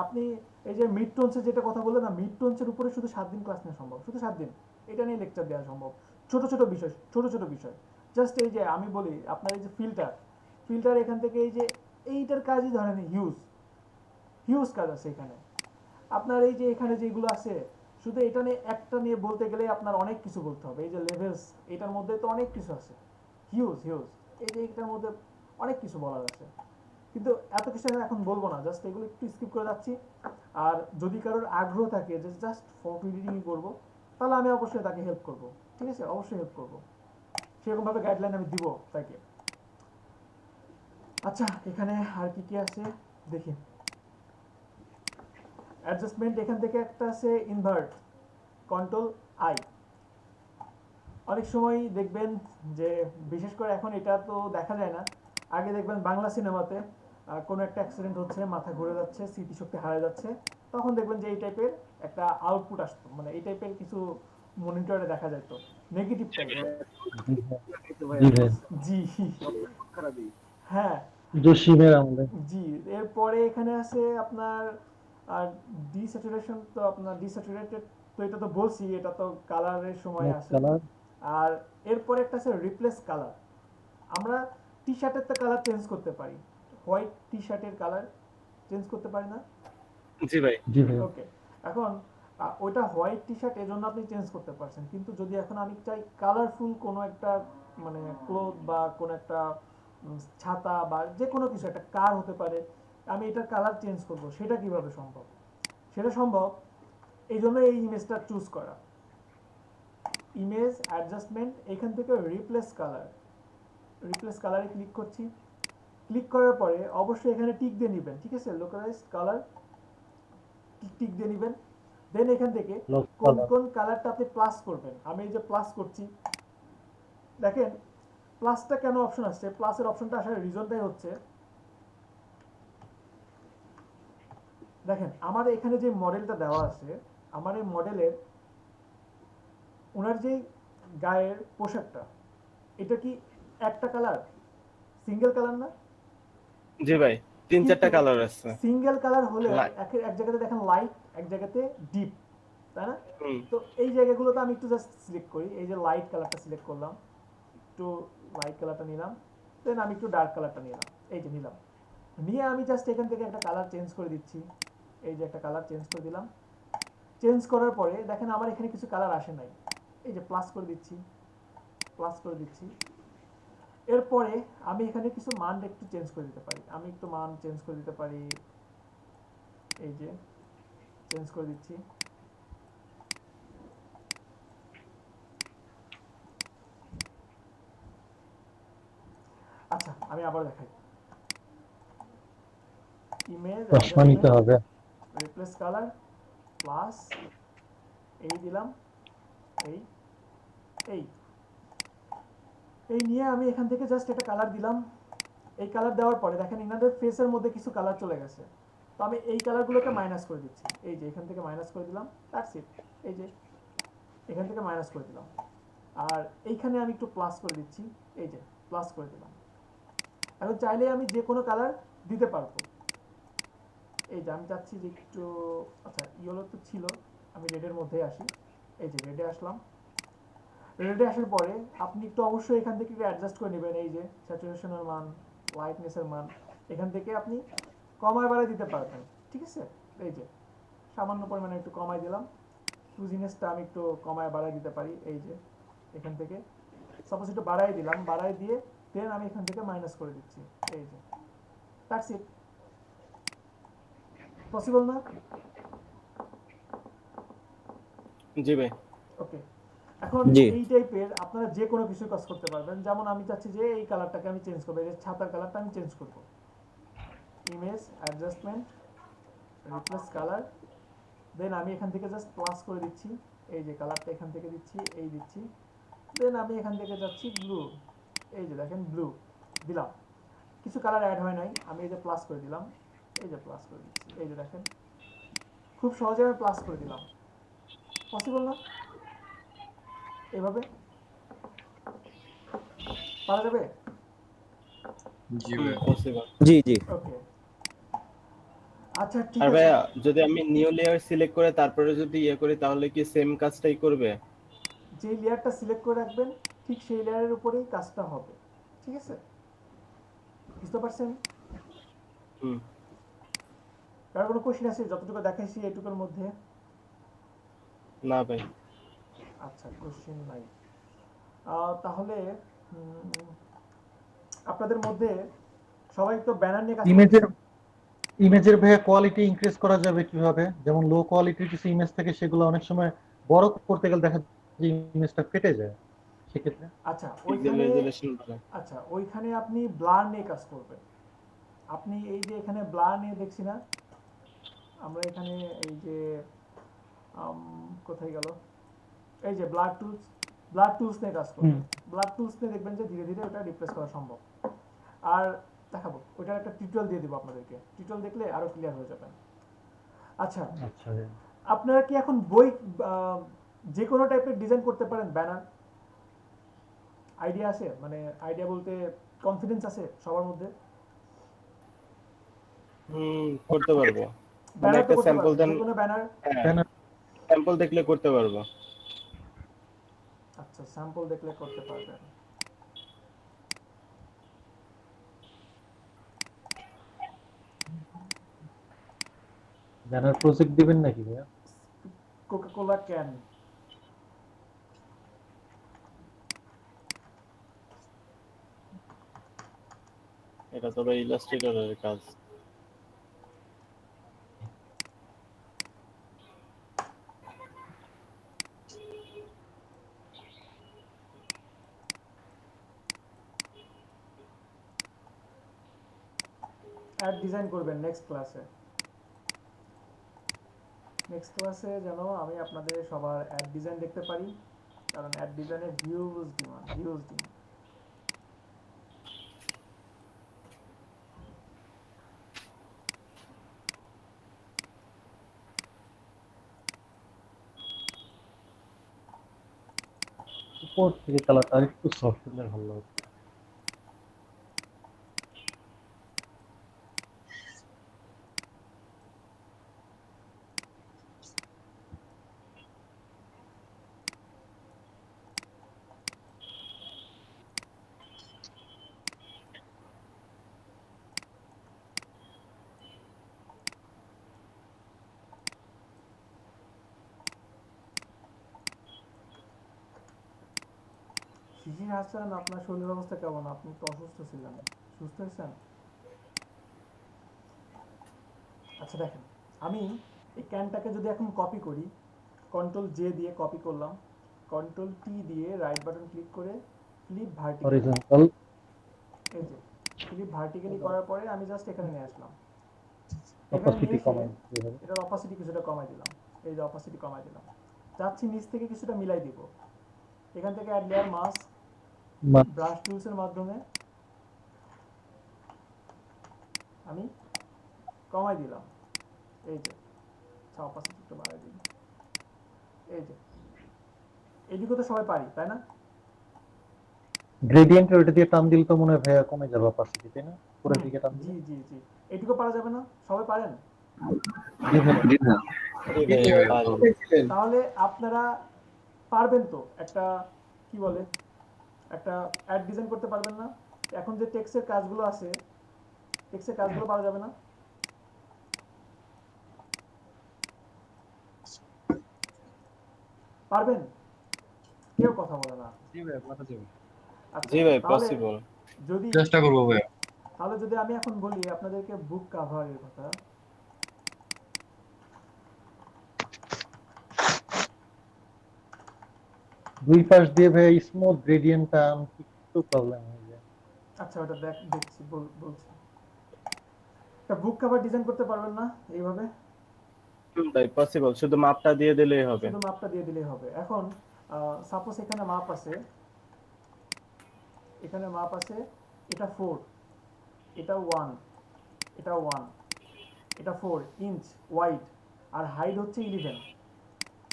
আপনি এই যে মিড টোনসের যেটা কথা বললেন না, মিড টোনসের উপরে শুধু 7 দিন ক্লাস নেওয়া সম্ভব, শুধু 7 দিন এটা নিয়ে লেকচার দেওয়া সম্ভব। ছোট ছোট বিষয় জাস্ট এই যে আমি বলি আপনার এই যে ফিল্টার এখান থেকে এই যে এইটার কাজই ধরেন হিউজ কাজ আছে এখানে। আপনার এই যে এখানে যেগুলো আছে, শুধু এটা নিয়ে একটা নিয়ে বলতে গেলে আপনার অনেক কিছু বলতে হবে। এই যে লেভেলস, এটার মধ্যে তো অনেক কিছু আছে, হিউজ এই যে এটার মধ্যে অনেক কিছু বলার আছে, কিন্তু এত কিছু আমি এখন বলবো না, জাস্ট এগুলো একটু স্কিপ করে যাচ্ছি। আর যদি কারোর আগ্রহ থাকে যে জাস্ট ফটো এডিটিং করবো, তাহলে আমি অবশ্যই তাকে হেল্প করব, ঠিক আছে, অবশ্যই হেল্প করব, সেরকম ভাবে গাইডলাইন আমি দিব তাকে। আচ্ছা, এখানে আর কি কি আছে দেখি। অ্যাডজাস্টমেন্ট এখান থেকে একটা আছে ইনভার্ট, কন্ট্রোল আই। অনেক সময় দেখবেন যে বিশেষ করে এখন এটা তো দেখা যায় না, আগে দেখবেন বাংলা সিনেমাতে কোনো একটা অ্যাক্সিডেন্ট হচ্ছে, মাথা ঘুরে যাচ্ছে, স্মৃতিশক্তি হারিয়ে যাচ্ছে, তখন দেখবেন যে এই টাইপের একটা আউটপুট আসতো, মানে এই টাইপের কিছু মনিটরে দেখা যেত নেগেটিভ টাইপের। জি হ্যাঁ জসিমের আমলে জি। এরপরে এখানে আছে আপনার আর ডিস্যাচুরেশন, তো আপনার ডিস্যাচুরেটেড, তো এটা তো বলছি, এটা তো কালারের সময় আসে। আর এরপরে একটা আছে রিপ্লেস কালার। আমরা টি শার্টের তো কালার চেঞ্জ করতে পারি, হোয়াইট টি শার্টের কালার চেঞ্জ করতে পারি না? জি ভাই। ওকে, এখন ওইটা হোয়াইট টি শার্ট এর জন্য আপনি চেঞ্জ করতে পারছেন, কিন্তু যদি এখন আমি চাই কালারফুল কোনো একটা মানে ক্লোথ বা কোনো একটা ছাতা বা যে কোনো কিছু, একটা কার হতে পারে, আমি এটার কালার চেঞ্জ করব, সেটা কিভাবে সম্ভব? সেটা সম্ভব এই জন্য এই ইমেজটা চুজ করা, ইমেজ অ্যাডজাস্টমেন্ট, এখান থেকে রিপ্লেস কালারে ক্লিক করছি। ক্লিক করার পরে অবশ্যই এখানে টিক দিয়ে নেবেন, ঠিক আছে, লোকালাইজড কালার টিক দিয়ে নেবেন। দেন এখান থেকে কোন কালারটা আপনি প্লাস করবেন, আমি এই যে প্লাস করছি, দেখেন প্লাসটা কেন অপশন আসছে, প্লাসের অপশনটা আসার রিজনটাই হচ্ছে, দেখেন আমার এখানে যে মডেলটা দেওয়া আছে, আমার এই মডেলের ওনার যে গায়ের পোশাকটা, এটা কি একটা কালার, সিঙ্গেল কালার না? জি ভাই, 3-4টা কালার আছে। সিঙ্গেল কালার হলে এক জায়গাতে দেখেন লাইট, এক জায়গাতে ডিপ, তাই না? তো এই জায়গাগুলোতে আমি একটু জাস্ট সিলেক্ট করি, এই যে লাইট কালারটা সিলেক্ট করলাম, একটু লাইট কালারটা নিলাম, দেন আমি একটু ডার্ক কালারটা নিলাম, এই যে নিলাম, নিয়ে আমি জাস্ট এখান থেকে একটা কালার চেঞ্জ করে দিচ্ছি, এই যে একটা কালার চেঞ্জ করে দিলাম। চেঞ্জ করার পরে দেখেন আমার এখানে কিছু কালার আসে নাই, এই যে প্লাস করে দিচ্ছি। এরপরে আমি এখানে কিছু মান একটু চেঞ্জ করে দিতে পারি, আমি একটু মান চেঞ্জ করে দিতে পারি, এই যে চেঞ্জ করে দিচ্ছি। আচ্ছা, আমি আবার দেখাই, ইমেজ নিতে হবে, রিপ্লেস কালার প্লাস, এই দিলাম, এই নিয়ে আমি এখান থেকে জাস্ট একটা কালার দিলাম। এই কালার দেওয়ার পরে দেখেন ইনাদের ফেসের মধ্যে কিছু কালার চলে গেছে, তো আমি এই কালারগুলোকে মাইনাস করে দিচ্ছি, এই যে এখান থেকে মাইনাস করে দিলাম, দ্যাটস ইট, এই যে এখান থেকে মাইনাস করে দিলাম। আর এইখানে আমি একটু প্লাস করে দিচ্ছি, এই যে প্লাস করে দিলাম। এখন চাইলে আমি যে কোনো কালার দিতে পারবো, এই যে আমি চাচ্ছি যে একটু, আচ্ছা ইয়েলো তো ছিল, আমি রেডের মধ্যে আসি, এই যে রেডে আসলাম। রেডে আসার পরে আপনি একটু অবশ্যই এখান থেকে একটু অ্যাডজাস্ট করে নেবেন, এই যে স্যাচুরেশনের মান, লাইটনেসের মান, এখান থেকে আপনি কমায় বাড়ায় দিতে পারবেন, ঠিক আছে। এই যে সামান্য পরিমাণে একটু কমাই দিলাম, ফ্লুজিনেসটা আমি একটু কমায় বাড়ায় দিতে পারি, এই যে এখান থেকে সাপোজ একটু বাড়াই দিলাম, বাড়াই দিয়ে দেন আমি এখান থেকে মাইনাস করে দিচ্ছি, এই যে দ্যাটস ইট। পসিবল না? জি ভাই। ওকে, এখন জি। এই টাইপের আপনারা যে কোনো কিছু কাজ করতে পারবেন। যেমন আমি চাচ্ছি যে এই কালারটাকে আমি চেঞ্জ করবো, এই যে ছাতার কালারটা আমি চেঞ্জ করবো। ইমেজ অ্যাডজাস্টমেন্ট, রিপ্লেস কালার, দেন আমি এখান থেকে জাস্ট প্লাস করে দিচ্ছি, এই যে কালারটা এখান থেকে দিচ্ছি, এই দিচ্ছি, দেন আমি এখান থেকে যাচ্ছি ব্লু, এই যে দেখেন ব্লু দিলাম। কিছু কালার অ্যাড হয় নাই, আমি এই যে প্লাস করে দিলাম, এই যে প্লাস করে দিচ্ছি, এই যে দেখেন খুব সহজে আমি প্লাস করে দিলাম। পসিবল না এভাবে? পারা যাবে? জি ভাই। পসিবল। জি জি। ওকে, আচ্ছা ঠিক আর আছে। ভাইয়া যদি আমি নিউ লেয়ার সিলেক্ট করে তারপরে যদি ইয়ে করি তাহলে কি সেম কাজটাই করবে? যে লেয়ারটা সিলেক্ট করে রাখবেন ঠিক সেই লেয়ারের উপরেই কাজটা হবে, ঠিক আছে? বুঝতে পারছেন? হুম। কার কোনো কোশ্চেন আছে যতটুকু দেখাইছি এইটুকুর মধ্যে? না ভাই। আচ্ছা, কোশ্চেন নাই। তাহলে আপনাদের মধ্যে সবাই তো ব্যানার নিয়ে কাজ ইমেজের করতেছেন। ইমেজের ভাইয়া কোয়ালিটি ইনক্রিজ করা যাবে কিভাবে? যেমন লো কোয়ালিটির কিছু ইমেজ থাকে, সেগুলো অনেক সময় বড় করতে গেলে দেখা যায় যে ইমেজটা ফেটে যায়, সেক্ষেত্রে আচ্ছা পিক্সেল ওইখানে, রেজোলিউশন ভালো। আচ্ছা ওইখানে আপনি ব্লার নিয়ে কাজ করবেন। আপনি এই যে এখানে ব্লার নিয়ে দেখছি না আমরা এখানে, এই যে কোথায় গেল, এই যে ব্লাড টুলস নিয়ে কাজ করবেন। ব্লাড টুলস নিয়ে দেখবেন যে ধীরে ধীরে ওটা রিপ্লেস করা সম্ভব। আর দেখাবো ওইটার একটা টিউটোরিয়াল দিয়ে দিব আপনাদেরকে, টিউটোরিয়াল দেখলে আরো ক্লিয়ার হয়ে যাবেন। আচ্ছা, আচ্ছা আপনারা কি এখন বই যে কোনো টাইপের ডিজাইন করতে পারেন? ব্যানার আইডিয়া আছে? মানে আইডিয়া বলতে কনফিডেন্স আছে সবার মধ্যে? করতে পারবো। মানে ব্যানার তো একটা করতে স্যাম্পল পারবেন, দেন। যে কোনো ব্যানার। হ্যাঁ, স্যাম্পল দেখলে করতে পারবো। আচ্ছা, স্যাম্পল দেখলে করতে পারবেন। ব্যানার প্রজেক্ট দিবেন নাকি ভাইয়া? কোকা-কোলা ক্যান, এটা তো ভাই ইলাস্ট্রেটরের কাজ। অ্যাড ডিজাইন করবেন নেক্সট ক্লাসে। নেক্সট ক্লাসে যেন আমি আপনাদের সবার অ্যাড ডিজাইন দেখতে পারি, কারণ অ্যাড ডিজাইনের হিউজ ডিমান্ড, হিউজ ডিমান্ড। উপর থেকে কালারটা আরেকটু সফট হলে ভালো লাগবে। শিশির হাসান, আপনার শরীর অবস্থা কেমন? আপনি তো অসুস্থ ছিলেন, সুস্থ হয়েছেন? আচ্ছা দেখেন, আমি এই ক্যানটাকে যদি এখন কপি করি, কন্ট্রোল জে দিয়ে কপি করলাম, কন্ট্রোল টি দিয়ে রাইট বাটন ক্লিক করে ফ্লিপ ভার্টিক্যাল, হরিজন্টাল, এই যে ফ্লিপ ভার্টিক্যালি করার পরে আমি জাস্ট এখানে নিয়ে আসলাম। এখানে অপাসিটি নিয়ে এসে কমান এটার অপাসিটি কিছুটা কমাই দিলাম, এই যে অপাসিটি কমাই দিলাম। চাচ্ছি নিচ থেকে কিছুটা মিলাই দিব, এখান থেকে অ্যাড লেয়ার মাস্ক ব্রাশ টুলসের মাধ্যমে আমি কমাই দিলাম, এই যে অপাসিটি একটু বাড়াই দিই, এই যে এইদিকে তো সবাই পারি তাই না? গ্রেডিয়েন্টের ওইটা দিয়ে টান দিলে তো মনে হয় ভাইয়া কমে যাবে অপাসিটি, তাই না? পুরো দিকে টান জি দিলে জি জি, এইটুকু পারা যাবে না? সবাই পারেন? তাহলে আপনারা পারবেন তো একটা, কি বলে, একটা অ্যাড ডিজাইন করতে পারবেন না? এখন যে টেক্সটের কাজগুলো আছে, টেক্সটের কাজগুলো পারা যাবে না? পারবেন? কেউ কথা বলে না। জি ভাই, পারা যাবে। আচ্ছা, জি ভাই, তাহলে পসিবল। যদি চেষ্টা করব ভাই। তাহলে যদি আমি এখন বলি আপনাদেরকে বুক কাভারের কথা, দুই পাশ দিয়ে ভাই স্মুথ গ্রেডিয়েন্টটা একটু প্রবলেম হয়ে যায়। আচ্ছা ওটা দেখছি বলছি। একটা বুক কভার ডিজাইন করতে পারবেন না এইভাবে? ভাই পসিবল, শুধু মাপটা দিয়ে দিলেই হবে। শুধু মাপটা দিয়ে দিলেই হবে। এখন সাপোজ এখানে মাপ আছে, এখানে মাপ আছে, এটা 4, এটা 1, এটা 1, এটা 4 ইঞ্চ ওয়াইড, আর হাইট হচ্ছে 11,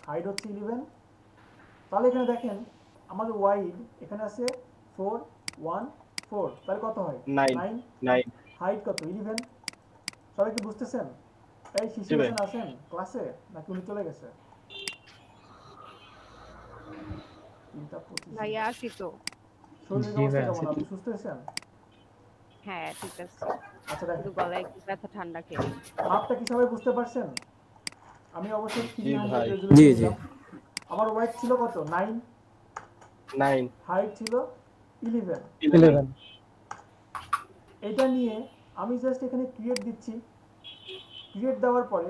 হাইট হচ্ছে 11। তাহলে এখানে দেখেন আমাদের ওয়াইড এখানে আছে 4 1 4, তাহলে কত হয়? 9। হাইট কত? 11। সবাই কি বুঝতেছেন? এই শিশির হোসেন আছেন ক্লাসে নাকি উনি চলে গেছে? ভাইয়া আসি তো। শরীরের অবস্থা কেমন? আপনি সুস্থ হয়েছেন? হ্যাঁ ঠিক আছে। আচ্ছা একটু গলায় একটু ব্যথা, ঠান্ডা খেয়ে। মাপটা কি সবাই বুঝতে পারছেন? আমি অবশ্যই 300 জি রেজোলিউশন জি। দিলাম। আমার ওয়েট ছিল কত? 9। হাইট ছিল 11। এটা নিয়ে আমি জাস্ট এখানে ক্রিয়েট দিচ্ছি। ক্রিয়েট দেওয়ার পরে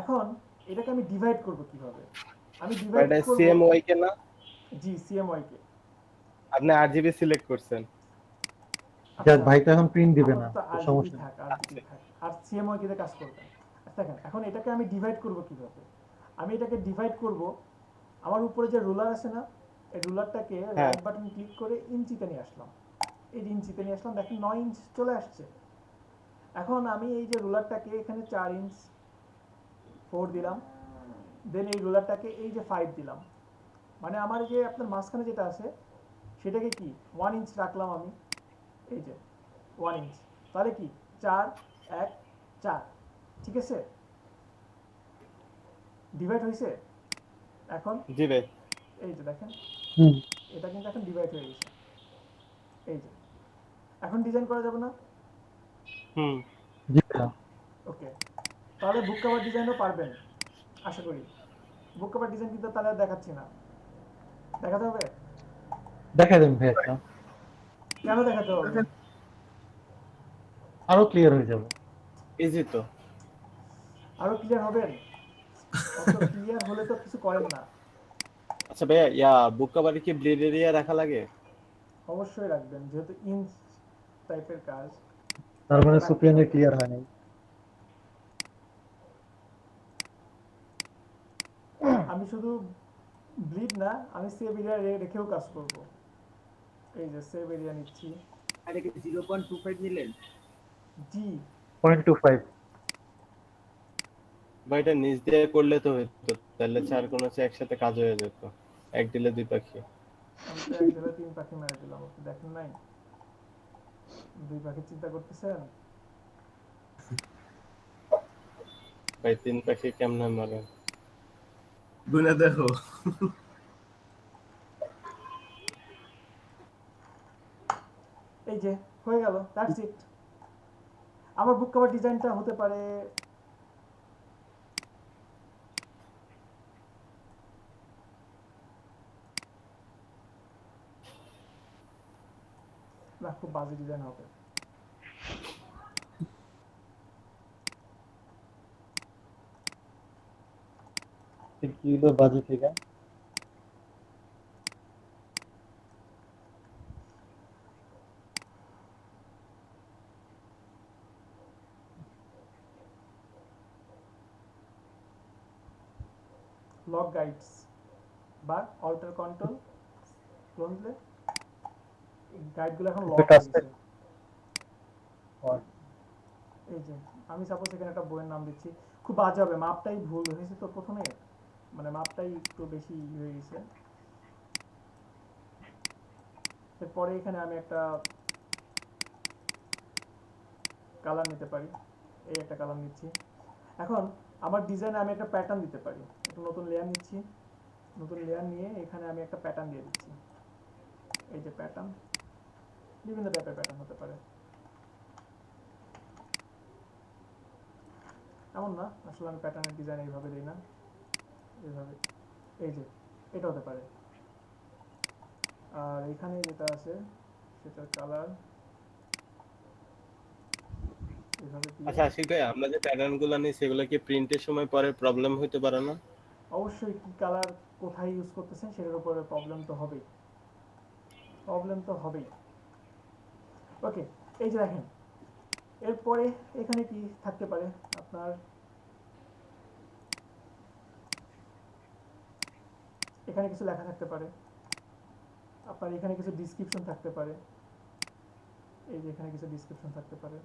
এখন এটাকে আমি ডিভাইড করব কিভাবে? আমি ডিভাইড করব সিএমওয়াই কে না? জি সিএমওয়াই কে। আপনি আরজিবি সিলেক্ট করছেন। যাক ভাই তো এখন প্রিন্ট দিবে না, সমস্যা থাক আর সিএমওয়াই কে কাজ করবে। দেখেন এখন এটাকে আমি ডিভাইড করব কিভাবে? আমি এটাকে ডিভাইড করব, আমার উপরে যে রুলার আছে না, এই রুলারটাকে রাইট বাটন ক্লিক করে ইঞ্চিতে নিয়ে আসলাম। এই ইঞ্চিতে নিয়ে আসলাম, দেখেন 9 ইঞ্চ চলে আসছে। এখন আমি এই যে রুলারটাকে এখানে 4 ইঞ্চ 4 দিলাম, দেন এই রুলারটাকে এই যে 5 দিলাম, মানে আমার যে আপনার মাঝখানে যেটা আছে সেটাকে কি 1 ইঞ্চ রাখলাম আমি, এই যে 1 ইঞ্চ। তাহলে কি 4 1 4, ঠিক আছে? ডিভাইড হয়েছে এখন? জি ভাই। এই যে দেখেন এটা কিন্তু এখন ডিভাইড হয়ে গেছে। এই যে এখন ডিজাইন করা যাবে না? জি ভাই। ওকে, তাহলে বুক কভার ডিজাইনও পারবেন আশা করি। বুক কভার ডিজাইন কিন্তু তাহলে দেখাচ্ছি না, দেখাতে হবে? দেখা দেন ভাই একটা, কেন দেখাতে হবে? আরো ক্লিয়ার হয়ে যাবে। ইজি তো। আরো ক্লিয়ার হবেন? অত ক্লিয়ার হলে তো কিছু করেন না। আচ্ছা ভাইয়া, বুক কভারে কি ব্লিড এরিয়া রাখা লাগে? অবশ্যই রাখবেন, যেহেতু ইঞ্চ টাইপের কাজ। তার মানে সুপিয়ানের ক্লিয়ার হয় নাই। আমি শুধু ব্লিড না, আমি সেভ এরিয়া রেখেও কাজ করব। এই যে সেভ এরিয়া নিচ্ছি। আরে কি 0.25 নিলেন? জি 0.25। ভাই এটা নিচ দিয়ে করলে তো হতো, তাহলে চার কোন একসাথে কাজ হয়ে যেত, এক দিলে দুই পাখি। আমি তো এক দিলে 3 পাখি মেরে দিলাম, আপনি দেখেন নাই? 2 পাখি চিন্তা করতেছেন? ভাই 3 পাখি কেমনে মারে? গুনা দেখো। এই যে হয়ে গেল, দ্যাটস ইট। আমার বুক কভার ডিজাইনটা হতে পারে না, খুব বাজে ডিজাইন হবে। কিলো বাজে থেকে লক গাইডস বা অল্টার কন্ট্রোল ক্লোন দিলে গাইডগুলো এখন লক হয়ে গেছে। এই যে আমি সাপোজ এখানে একটা বইয়ের নাম দিচ্ছি, খুব বাজে হবে, মাপটাই ভুল হয়েছে তো প্রথমে, মানে মাপটাই একটু বেশি হয়ে গেছে। এরপরে এখানে আমি একটা কালার নিতে পারি, এই একটা কালার নিচ্ছি। এখন আমার ডিজাইনে আমি একটা প্যাটার্ন দিতে পারি, একটা নতুন লেয়ার নিচ্ছি, নতুন লেয়ার নিয়ে এখানে আমি একটা প্যাটার্ন দিয়ে দিচ্ছি। এই যে প্যাটার্ন, বিভিন্ন টাইপের প্যাটার্ন হতে পারে, এমন না আসলে আমি প্যাটার্নের ডিজাইন এইভাবে দিই না, এইভাবে। এই যে এটা হতে পারে। আর এখানে যেটা আছে সেটার কালার এইভাবে দিয়ে। আচ্ছা আশিক ভাই, আমরা যে প্যাটার্ন গুলো নিই সেগুলো কি প্রিন্টের সময় পরে প্রবলেম হতে পারে না? অবশ্যই কি কালার কোথায় ইউজ করতেছেন সেটার উপরে প্রবলেম তো হবেই। ওকে, এই যে দেখেন, এরপরে এখানে কি থাকতে পারে আপনার, এখানে কিছু লেখা থাকতে পারে, আপনার এখানে কিছু ডিসক্রিপশন থাকতে পারে, এই যে এখানে কিছু ডিসক্রিপশন থাকতে পারে।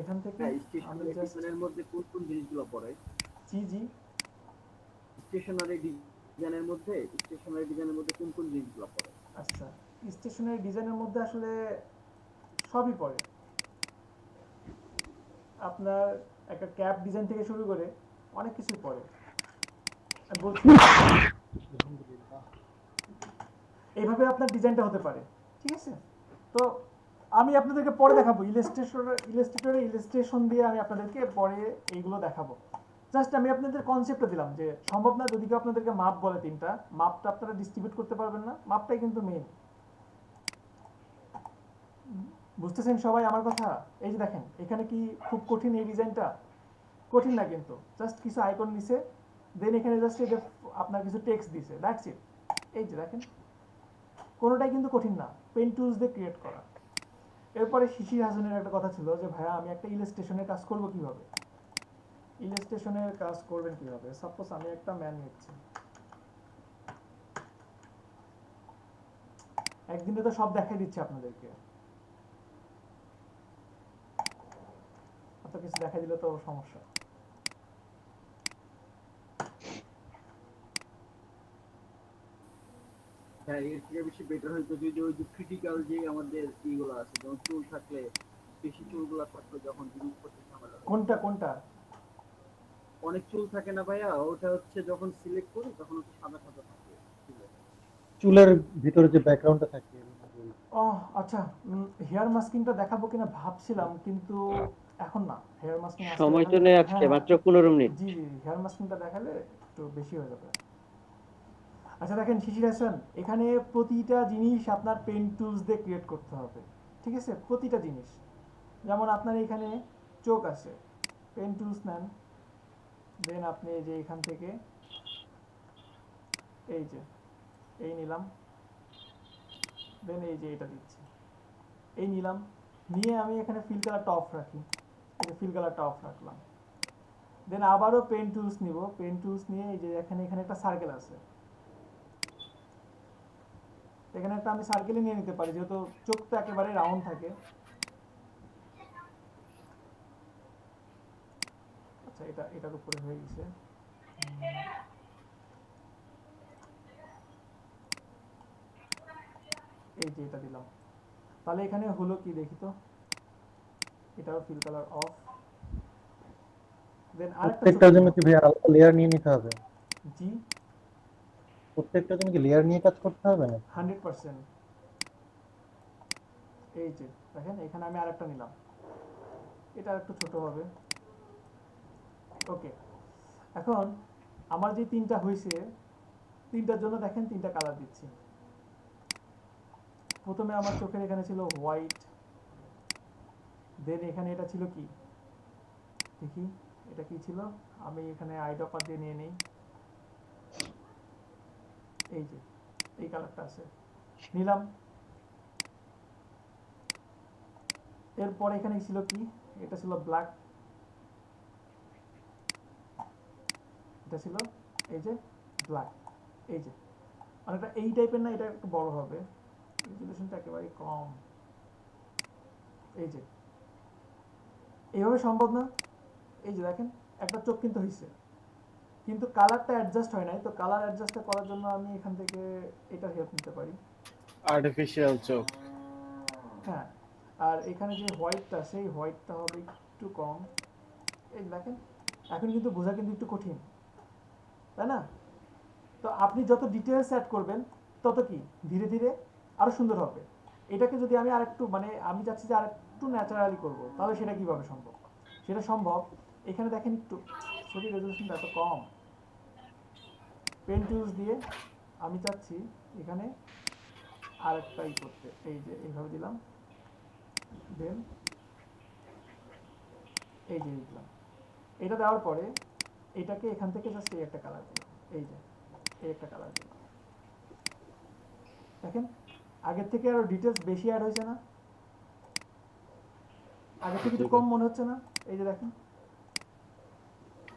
এখান থেকে হ্যাঁ, আমি স্টেশনারি জাস্ট ডিজাইনের মধ্যে কোন কোন জিনিসগুলো পড়ে? জি স্টেশনারি ডিজাইনের মধ্যে কোন কোন জিনিসগুলো পড়ে? আচ্ছা, স্টেশনারি ডিজাইনের মধ্যে আসলে সবই পড়ে। আপনার একটা ক্যাপ ডিজাইন থেকে শুরু করে অনেক কিছুই পড়ে। আমি বলছি এইভাবে আপনার ডিজাইনটা হতে পারে, ঠিক আছে? তো আমি আপনাদেরকে পরে দেখাবো, ইলাস্ট্রেশন দিয়ে আমি আপনাদেরকে পরে এইগুলো দেখাবো। জাস্ট আমি আপনাদের কনসেপ্টটা দিলাম যে সম্ভব না যদি কেউ আপনাদেরকে মাপ বলে তিনটা, মাপটা আপনারা ডিস্ট্রিবিউট করতে পারবেন না, মাপটাই কিন্তু মেইন। বুঝতেছেন সবাই আমার কথা? এই যে দেখেন, এখানে কি খুব কঠিন এই ডিজাইনটা? কঠিন না কিন্তু, জাস্ট কিছু আইকন দিছে, দেন এখানে জাস্ট এই যে আপনার কিছু টেক্সট দিছে, দ্যাটস ইট। এই যে দেখেন, কোনোটাই কিন্তু কঠিন না, পেন টুলস দিয়ে ক্রিয়েট করা। এরপরে শিশির হাসানের একটা কথা ছিল যে ভাইয়া আমি একটা ইলাস্ট্রেশনের কাজ করব কিভাবে? ইলাস্ট্রেশনের কাজ করবেন কিভাবে? সাপোজ আমি একটা ম্যান নিচ্ছি, একদিনে তো সব দেখাই দিচ্ছে আপনাদেরকে, এত কিছু দেখাই দিলে তো সমস্যা। হ্যাঁ, এর থেকে বেশি বেটার হয়তো যদি ওই যে ক্রিটিক্যাল যে আমাদের ইগুলো আছে, যেমন চুল থাকলে, বেশি চুলগুলো থাকলে যখন ডিলিট করতে ঝামেলা লাগে। কোনটা? অনেক চুল থাকে না ভাইয়া, ওটা হচ্ছে যখন সিলেক্ট করি তখন হচ্ছে সাদা সাদা থাকে চুলে। চুলের ভিতরে যে ব্যাকগ্রাউন্ডটা থাকে। ও আচ্ছা, হেয়ার মাস্কিংটা দেখাবো কিনা ভাবছিলাম, কিন্তু এখন না। হেয়ার মাস্কিং সময় চলে আসছে, মাত্র 15 মিনিট। জি হেয়ার মাস্কিংটা দেখালে একটু বেশি হয়ে যাবে। আচ্ছা দেখেন শিশির হাসান, এখানে প্রতিটা জিনিস আপনার পেন টুলস দিয়ে ক্রিয়েট করতে হবে, ঠিক আছে? প্রতিটা জিনিস, যেমন আপনার এখানে চোখ আছে, পেন টুলস নেন, দেন আপনি এই যে এখান থেকে এই যে এই নিলাম, দেন এই যে এটা দিচ্ছি, এই নিলাম, নিয়ে আমি এখানে ফিল কালারটা অফ রাখি, এই যে ফিল কালারটা অফ রাখলাম, দেন আবারও পেন টুলস নিব, পেন টুলস নিয়ে এই যে এখানে একটা সার্কেল আছে, এখানে একটা আমি সার্কেলই নিয়ে নিতে পারি যেহেতু চোখটা একেবারে রাউন্ড থাকে। আচ্ছা এটার উপরে হয়ে গেছে। এই যে এটা দিলাম, তাহলে এখানে হলো কি দেখি তো, এটাও ফিল কালার অফ। দেন প্রত্যেকটার জন্য কি ভাই আলাদা লেয়ার নিয়ে নিতে হবে? জি, প্রত্যেকটার জন্য কি লেয়ার নিয়ে কাজ করতে হবে না? 100%। এই যে দেখেন এখানে আমি আরেকটা নিলাম, এটা একটু ছোট হবে। ওকে, এখন আমার যে তিনটা হয়েছে, তিনটার জন্য দেখেন তিনটা কালার দিচ্ছি। প্রথমে আমার চোখের এখানে ছিল হোয়াইট, দেন এখানে এটা ছিল কি দেখি, এটা কি ছিল, আমি এখানে আই ড্রপার দিয়ে নিয়ে নেই, এই যে এই কালারটা আছে, নিলাম। এরপর এখানে ছিল কি, এটা ছিল ব্ল্যাক, এটা ছিল এই যে ব্ল্যাক, এই যে অনেকটা এই টাইপের না, এটা একটু বড় হবে, রেজুলেশনটা একেবারে কম। এই যে এইভাবে সম্ভব না, এই যে দেখেন একটা চোখ কিন্তু হয়েছে, কিন্তু কালারটা অ্যাডজাস্ট হয় নাই। তো কালার অ্যাডজাস্ট করার জন্য আমি এখান থেকে এটার হেল্প নিতে পারি, আর্টিফিশিয়াল চোখ। হ্যাঁ, আর এখানে যে হোয়াইটটা, সেই হোয়াইটটা হবে একটু কম। এই দেখেন এখন কিন্তু বোঝা কিন্তু একটু কঠিন, তাই না? তো আপনি যত ডিটেলস অ্যাড করবেন তত কি ধীরে ধীরে আরো সুন্দর হবে। এটাকে যদি আমি আরেকটু মানে আমি চাচ্ছি যে আরেকটু ন্যাচারালি করব, তাহলে সেটা কিভাবে সম্ভব? সেটা সম্ভব, এখানে দেখেন একটু, ছবির রেজলিউশনটা এত কম, পেন টুলস দিয়ে আমি চাচ্ছি এখানে আরেকটাই করতে, এই যে এইভাবে দিলাম, দেন এই যে দিলাম। এটা দেওয়ার পরে এটাকে এখান থেকে জাস্ট এই একটা কালার দিলাম, এই যে এই একটা কালার দিলাম। দেখেন আগের থেকে আরো ডিটেলস বেশি অ্যাড হয়েছে না? আগের থেকে একটু কম মনে হচ্ছে না? এই যে দেখেন,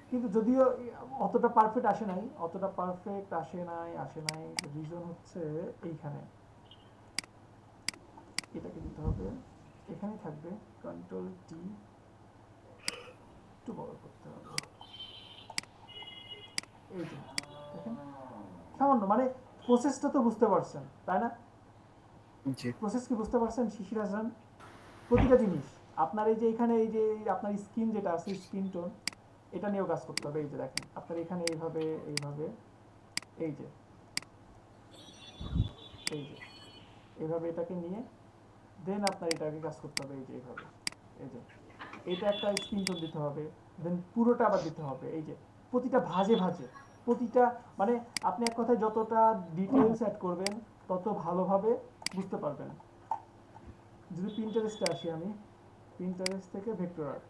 কিন্তু যদিও অতটা পারফেক্ট আসে নাই, আসে নাই, রিজন হচ্ছে এইখানে এটাকে দিতে হবে, এখানেই থাকবে, কন্ট্রোল টি, একটু বড় করতে হবে, এই যে দেখেন সামান্য, মানে প্রসেসটা তো বুঝতে পারছেন তাই না? প্রসেস কি বুঝতে পারছেন শিশির হাসান? প্রতিটা জিনিস আপনার এই যে এখানে এই যে আপনার স্কিন যেটা আছে, স্কিন টোন, এটা নিয়েও কাজ করতে হবে। এই যে দেখেন আপনার এখানে এইভাবে এইভাবে এই যে এই যে এইভাবে এটাকে নিয়ে দেন আপনার এটাকে কাজ করতে হবে, এই যে এইভাবে, এই যে এটা একটা স্কিন টোন দিতে হবে, দেন পুরোটা আবার দিতে হবে, এই যে প্রতিটা ভাঁজে ভাঁজে, প্রতিটা মানে আপনি এক কথায় যতটা ডিটেইলস অ্যাড করবেন তত ভালোভাবে বুঝতে পারবেন। যদি পিন্টারেস্টে আসি আমি, পিন্টারেস্ট থেকে ভেক্টর আর্ট,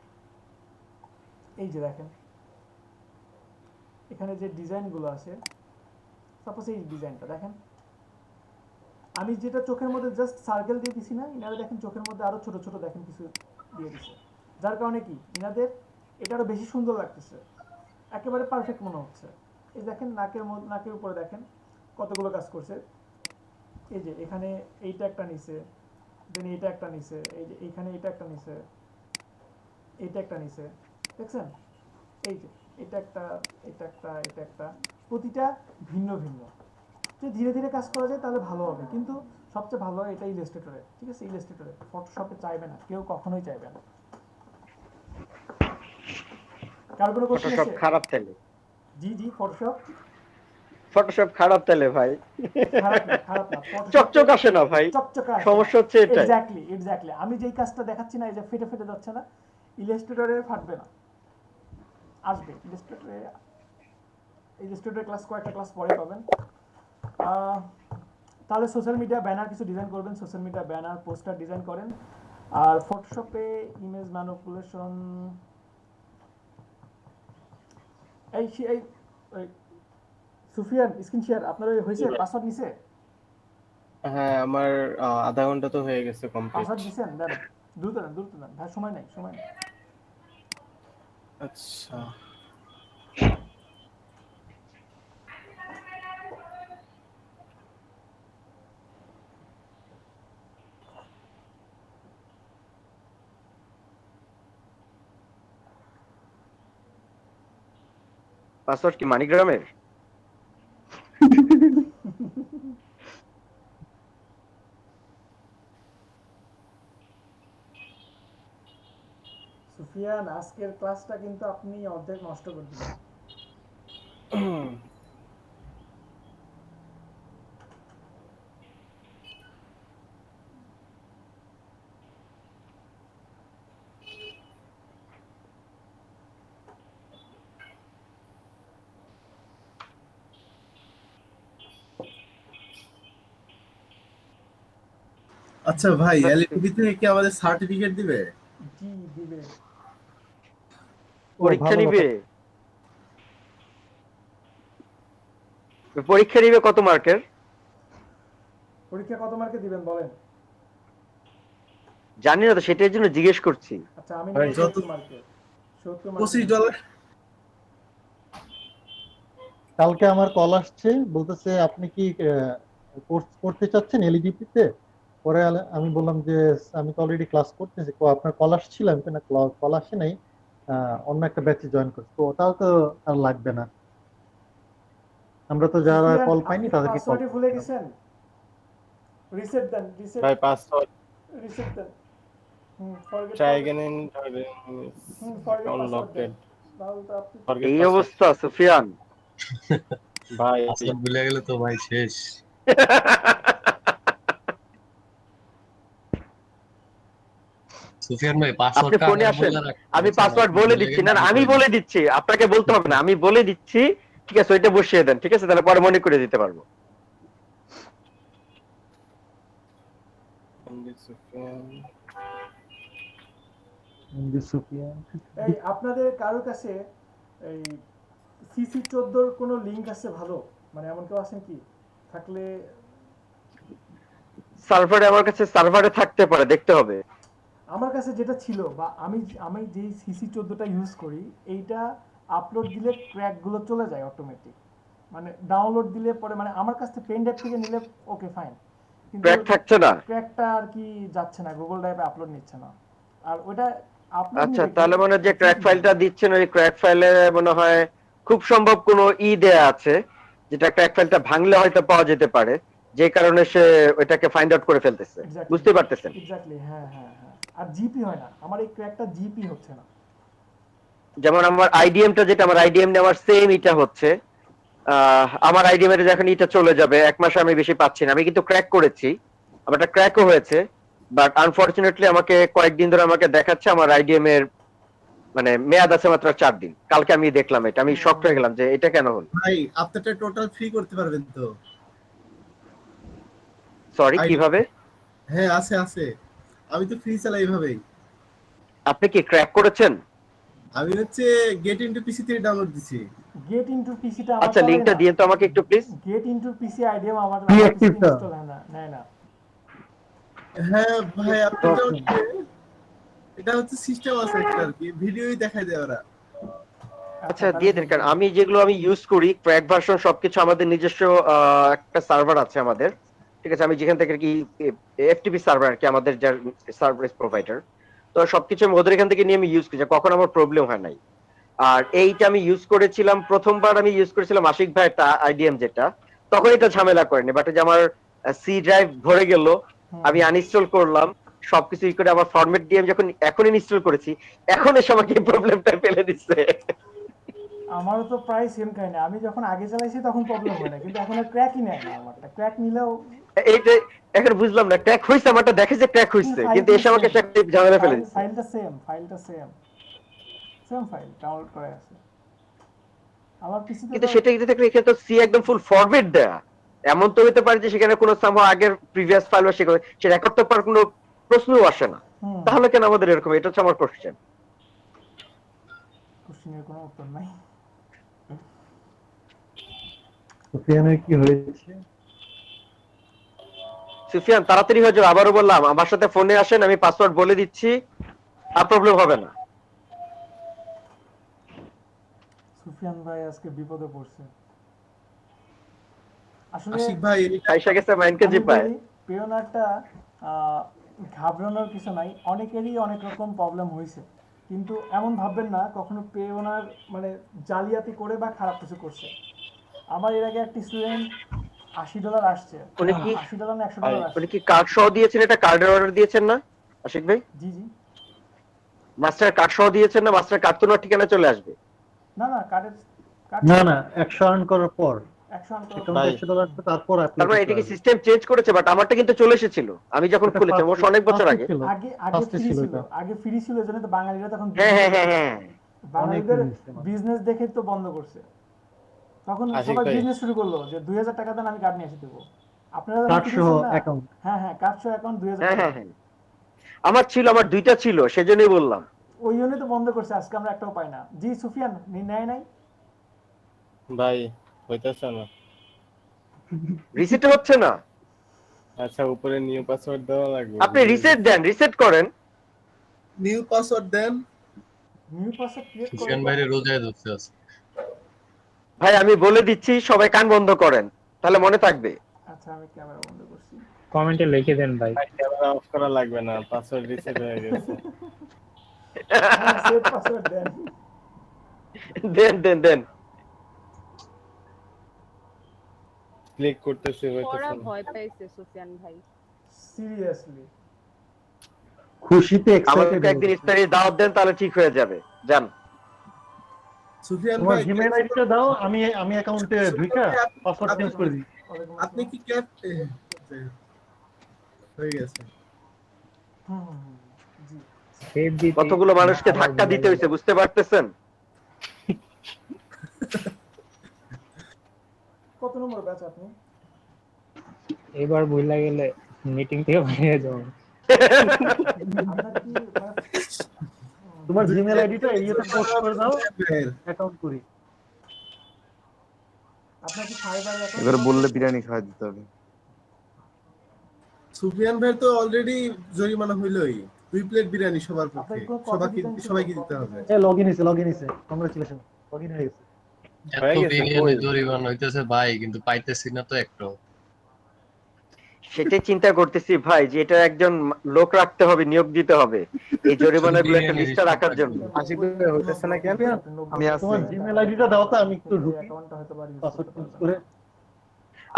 এই যে দেখেন এখানে যে ডিজাইনগুলো আছে, সাপোজ এই ডিজাইনটা দেখেন, আমি যেটা চোখের মধ্যে জাস্ট সার্কেল দিয়ে দিছি না, ইনারা দেখেন চোখের মধ্যে আরো ছোট ছোট দেখেন কিছু দিয়ে দিছে, যার কারণে কি ইনাদের এটা আরো বেশি সুন্দর লাগতেছে, একেবারে পারফেক্ট মনে হচ্ছে। এই দেখেন নাকের উপরে দেখেন কতগুলো কাজ করছে, এই যে এখানে এইটা একটা নিচে, দেন এইটা একটা নিচে, এই যে এইখানে এটা একটা নিচে, এইটা একটা নিচে, দেখছেন? এই যে এটা একটা, এটা একটা, এটা একটা, প্রতিটা ভিন্ন ভিন্ন। যদি ধীরে ধীরে কাজ করা যায় তাহলে ভালো হবে, কিন্তু সবচেয়ে ভালো হয় এটা ইলাস্ট্রেটরে, ঠিক আছে? ইলাস্ট্রেটরে, ফটোশপে চাইবে না কেউ, কখনোই চাইবে না। কার কোনো কোশ্চেন ফটোশপ আছে? খারাপ তাহলে, জি জি, ফটোশপ খারাপ তাহলে ভাই, খারাপ না, খারাপ না, চকচক আসে না ভাই, চকচকে আসে না। সমস্যা হচ্ছে এটাই। এক্স্যাক্টলি আমি যেই কাজটা দেখাচ্ছি না, এই যে ফেটে ফেটে যাচ্ছে না, ইলাস্ট্রেটরে ফাটবে না, আসবে ইলাস্ট্রেটরে ক্লাস, কয়েকটা ক্লাস পরে পাবেন। তাহলে সোশ্যাল মিডিয়া ব্যানার কিছু ডিজাইন করবেন, social media banner poster design করেন। আর ফটোশপে ইমেজ ম্যানিপুলেশন, এই সুফিয়ান স্ক্রিন শেয়ার আপনার ওই হয়েছে? পাসওয়ার্ড নিছে? হ্যাঁ আমার আধা ঘন্টা তো হয়ে গেছে কমপ্লিট। পাসওয়ার্ড দিছেন? দেন, দ্রুত দেন ভাই, সময় নাই। আচ্ছা পাসওয়ার্ড কি মানিগ্রামের? সুফিয়ান আজকের ক্লাসটা কিন্তু আপনি অর্ধেক নষ্ট করে দিলেন। আচ্ছা ভাই, এলএলবি থেকে কি আমাদের সার্টিফিকেট দিবে? জি দিবে। পরীক্ষা নিবে? পরীক্ষা নিবে কত মার্কের? পরীক্ষা কত মার্কে দিবেন বলেন? জানি না তো, সেটার জন্য জিজ্ঞেস করছি। আচ্ছা আমি ভাই, যত 70 মার্কে, 70 মার্কে। $25। কালকে আমার কল আসছে, বলতেছে আপনি কি কোর্স করতে চাচ্ছেন এলইডিপি তে? পরে আমি বললাম যে আমি তো অলরেডি ক্লাস করতেছি। আপনার কল আসছিল? আমি তো না, কল আসে নাই, অন্য একটা ব্যাচে জয়েন করছি। তো ওটাও তো আর লাগবে না, আমরা তো যারা কল পাইনি তাদেরকে কল। পাসওয়ার্ডে ভুলে গেছেন, রিসেট দেন, ভাই পাসওয়ার্ড রিসেট দেন। Forget, try again in forget unlocked. এই অবস্থা সুফিয়ান ভাই পাসওয়ার্ড ভুলে গেলে তো ভাই শেষ। সুফিয়ান ভাই আপনি পাসওয়ার্ডটা ফোনে আমার আসেন, বলে রাখতে আমি বলছেন, পাসওয়ার্ড আপনি বলে ভুলে দিচ্ছি। গেলে না না, আমি বলে দিচ্ছি, আপনাকে বলতে হবে না, আমি বলে দিচ্ছি। ঠিক আছে, ওইটা বসিয়ে দেন, ঠিক আছে, তাহলে পরে মনে করে দিতে পারবো। এই আপনাদের কারোর কাছে এই CC14 কোনো লিংক আছে ভালো, মানে এমন কেউ আছেন কি? থাকলে সার্ভারে, আমার কাছে সার্ভারে থাকতে পারে, দেখতে হবে। আমার কাছে যেটা ছিল, বা আমি আমি যে CC14টা ইউজ করি, এইটা আপলোড দিলে ক্র্যাক গুলো চলে যায় অটোমেটিক, মানে ডাউনলোড দিলে পরে, মানে আমার কাছ থেকে পেন ড্রাইভ থেকে নিলে ওকে ফাইন, কিন্তু ক্র্যাক থাকছে না। ক্র্যাকটা আর কি যাচ্ছে না, গুগল ড্রাইভে আপলোড নিচ্ছে না। আর ওটা আপলোড আচ্ছা, তাহলে মানে যে ক্র্যাক ফাইলটা দিচ্ছেন, ওই ক্র্যাক ফাইলে মনে হয় খুব সম্ভব কোনো দেয়া আছে, যেটা ক্র্যাক ফাইলটা ভাঙলে হয়তো পাওয়া যেতে পারে, যে কারণে সে ওইটাকে ফাইন্ড আউট করে ফেলতেছে। বুঝতে পারতেছেন? এক্স্যাক্টলি, হ্যাঁ হ্যাঁ হ্যাঁ। আর জিপি হয় না আমার এই ক্র্যাকটা, জিপি হচ্ছে না। যেমন আমার আইডিএমটা, যেটা আমার আইডিএম নেওয়ার সেম এটা হচ্ছে, আমার আইডিএম এর যখন এটা চলে যাবে, 1 মাস আমি বেশি পাচ্ছি না। আমি কিন্তু ক্র্যাক করেছি, আমারটা ক্র্যাকও হয়েছে, বাট আনফরচুনেটলি আমাকে কয়েকদিন ধরে আমাকে দেখাচ্ছে আমার আইডিএম এর মানে মেয়াদ আছে মাত্র 4 দিন। কালকে আমি দেখলাম এটা, আমি শক হয়ে গেলাম যে এটা কেন হলো। ভাই আপনারটা টোটাল ফ্রি করতে পারবেন তো? সরি, কিভাবে? হ্যাঁ আছে আছে, আমি তো ফ্রি চালাই এইভাবেই। আপনি কি ক্র্যাক করেছেন? আমি হচ্ছে গেট ইনটু পিসি থেকে ডাউনলোড দিছি। গেট ইনটু পিসিটা আমার, আচ্ছা, লিংকটা দিন তো আমাকে একটু please. Gate into PC IDM আমার Reactive-টা? ইনস্টল হয় না, নেয় না। হ্যাঁ ভাই, আপনারটা হচ্ছে এটা হচ্ছে সিস্টেম আছে একটা আর কি, ভিডিওই দেখায় দেয় ওরা। আচ্ছা, দিয়ে দেন, কারণ আমি যেগুলো আমি ইউজ করি ক্র্যাক ভার্সন সবকিছু আমাদের নিজস্ব একটা সার্ভার আছে আমাদের, ঠিক আছে, আমি যেখান থেকে কি এফটিপি সার্ভার কি আমাদের যার সার্ভিস প্রোভাইডার, তো সবকিছু ওদের এখান থেকে নিয়ে আমি ইউজ করি, কখন আমার প্রবলেম হয় নাই। আর এইটা আমি ইউজ করেছিলাম, প্রথমবার আমি ইউজ করেছিলাম আশিক ভাই একটা আইডিএম, যেটা তখন এটা ঝামেলা করেনি, বাট যে আমার সি ড্রাইভ ভরে গেল, আমি আনইনস্টল করলাম, সবকিছু ই করে আবার ফরম্যাট দিয়ে আমি যখন এখন ইনস্টল করেছি, এখন এসে আমাকে এই প্রবলেমটা ফেলে দিচ্ছে। আমারও তো প্রায় সেম কাহিনী, আমি যখন আগে চালাইছি তখন প্রবলেম হয় না, কিন্তু এখন আর ক্র্যাকই নেয় না আমারটা, ক্র্যাক নিলেও এইটা এখন বুঝলাম না, ক্র্যাক হইছে, আমারটা দেখে যে ক্র্যাক হইছে, কিন্তু এসে আমাকে একটা ঝামেলা ফেলে দিচ্ছে। ফাইলটা সেম, সেম ফাইল ডাউনলোড করা আছে আমার পিসিতে। কিন্তু সেটা কিন্তু দেখলে এখানে তো সি একদম ফুল ফরম্যাট দেয়া, এমন তো হতে পারে যে সেখানে কোনো সামহাও আগের প্রিভিয়াস ফাইল বা সেখানে সে রেকর্ড তো পার কোনো প্রশ্নও আসে না, তাহলে কেন আমাদের এরকম? এটা হচ্ছে আমার কোশ্চেন। কোশ্চেনের কোনো উত্তর নাই। সুফিয়ানের কি হয়েছে? সুফিয়ান তাড়াতাড়ি হয়ে যাবে, আবারও বললাম আমার সাথে ফোনে আসেন, আমি পাসওয়ার্ড বলে দিচ্ছি, আর প্রবলেম হবে না। সুফিয়ান ভাই আজকে বিপদে পড়ছে আসলে। আশিক ভাই আইসা গেছে মাইন্ডকে জিপায়। পেওনারটা ঘাবড়ানোর কিছু নাই, অনেকেরই অনেক রকম প্রবলেম হয়েছে, কিন্তু এমন ভাববেন না কখনো পেওনার মানে জালিয়াতি করে বা খারাপ কিছু করছে। আমার এর আগে একটা স্টুডেন্ট $80 আসছে, উনি কি $80 না $100 আসছে। উনি কি কার্ড সহ দিয়েছেন? এটা কার্ডের অর্ডার দিয়েছেন না আশিক ভাই? জি জি। মাস্টার কার্ড সহ দিয়েছেন না? মাস্টার কার্ড তো না ঠিকানা চলে আসবে। না না, কার্ডের না না, 100 আর্ন করার পর, 100 আনতে $100 তারপর তার মানে এটা কি সিস্টেম চেঞ্জ করেছে? বাট আমারটা কিন্তু চলে এসেছিল আমি যখন খুলেছি, ওর অনেক বছর আগে। আগে ফ্রি ছিল, আগে ফ্রি ছিল, এজন্য তো বাঙালিরা তখন হ্যাঁ হ্যাঁ হ্যাঁ হ্যাঁ, বাঙালিদের বিজনেস দেখে তো বন্ধ করছে, তখন সবাই বিজনেস শুরু করলো যে 2000 টাকা দেন আমি কার্ড নিয়ে এসে দেবো। আপনারা কার্ড সহ অ্যাকাউন্ট, হ্যাঁ হ্যাঁ, কার্ড সহ অ্যাকাউন্ট 2000 হ্যাঁ টাকা। হ্যাঁ হ্যাঁ, আমার ছিল, আমার 2টা ছিল, সেজন্যই বললাম। ওই জন্যই তো বন্ধ করছে, আজকে আমরা একটাও পাই না। জি সুফিয়ান, নেয় নাই ভাই, হইতাছে না, রিসেট হচ্ছে না। আচ্ছা, উপরে নিউ পাসওয়ার্ড দেওয়া লাগবে, আপনি রিসেট দেন, রিসেট করেন, নিউ পাসওয়ার্ড দেন। নিউ পাসওয়ার্ড ক্রিয়েট করে। সুফিয়ান ভাইরে রোজায় ধরতে আছে। ভাই আমি বলে দিচ্ছি, সবাই কান বন্ধ করেন, তাহলে মনে থাকবে। আচ্ছা, আমি ক্যামেরা বন্ধ করছি। কমেন্টে লিখে দেন ভাই। ক্যামেরা অফ করা লাগবে না, পাসওয়ার্ড রিসেট হয়ে গেছে। সেভ পাসওয়ার্ড দেন। দেন দেন দেন। ক্লিক করতেছি, পড়া হইতাছে না। ভয় পাইছে সুফিয়ান ভাই। সিরিয়াসলি খুশিতে আমাকে এক্সাইটেড। একদিন ইফতারি দাওয়াত দেন, তাহলে ঠিক হয়ে যাবে। যান। সুফিয়ান তোমার ভাই জিমেইল আইডিটা দাও, আমি অ্যাকাউন্টে ঢুকা পাসওয়ার্ড চেঞ্জ করে দিই। আপনি কি ক্যাপ হয়ে গেছে? জি সেভ দিতে কতগুলো মানুষকে আবার ধাক্কা ভুলে দিতে গেলাম। হয়েছে বুঝতে পারতেছেন? কত নম্বর ব্যাচ আপনি? এবার ভুলে গেলে মিটিং থেকে বেরিয়ে যাবো। আপনার কি তোমার জিমেল আইডিটা ইয়েতে পোস্ট করে দাও, অ্যাকাউন্ট করি। আপনার কি ফাইবার অ্যাকাউন্ট? এবার বললে বিরিয়ানি খাওয়া দিতে হবে। সুফিয়ান ভাই তো অলরেডি জরিমানা হইলই 2 প্লেট বিরিয়ানি সবার পক্ষে, সবাইকে দিতে হবে। লগইন হইছে, কংগ্রাচুলেশন, লগইন হয়ে গেছে। হয়ে এত গেছে, বিরিয়ানি কই? জরিমানা হইতেছে ভাই, কিন্তু পাইতেছি না তো একটু। সেটাই চিন্তা করতেছি ভাই যে এটা একজন লোক রাখতে হবে, নিয়োগ দিতে হবে এই জরিমানাগুলো একটা লিস্টে রাখার জন্য। আশিক ভাই হইতেছে না কেন? আমি আছি। তোমার জিমেল আইডিটা দাও তো, আমি একটু ঢুকি, অ্যাকাউন্টটা হয়তো বা ইউজ পাসওয়ার্ড করতে ইউজ পারবেন। করে।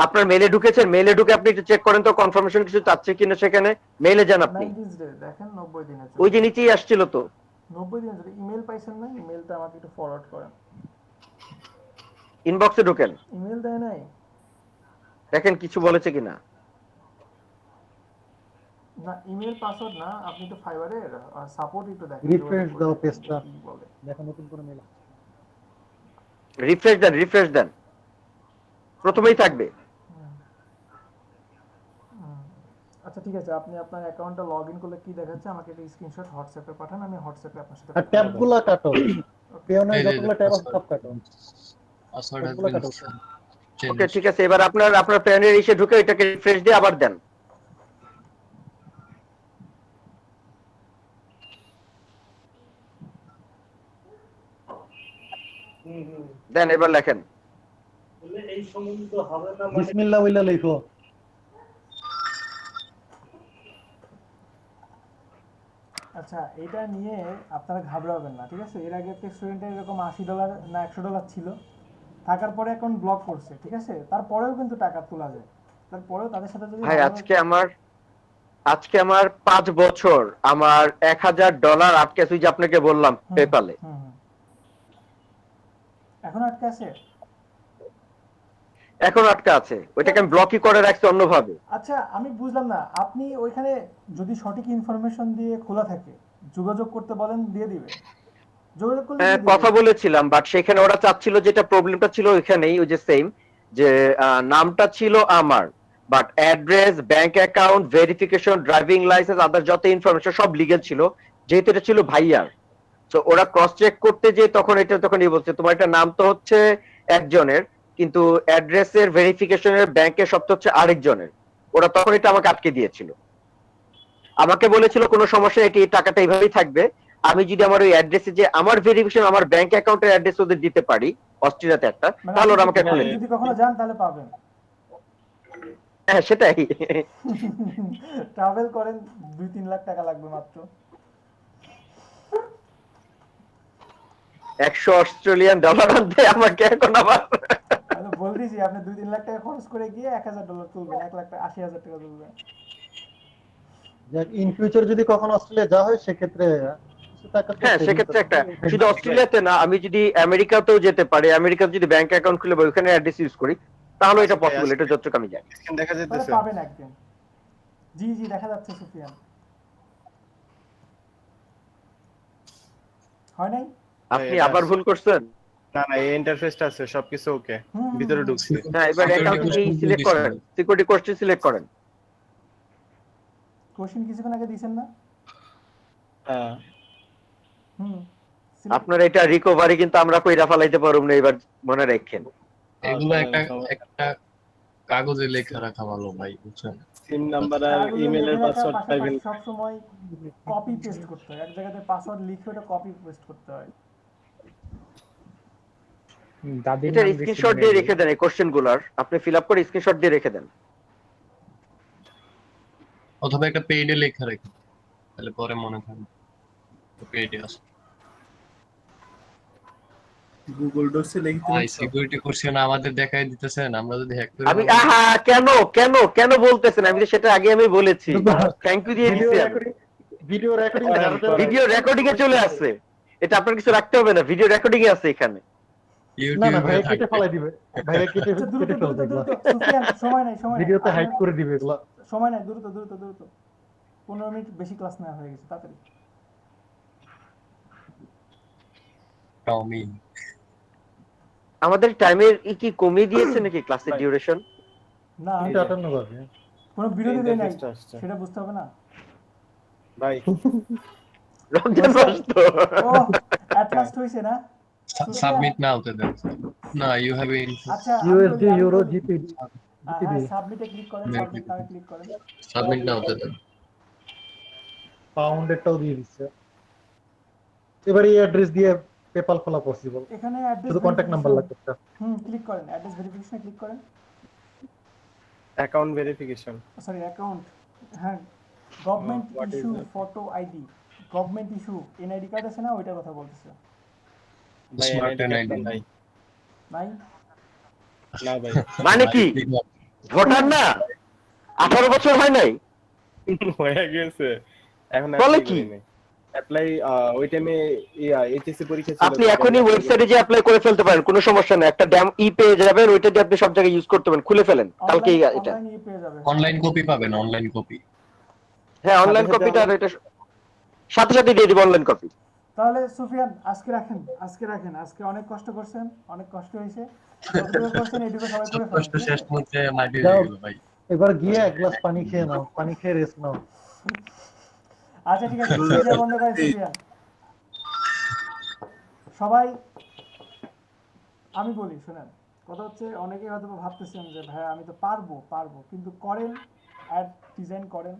আপনার মেলে ঢুকেছেন, মেলে ঢুকে আপনি একটু চেক করেন তো কনফার্মেশন কিছু চাচ্ছে কিনা সেখানে, মেলে যান আপনি। 90 ডে দেখেন 90 দিনের ওই জন্য। যে নিচেই আসছিল তো। 90 দিনের জন্য ইমেল পাইছেন না? ইমেলটা আমাকে একটু ফরওয়ার্ড করেন। ইনবক্সে ঢোকেন, ইমেল দেয় নাই? দেখেন কিছু বলেছে কিনা। না ইমেল পাসওয়ার্ড না, আপনি তো ফাইবারের সাপোর্ট একটু দেখেন। রিফ্রেশ দাও পেজটা, কি বলে? দেখো নতুন করে মেল। রিফ্রেশ দেন, প্রথমেই থাকবে। আচ্ছা ঠিক আছে, আপনি আপনার অ্যাকাউন্টটা লগইন করলে কি দেখাচ্ছে আমাকে একটা স্ক্রিনশট হোয়াটসঅ্যাপে পাঠান, আমি হোয়াটসঅ্যাপে আপনার সাথে আর ট্যাবগুলো কাটো, পেওনের এই যে যতগুলো ট্যাব আছে সব কাটো। পাসওয়ার্ড হ্যাজ সবগুলো বিন কাটো। ওকে ঠিক আছে, এবার আপনার প্যানের এসে ঢুকে এটাকে রিফ্রেশ দিয়ে আবার দেন। দেন এবার লেখেন। বিসমিল্লাহ বইলা লেখো। আচ্ছা এটা নিয়ে আপনারা ঘাবড়াবেন না, ঠিক আছে? এর আগে একটা স্টুডেন্টের এরকম $80 না $100 ছিল, থাকার পরে অ্যাকাউন্ট ব্লক করছে, ঠিক আছে? তারপরেও কিন্তু টাকা তোলা যায়, তারপরেও তাদের সাথে যদি ভাই আজকে আমার 5 বছর আমার $1000 আটকে আছে, ওই যে আপনাকে বললাম পেপালে। এখন আটকে আছে। এখন আটকা আছে, ওইটাকে আমি ব্লকই করে রাখছি অন্যভাবে। আচ্ছা আমি বুঝলাম না, আপনি ওইখানে যদি সঠিক ইনফরমেশন দিয়ে খোলা থাকে যোগাযোগ করতে বলেন, দিয়ে দিবে। যোগাযোগ করলে দিয়ে দিবে। কথা বলেছিলাম, বাট সেখানে ওরা চাচ্ছিল, যেটা প্রবলেমটা ছিল ওইখানেই, ওই যে সেম যে নামটা ছিল আমার, but address, bank account, verification, driving licence, other যত ইনফরমেশন সব লিগ্যাল ছিল, যেহেতু এটা ছিল ভাইয়ার। তো ওরা ক্রস চেক করতে যে তখন এই বলছে তোমার এটা নাম তো হচ্ছে একজনের, কিন্তু অ্যাড্রেসের, ভেরিফিকেশনের, ব্যাংকের সব তো হচ্ছে আরেকজনের। ওরা তখন এটা আমাকে আটকে দিয়েছিল, আমাকে বলেছিল কোনো সমস্যা, এটি টাকাটা এইভাবেই থাকবে। আমি যদি আমার ওই অ্যাড্রেসে যে আমার ভেরিফিকেশন, আমার ব্যাংক অ্যাকাউন্টের অ্যাড্রেস ওদের দিতে পারি অস্ট্রেলিয়াতে একটা, মানে তাহলে ওরা আপনি আমাকে খুলে যদি কখনো যান তাহলে পাবেন। হ্যাঁ সেটাই। ট্রাভেল করেন 2-3 লাখ টাকা লাগবে মাত্র। 100 অস্ট্রেলিয়ান ডলার আনতে আমাকে এখন আবার আমি বলতেছি আপনি 2-3 লাখ টাকা খরচ করে গিয়ে $1000 তুলবেন, 1,80,000 টাকা তুলবেন। যাক, ইন ফিউচার যদি কখনো অস্ট্রেলিয়া যাওয়া হয় সেক্ষেত্রে কিছু টাকা তো হ্যাঁ savings সেক্ষেত্রে আছে। একটা, শুধু অস্ট্রেলিয়াতে না, আমি যদি আমেরিকাতেও যেতে পারি, আমেরিকাতে যদি ব্যাংক অ্যাকাউন্ট খুলে বা ওখানে অ্যাড্রেস ইউজ করি, তাহলে এটা পসিবল, এটা যতটুকু আমি জানি। দেখা তাহলে যাইতেছে। পাবেন একদিন। জি জি দেখা যাচ্ছে সুফিয়ান। হয় নাই? আপনি আবার ভুল করছেন। না এই ইন্টারফেসটা আছে, সবকিছু ওকে, ভিতরে ঢুকছি। হ্যাঁ এবার অ্যাকাউন্ট সিলেক্ট করেন, সিকিউরিটি কোয়েশ্চেন সিলেক্ট করেন। কোশ্চেন কিছুক্ষণ আগে দিবেন না? হ্যাঁ আপনার এটা রিকভারি কিন্তু আমরা কইরা ফলাইতে পারুম না, এবার মনে রাখেন। এগুলো একটা কাগজে লেখা রাখা ভালো ভাই, বুঝছেন? সিম নাম্বার আর ইমেলের পাসওয়ার্ড পাইবেন। সব সময় কপি পেস্ট করতে হয়, এক জায়গাতে পাসওয়ার্ড লিখে ওটা কপি পেস্ট করতে হয়। এটা স্ক্রিনশট দিয়ে রেখে দেন, এই কোশ্চেনগুলোর আপনি ফিল আপ করে স্ক্রিনশট দিয়ে রেখে দেন, অথবা একটা পেইডে লেখা রাখেন, তাহলে পরে মনে থাকবে পেইডে আছে। গুগল ডক্সে লিখতে ভাই সিকিউরিটি কোশ্চেন আমাদের দেখাই দিতেছেন, আমরা যদি হ্যাক করি। আমি কেন বলতেছেন? আমি তো সেটা আগে আমি বলেছি, থ্যাংক ইউ দিয়ে দিছি। ভিডিও রেকর্ডিং এ চলে আসছে, এটা আপনার কিছু রাখতে হবে না, ভিডিও রেকর্ডিং এ আছে এখানে। না না ভাই কেটে ফেলাই দিবে, ভাই কেটে ফেলবে সুফিয়ান সময় নাই, ভিডিওতে হাইড করে দিবে এগুলা। সময় নাই, দ্রুত 15 মিনিট বেশি ক্লাস নেওয়া হয়ে গেছে, তাড়াতাড়ি। টমি আমাদের টাইমের কি কমিয়ে দিয়েছে নাকি ক্লাসের ডিউরেশন? না, 58 ভাবে কোনো বিরতি দেয় নাই, Interest আসছে। সেটা বুঝতে হবে না। ভাই রমজান মাস তো। ও অ্যাট লাস্ট হইছে না? সাবমিট না হতে দেন না ইউ হ্যাভ আচ্ছা, ইউএসডি ইউরো জিপিডি হ্যাঁ, সাবমিটে ক্লিক করেন, সাবমিট নামে ক্লিক করেন। সাবমিট না হতে দেন পাউন্ডেরটাও দিয়ে দিচ্ছে। এবারে এই অ্যাড্রেস দিয়ে পেপাল খোলা পসিবল, এখানে অ্যাড্রেস শুধু কন্টাক্ট নাম্বার লাগবে একটা। ক্লিক করেন, অ্যাড্রেস ভেরিফিকেশনে ক্লিক করেন। অ্যাকাউন্ট ভেরিফিকেশন, সরি অ্যাকাউন্ট, হ্যাঁ, government what is issue that? Photo ID, government issue NID card আছে না, ওইটার কথা বলতেছে। ভাই Smart NID NID নাই না ভাই মানে কি ভোটার না 18 বছর হয় নাই? হয়ে গেছে এখন বলে apply কি? করি নাই। অ্যাপ্লাই ওই টাইমে এইচএসসি পরীক্ষা ছিল, আপনি এখনই ওয়েবসাইটে যে অ্যাপ্লাই করে ফেলতে পারেন, কোনো সমস্যা নেই। একটা ড্যাম পেয়ে যাবেন, ওইটা দিয়ে আপনি সব জায়গায় ইউজ করতে পারেন। খুলে ফেলেন কালকে এটা। অনলাইন পেয়ে যাবে। অনলাইন কপি পাবেন, অনলাইন কপি। হ্যাঁ, অনলাইন সাথে কপিটা এটা সাথে সাথে দিয়ে দিব অনলাইন কপি। তাহলে সুফিয়ান আজকে রাখেন, আজকে অনেক কষ্ট করছেন, অনেক কষ্ট হয়েছে, যতটুকু করছেন এইটুকু সবাই করে ফেলেন, কষ্ট ঠিক শেষ আছে? মুহূর্তে মাটি হয়ে গেল ভাই। এবার গিয়ে এক গ্লাস পানি খেয়ে নাও, পানি খেয়ে রেস্ট নাও। আচ্ছা ঠিক আছে, সিরিয়াল বন্ধ করেন সুফিয়ান। সবাই আমি বলি শুনেন, কথা হচ্ছে অনেকেই হয়তো ভাবতেছেন যে ভাই আমি তো পারবো, কিন্তু করেন, অ্যাড ডিজাইন করেন,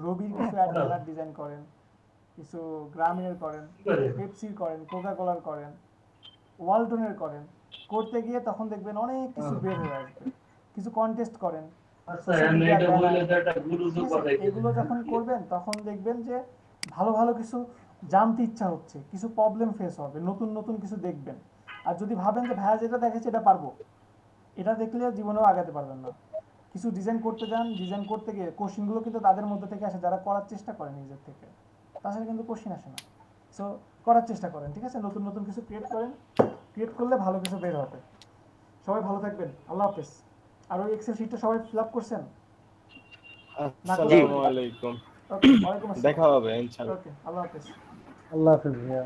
রবির কিছু অ্যাড ব্যানার ডিজাইন করেন, কিছু গ্রামীণের করেন, পেপসির করেন, কোকা কোলার করেন, ওয়ালটনের করেন, করতে গিয়ে তখন দেখবেন অনেক কিছু বের হয়ে আসবে। কিছু কন্টেস্ট করেন, social media banner, এগুলো যখন করবেন তখন দেখবেন যে ভালো ভালো কিছু জানতে ইচ্ছা হচ্ছে, কিছু প্রবলেম ফেস হবে, নতুন নতুন কিছু দেখবেন। আর যদি ভাবেন যে ভাইয়া যেটা দেখেছে এটা পারবো, এটা দেখলে জীবনেও আগাতে পারবেন না। কিছু ডিজাইন করতে যান, ডিজাইন করতে গিয়ে কোশ্চেনগুলো কিন্তু তাদের মধ্যে থেকে আসে যারা করার চেষ্টা করে নিজের থেকে, তাছাড়া কিন্তু কোশ্চেন আসে না। সো করার চেষ্টা করেন, ঠিক আছে? নতুন নতুন কিছু ক্রিয়েট করেন, ক্রিয়েট করলে ভালো কিছু বের হবে। সবাই ভালো থাকবেন, আল্লাহ হাফেজ। আর ওই এক্সেল শিটটা সবাই ফিল আপ করছেন? আসসালামু আলাইকুম, ওকে, ওয়ালাইকুম আসসালাম। দেখা হবে ইনশাআল্লাহ। ওকে, আল্লাহ হাফেজ। আল্লাহ হাফেজ ভাইয়া।